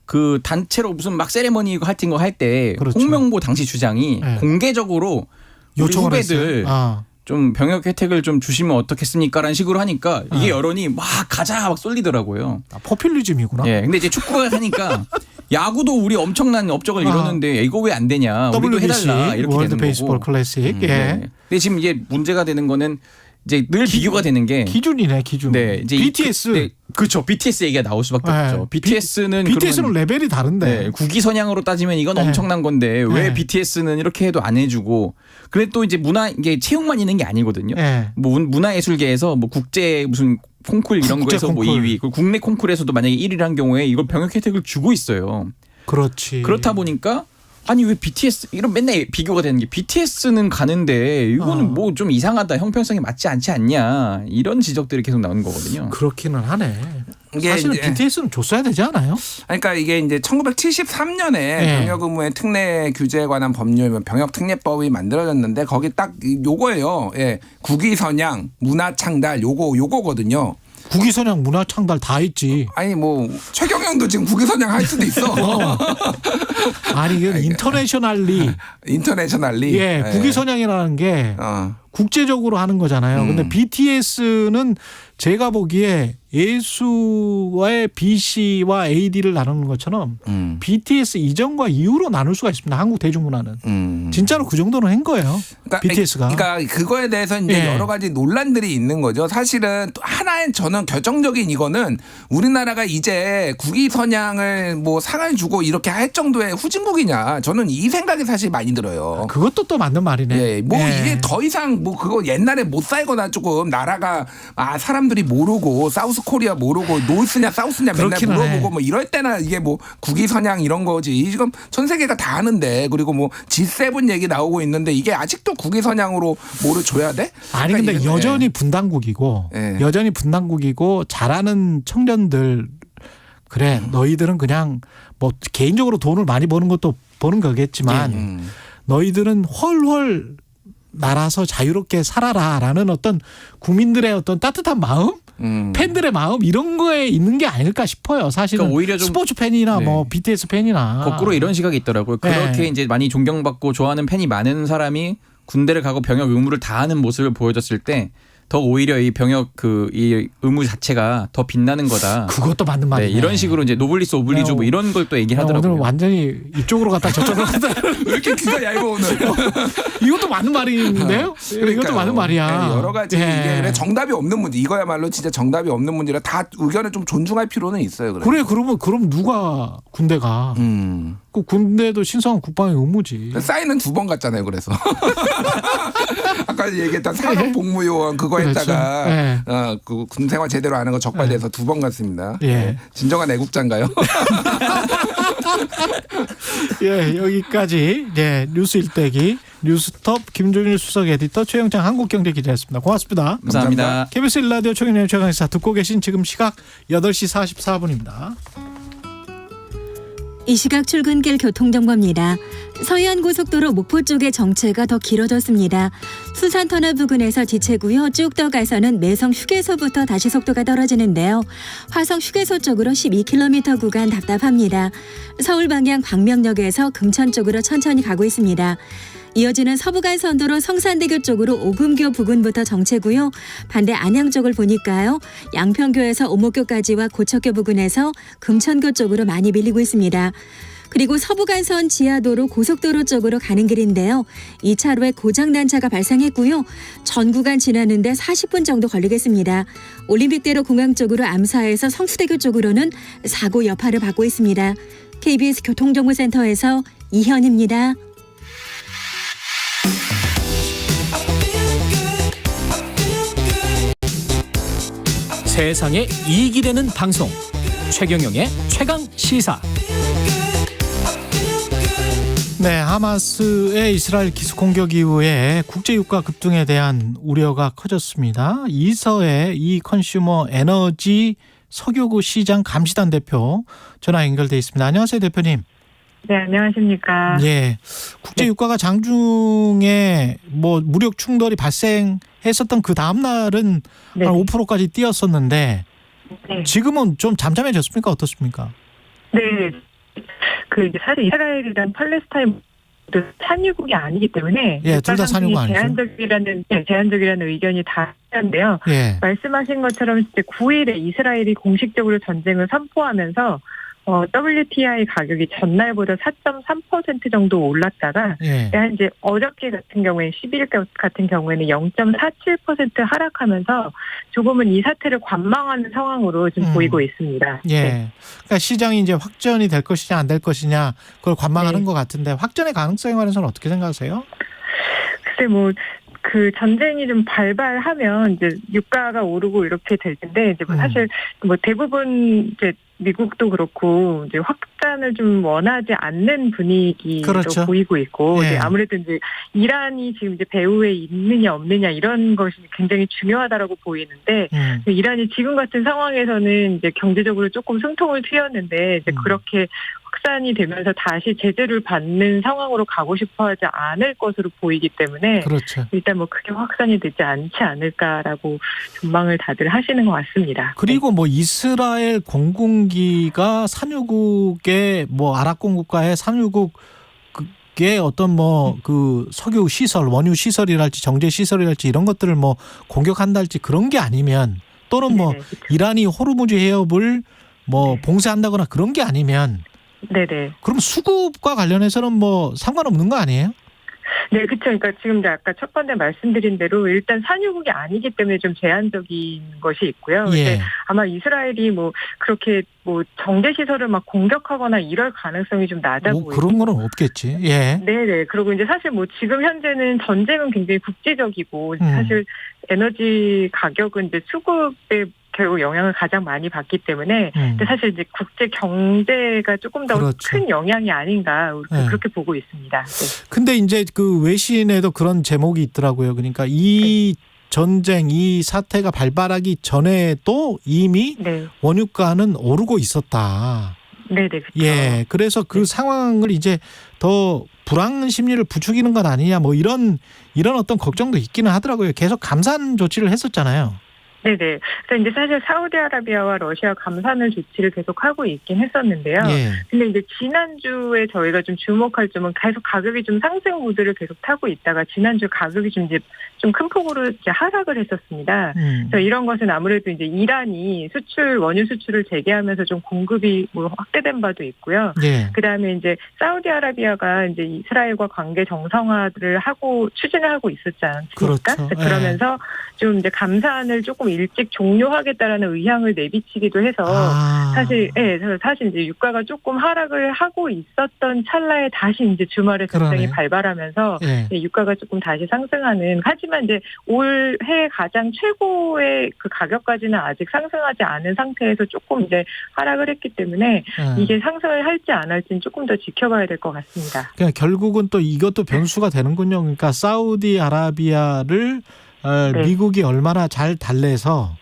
그 단체로 무슨 막 세레머니 같은 거 할 때 홍명보 당시 주장이 공개적으로 우리 후배들 좀 병역 혜택을 좀 주시면 어떻겠습니까라는 식으로 하니까 이게 여론이 막 가자 막 쏠리더라고요. 포퓰리즘이구나. 근데 이제 축구가 하니까 야구도 우리 엄청난 업적을 이뤘는데 이거 왜 안 되냐? 우리도 해달라 이렇게 월드 되는 베이스볼 거고. 클래식. 근데 지금 이게 문제가 되는 거는 이제 늘 비교가 되는 게 기준이네, 기준. 이제 BTS. 그렇죠. BTS 얘기가 나올 수밖에 없죠. BTS는 레벨이 다른데. 국위 선양으로 따지면 이건 엄청난 건데 왜 BTS는 이렇게 해도 안 해주고. 그래 또 이제 이게 체육만 있는 게 아니거든요. 뭐 문화예술계에서 뭐 국제 무슨 콩쿨 이런 거에서 뭐 2위, 그리고 국내 콩쿨에서도 만약에 1위를 한 경우에 이걸 병역 혜택을 주고 있어요. 그렇지. 그렇다 보니까 아니 왜 BTS 이런 맨날 비교가 되는 게 BTS는 가는데 이거는 뭐 좀 이상하다, 형평성이 맞지 않지 않냐 이런 지적들이 계속 나오는 거거든요. 그렇기는 하네. 사실은 BTS는 줬어야 되지 않아요? 그러니까 이게 이제 1973년에 병역 의무의 특례 규제에 관한 법률 병역 특례법이 만들어졌는데 거기 딱 요거예요. 국위 선양, 문화 창달 요거거든요. 국위선양 문화창달 다 있지. 아니 뭐 최경영도 지금 국위선양 할 수도 있어. 아니 이건 인터내셔널리. 국위선양이라는 게 국제적으로 하는 거잖아요. 근데 BTS는 제가 보기에 예수와의 BC와 AD를 나누는 것처럼 BTS 이전과 이후로 나눌 수가 있습니다. 한국 대중문화는. 진짜로 그 정도는 한 거예요. BTS가. 그러니까 그거에 대해서 이제 예. 여러 가지 논란들이 있는 거죠. 사실은 또 하나의 저는 결정적인 이거는 우리나라가 이제 국위 선양을 뭐 상을 주고 이렇게 할 정도의 후진국이냐. 저는 이 생각이 사실 많이 들어요. 그것도 또 맞는 말이네. 예, 뭐 예. 이게 더 이상 뭐 그거 옛날에 못 살거나 조금 나라가 사람들이 모르고 사우스 코리아 모르고 노스냐 사우스냐 맨날 물어보고 뭐 이럴 때나 이게 뭐 국위 선양 이런 거지. 지금 전 세계가 다 하는데 그리고 뭐 G7 얘기 나오고 있는데 이게 아직도 국위 선양으로 뭐를 줘야 돼? 아니 그러니까 근데 여전히 분단국이고 여전히 분단국이고 잘하는 청년들 그래 너희들은 그냥 뭐 개인적으로 돈을 많이 버는 것도 버는 거겠지만 너희들은 헐헐 날아서 자유롭게 살아라라는 어떤 국민들의 어떤 따뜻한 마음, 팬들의 마음 이런 거에 있는 게 아닐까 싶어요. 사실은 그러니까 오히려 좀 스포츠 팬이나 뭐 BTS 팬이나 거꾸로 이런 시각이 있더라고요. 그렇게 네. 이제 많이 존경받고 좋아하는 팬이 많은 사람이 군대를 가고 병역 의무를 다하는 모습을 보여줬을 때 더 오히려 이 병역 이 의무 자체가 더 빛나는 거다. 그것도 맞는 말이네. 네, 이런 식으로 이제 노블리스 오블리주 뭐 이런 걸 또 얘기를 하더라고요. 오늘 완전히 이쪽으로 갔다 저쪽으로 갔다. 왜 이렇게 귀가 얇아 오늘? 이것도 맞는 말인데요? 이것도 맞는 말이야. 네, 여러 가지 이게 그래 정답이 없는 문제. 이거야말로 진짜 정답이 없는 문제라 다 의견을 좀 존중할 필요는 있어요. 그래 그럼 누가 군대 가? 그 군대도 신성한 국방의 의무지. 사인은 2번 갔잖아요. 그래서 아까 얘기했던 산업복무요원 그거 그렇죠. 했다가 네. 그 군생활 제대로 안 하는 거 적발돼서 2번 갔습니다. 예. 네. 진정한 애국자인가요? 예, 여기까지 뉴스 일대기 뉴스톱 김종일 수석 에디터 최영창 한국경제 기자였습니다. 고맙습니다. 감사합니다. KBS 1라디오 최경영의 최강시사 듣고 계신 지금 시각 8시 44분입니다. 이 시각 출근길 교통정보입니다. 서해안고속도로 목포 쪽의 정체가 더 길어졌습니다. 수산터널 부근에서 지체고요. 쭉 더 가서는 매성 휴게소부터 다시 속도가 떨어지는데요. 화성 휴게소 쪽으로 12km 구간 답답합니다. 서울 방향 광명역에서 금천 쪽으로 천천히 가고 있습니다. 이어지는 서부간선도로 성산대교 쪽으로 오금교 부근부터 정체고요. 반대 안양 쪽을 보니까요. 양평교에서 오목교까지와 고척교 부근에서 금천교 쪽으로 많이 밀리고 있습니다. 그리고 서부간선 지하도로 고속도로 쪽으로 가는 길인데요. 2차로에 고장난 차가 발생했고요. 전 구간 지나는데 40분 정도 걸리겠습니다. 올림픽대로 공항 쪽으로 암사에서 성수대교 쪽으로는 사고 여파를 받고 있습니다. KBS 교통정보센터에서 이현입니다. 세상에 이익이 되는 방송 최경영의 최강 시사. 네, 하마스의 이스라엘 기습 공격 이후에 국제 유가 급등에 대한 우려가 커졌습니다. 이서해 이 컨슈머 에너지 석유구 시장 감시단 대표 전화 연결돼 있습니다. 안녕하세요, 대표님. 네, 안녕하십니까. 예, 국제 유가가 장중에 뭐 무력 충돌이 발생했었던 그 다음 날은 한 5%까지 뛰었었는데 지금은 좀 잠잠해졌습니까? 어떻습니까? 네, 이제 사실 이스라엘이란 팔레스타인 산유국이 아니기 때문에 둘 다 산유국 아니죠. 제한적이라는 의견이 다 있는데요. 말씀하신 것처럼 이제 9일에 이스라엘이 공식적으로 전쟁을 선포하면서 WTI 가격이 전날보다 4.3% 정도 올랐다가 이제 어저께 같은 경우에 11일 같은 경우에는 0.47% 하락하면서 조금은 이 사태를 관망하는 상황으로 좀 보이고 있습니다. 예. 그러니까 시장이 이제 확전이 될 것이냐 안 될 것이냐 그걸 관망하는 것 같은데 확전의 가능성에 관해서는 어떻게 생각하세요? 글쎄 그 전쟁이 좀 발발하면 이제 유가가 오르고 이렇게 될 텐데 이제 사실 대부분 이제 미국도 그렇고 이제 확산을 좀 원하지 않는 분위기로 보이고 있고 이제 아무래도 이제 이란이 지금 이제 배후에 있느냐 없느냐 이런 것이 굉장히 중요하다라고 보이는데 이란이 지금 같은 상황에서는 이제 경제적으로 조금 승통을 튀었는데 이제 그렇게 확산이 되면서 다시 제재를 받는 상황으로 가고 싶어하지 않을 것으로 보이기 때문에 일단 크게 확산이 되지 않지 않을까라고 전망을 다들 하시는 것 같습니다. 그리고 이스라엘 공군기가 산유국의 아랍 공국가의 산유국 미국의 어떤 뭐 그 석유 시설, 원유 시설이랄지 정제 시설이랄지 이런 것들을 뭐 공격한달지 그런 게 아니면 또는 뭐 이란이 호르무즈 해협을 뭐 봉쇄한다거나 그런 게 아니면 네네. 그럼 수급과 관련해서는 뭐 상관없는 거 아니에요? 네, 그렇죠. 그러니까 지금 이제 아까 첫 번째 말씀드린 대로 일단 산유국이 아니기 때문에 좀 제한적인 것이 있고요. 근데 아마 이스라엘이 뭐 그렇게 뭐 정제 시설을 막 공격하거나 이럴 가능성이 좀 낮아 보여요. 그런 거는 없겠지. 예. 네네. 그리고 이제 사실 뭐 지금 현재는 전쟁은 굉장히 국제적이고 사실 에너지 가격은 이제 수급에 결국 영향을 가장 많이 받기 때문에 근데 사실 이제 국제 경제가 조금 더 큰 영향이 아닌가 그렇게 보고 있습니다. 네. 근데 이제 그 외신에도 그런 제목이 있더라고요. 그러니까 이 전쟁, 이 사태가 발발하기 전에도 이미 원유가는 오르고 있었다. 네네. 그렇죠. 예. 그래서 그 상황을 이제 더 불황 심리를 부추기는 건 아니냐 뭐 이런 어떤 걱정도 있기는 하더라고요. 계속 감산 조치를 했었잖아요. 네네. 그래서 이제 사실 사우디아라비아와 러시아 감산을 조치를 계속 하고 있긴 했었는데요. 근데 이제 지난주에 저희가 좀 주목할 점은 계속 가격이 좀 상승 모드를 계속 타고 있다가 지난주 가격이 좀 이제 좀 큰 폭으로 이제 하락을 했었습니다. 그래서 이런 것은 아무래도 이제 이란이 원유 수출을 재개하면서 좀 공급이 뭐 확대된 바도 있고요. 그다음에 이제 사우디아라비아가 이제 이스라엘과 관계 정상화를 추진을 하고 있었지 않습니까? 그렇죠. 그러면서 좀 이제 감산을 조금 일찍 종료하겠다라는 의향을 내비치기도 해서 사실 이제 유가가 조금 하락을 하고 있었던 찰나에 다시 이제 주말에 전쟁이 발발하면서 유가가 조금 다시 상승하는 하지만 이제 올해 가장 최고의 그 가격까지는 아직 상승하지 않은 상태에서 조금 이제 하락을 했기 때문에 이게 상승을 할지 안 할지는 조금 더 지켜봐야 될 것 같습니다. 그러니까 결국은 또 이것도 변수가 되는군요. 그러니까 사우디아라비아를 미국이 얼마나 잘 달래서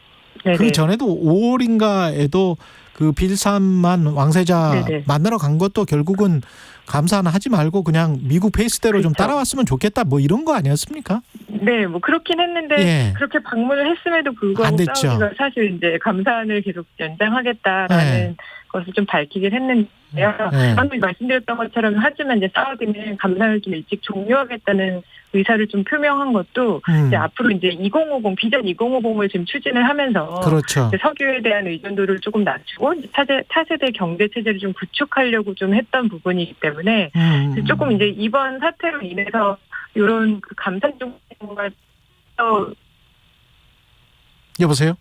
그 전에도 5월인가에도 그 빌 살만 왕세자 만나러 간 것도 결국은 감사는 하지 말고 그냥 미국 페이스대로 좀 따라왔으면 좋겠다 뭐 이런 거 아니었습니까? 네, 뭐 그렇긴 했는데 그렇게 방문을 했음에도 불구하고 사우디가 사실 이제 감산을 계속 연장하겠다라는 것을 좀 밝히긴 했는데요. 방금 말씀드렸던 것처럼 하지만 이제 사우디는 감산을 좀 일찍 종료하겠다는 의사를 좀 표명한 것도 이제 앞으로 이제 2050 비전 2050을 지금 추진을 하면서 이제 석유에 대한 의존도를 조금 낮추고 차세대 경제 체제를 좀 구축하려고 좀 했던 부분이기 때문에 조금 이제 이번 사태로 인해서 이런 그 감산 정도가 여보세요?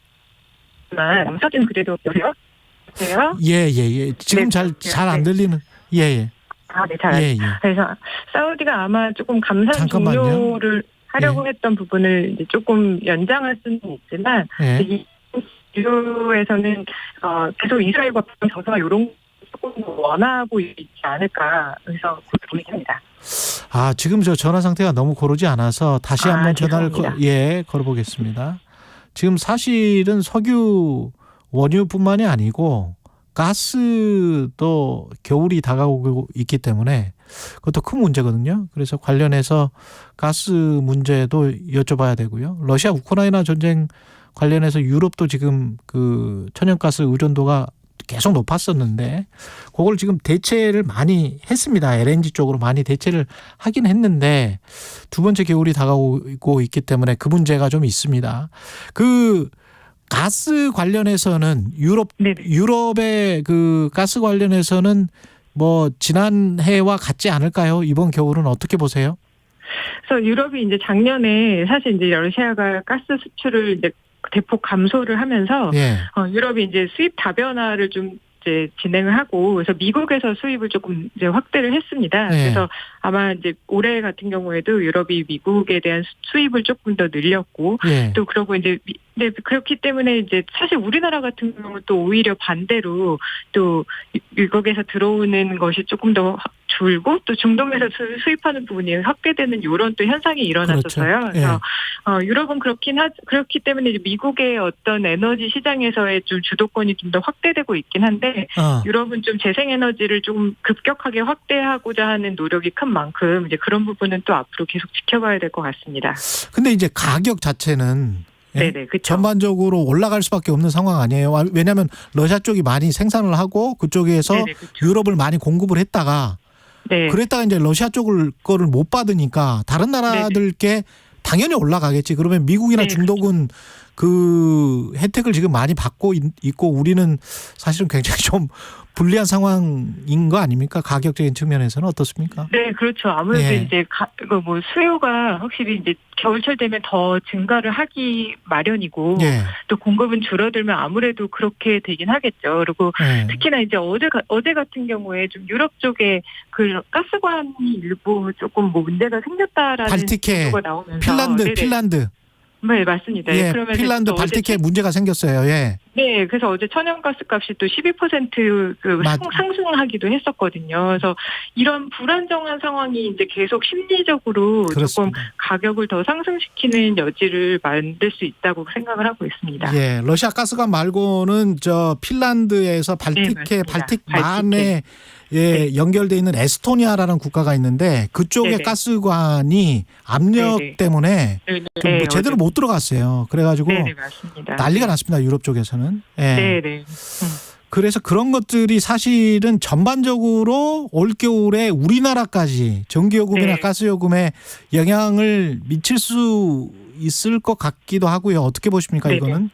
사진 그래도 여보세요? 예. 지금 잘 안 들리는. 예. 네, 잘. 그래서 사우디가 아마 조금 감산 종료를 하려고 했던 부분을 이제 조금 연장할 수는 있지만 이 유로에서는 계속 이스라엘과 정서가 이런 조금 원하고 있지 않을까 그래서 고민합니다. 지금 저 전화 상태가 너무 고르지 않아서 다시 한번 전화를 걸어보겠습니다. 지금 사실은 석유 원유뿐만이 아니고 가스도 겨울이 다가오고 있기 때문에 그것도 큰 문제거든요. 그래서 관련해서 가스 문제도 여쭤봐야 되고요. 러시아 우크라이나 전쟁 관련해서 유럽도 지금 그 천연가스 의존도가 계속 높았었는데 그걸 지금 대체를 많이 했습니다. LNG 쪽으로 많이 대체를 하긴 했는데 두 번째 겨울이 다가오고 있기 때문에 그 문제가 좀 있습니다. 그 가스 관련해서는 유럽의 그 가스 관련해서는 뭐 지난해와 같지 않을까요? 이번 겨울은 어떻게 보세요? 그래서 유럽이 이제 작년에 사실 이제 러시아가 가스 수출을 이제 대폭 감소를 하면서 유럽이 이제 수입 다변화를 좀 이제 진행을 하고 그래서 미국에서 수입을 조금 이제 확대를 했습니다. 그래서 아마 이제 올해 같은 경우에도 유럽이 미국에 대한 수입을 조금 더 늘렸고 또 그러고 이제 그렇기 때문에 이제 사실 우리나라 같은 경우는 또 오히려 반대로 또 미국에서 들어오는 것이 조금 더 줄고 또 중동에서 수입하는 부분이 확대되는 이런 또 현상이 일어났었어요. 그래서 유럽은 그렇기 때문에 이제 미국의 어떤 에너지 시장에서의 좀 주도권이 좀 더 확대되고 있긴 한데 유럽은 좀 재생에너지를 좀 급격하게 확대하고자 하는 노력이 큰 만큼 이제 그런 부분은 또 앞으로 계속 지켜봐야 될 것 같습니다. 근데 이제 가격 자체는 그렇죠. 전반적으로 올라갈 수밖에 없는 상황 아니에요. 왜냐하면 러시아 쪽이 많이 생산을 하고 그쪽에서 유럽을 많이 공급을 했다가 네. 그랬다가 이제 러시아 쪽을 거를 못 받으니까 다른 나라들께 당연히 올라가겠지. 그러면 미국이나 네, 중동은 그 혜택을 지금 많이 받고 있고 우리는 사실은 굉장히 좀 불리한 상황인 거 아닙니까? 가격적인 측면에서는 어떻습니까? 네, 그렇죠. 아무래도 예. 이제 뭐 수요가 확실히 이제 겨울철 되면 더 증가를 하기 마련이고 예. 또 공급은 줄어들면 아무래도 그렇게 되긴 하겠죠. 그리고 예. 특히나 이제 어제 같은 경우에 좀 유럽 쪽에 그 가스관이 일부 조금 뭐 문제가 생겼다라는 발티케, 보도가 나오면서 핀란드. 네, 맞습니다. 예, 그러면 핀란드 또 발티케 문제가 생겼어요. 예. 네, 그래서 어제 천연가스 값이 또 12% 상승하기도 했었거든요. 그래서 이런 불안정한 상황이 이제 계속 심리적으로 그렇습니다. 조금 가격을 더 상승시키는 여지를 만들 수 있다고 생각을 하고 있습니다. 예, 러시아 가스관 말고는 저 핀란드에서 발틱만에 연결돼 있는 에스토니아라는 국가가 있는데 그쪽의 네네. 가스관이 압력 네네. 때문에 네, 뭐 제대로 못 들어갔어요. 그래가지고 네네, 맞습니다. 난리가 났습니다. 유럽 쪽에서는. 예. 네네. 그래서 그런 것들이 사실은 전반적으로 올겨울에 우리나라까지 전기요금이나 네. 가스요금에 영향을 미칠 수 있을 것 같기도 하고요. 어떻게 보십니까, 네네. 이거는?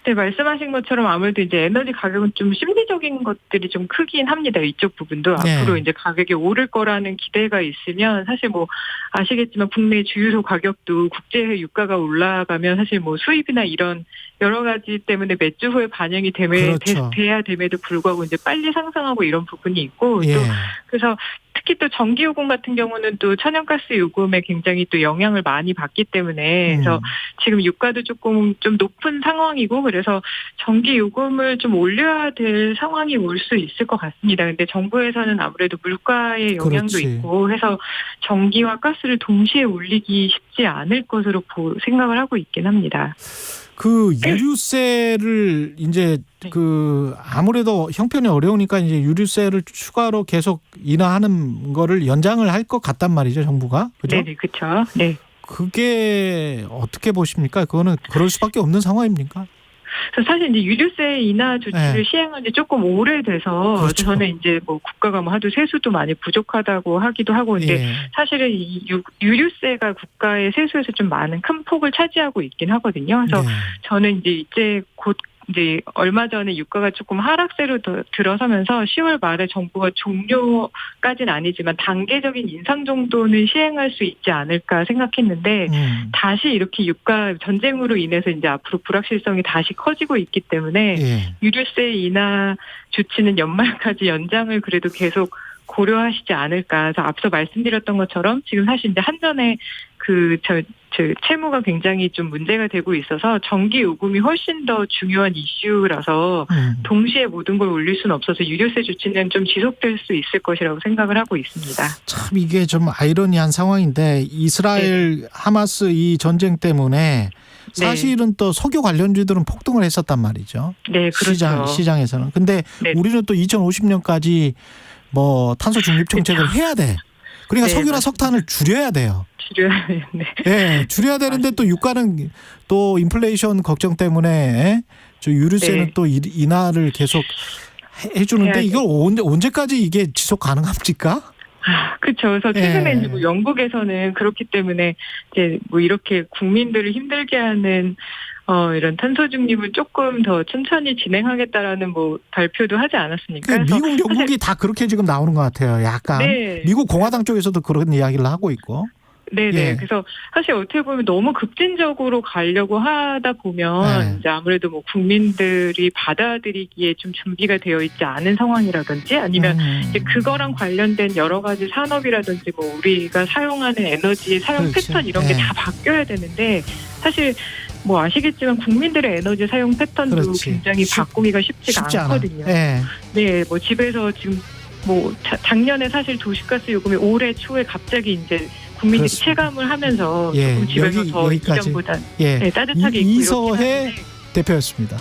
네, 말씀하신 것처럼 아무래도 이제 에너지 가격은 좀 심리적인 것들이 좀 크긴 합니다. 이쪽 부분도 네. 앞으로 이제 가격이 오를 거라는 기대가 있으면 사실 뭐 아시겠지만 국내 주유소 가격도 국제해 유가가 올라가면 사실 뭐 수입이나 이런 여러 가지 때문에 몇 주 후에 반영이 그렇죠. 돼야 됨에도 불구하고 이제 빨리 상승하고 이런 부분이 있고 예. 또 그래서 특히 또 전기요금 같은 경우는 또 천연가스 요금에 굉장히 또 영향을 많이 받기 때문에 그래서 지금 유가도 조금 좀 높은 상황이고 그래서 전기요금을 좀 올려야 될 상황이 올 수 있을 것 같습니다. 근데 정부에서는 아무래도 물가의 영향도 그렇지. 있고 해서 전기와 가스를 동시에 올리기 쉽지 않을 것으로 생각을 하고 있긴 합니다. 그 유류세를 이제 그 아무래도 형편이 어려우니까 이제 유류세를 추가로 계속 인하하는 거를 연장을 할 것 같단 말이죠, 정부가. 그죠? 네, 그렇죠. 네. 그게 어떻게 보십니까? 그거는 그럴 수밖에 없는 상황입니까? 그래서 사실 이제 유류세 인하 조치를 시행한 지 조금 오래돼서 그렇죠. 저는 이제 뭐 국가가 뭐 하도 세수도 많이 부족하다고 하기도 하고 근데 사실은 이 유류세가 국가의 세수에서 좀 많은 큰 폭을 차지하고 있긴 하거든요. 그래서 저는 이제 곧 이제 얼마 전에 유가가 조금 하락세로 들어서면서 10월 말에 정부가 종료까지는 아니지만 단계적인 인상 정도는 시행할 수 있지 않을까 생각했는데 다시 이렇게 유가 전쟁으로 인해서 이제 앞으로 불확실성이 다시 커지고 있기 때문에 유류세 인하 조치는 연말까지 연장을 그래도 계속 고려하시지 않을까. 그래서 앞서 말씀드렸던 것처럼 지금 사실 이제 한전에 채무가 굉장히 좀 문제가 되고 있어서 전기 요금이 훨씬 더 중요한 이슈라서 동시에 모든 걸 올릴 수는 없어서 유류세 조치는 좀 지속될 수 있을 것이라고 생각을 하고 있습니다. 참 이게 좀 아이러니한 상황인데 이스라엘 하마스 이 전쟁 때문에 사실은 또 석유 관련주들은 폭등을 했었단 말이죠. 네, 그렇죠. 시장에서는. 근데 우리는 또 2050년까지 뭐 탄소 중립 정책을 해야 돼. 그러니까 석유나 석탄을 줄여야 돼요. 줄여야 되는데 또 유가는 또 인플레이션 걱정 때문에 저 유류세는 또 인하를 계속 해주는데 이걸 언제까지 이게 지속 가능합니까? 그렇죠. 그래서 최근에 이제 뭐 영국에서는 그렇기 때문에 이제 뭐 이렇게 국민들을 힘들게 하는 이런 탄소 중립을 조금 더 천천히 진행하겠다라는 뭐 발표도 하지 않았습니까? 미국, 영국이 다 그렇게 지금 나오는 것 같아요. 약간 미국 공화당 쪽에서도 그런 이야기를 하고 있고. 네네. 그래서 사실 어떻게 보면 너무 급진적으로 가려고 하다 보면 이제 아무래도 뭐 국민들이 받아들이기에 좀 준비가 되어 있지 않은 상황이라든지 아니면 이제 그거랑 관련된 여러 가지 산업이라든지 뭐 우리가 사용하는 에너지 사용 패턴 이런 게 다 바뀌어야 되는데 사실 뭐 아시겠지만 국민들의 에너지 사용 패턴도 굉장히 바꾸기가 쉽지가 않거든요. 네, 뭐 집에서 지금 뭐 작년에 사실 도시가스 요금이 올해 초에 갑자기 이제 국민들이 체감을 하면서 조금 집에서 더 이전보다 따뜻하게 있고 이서해 대표였습니다.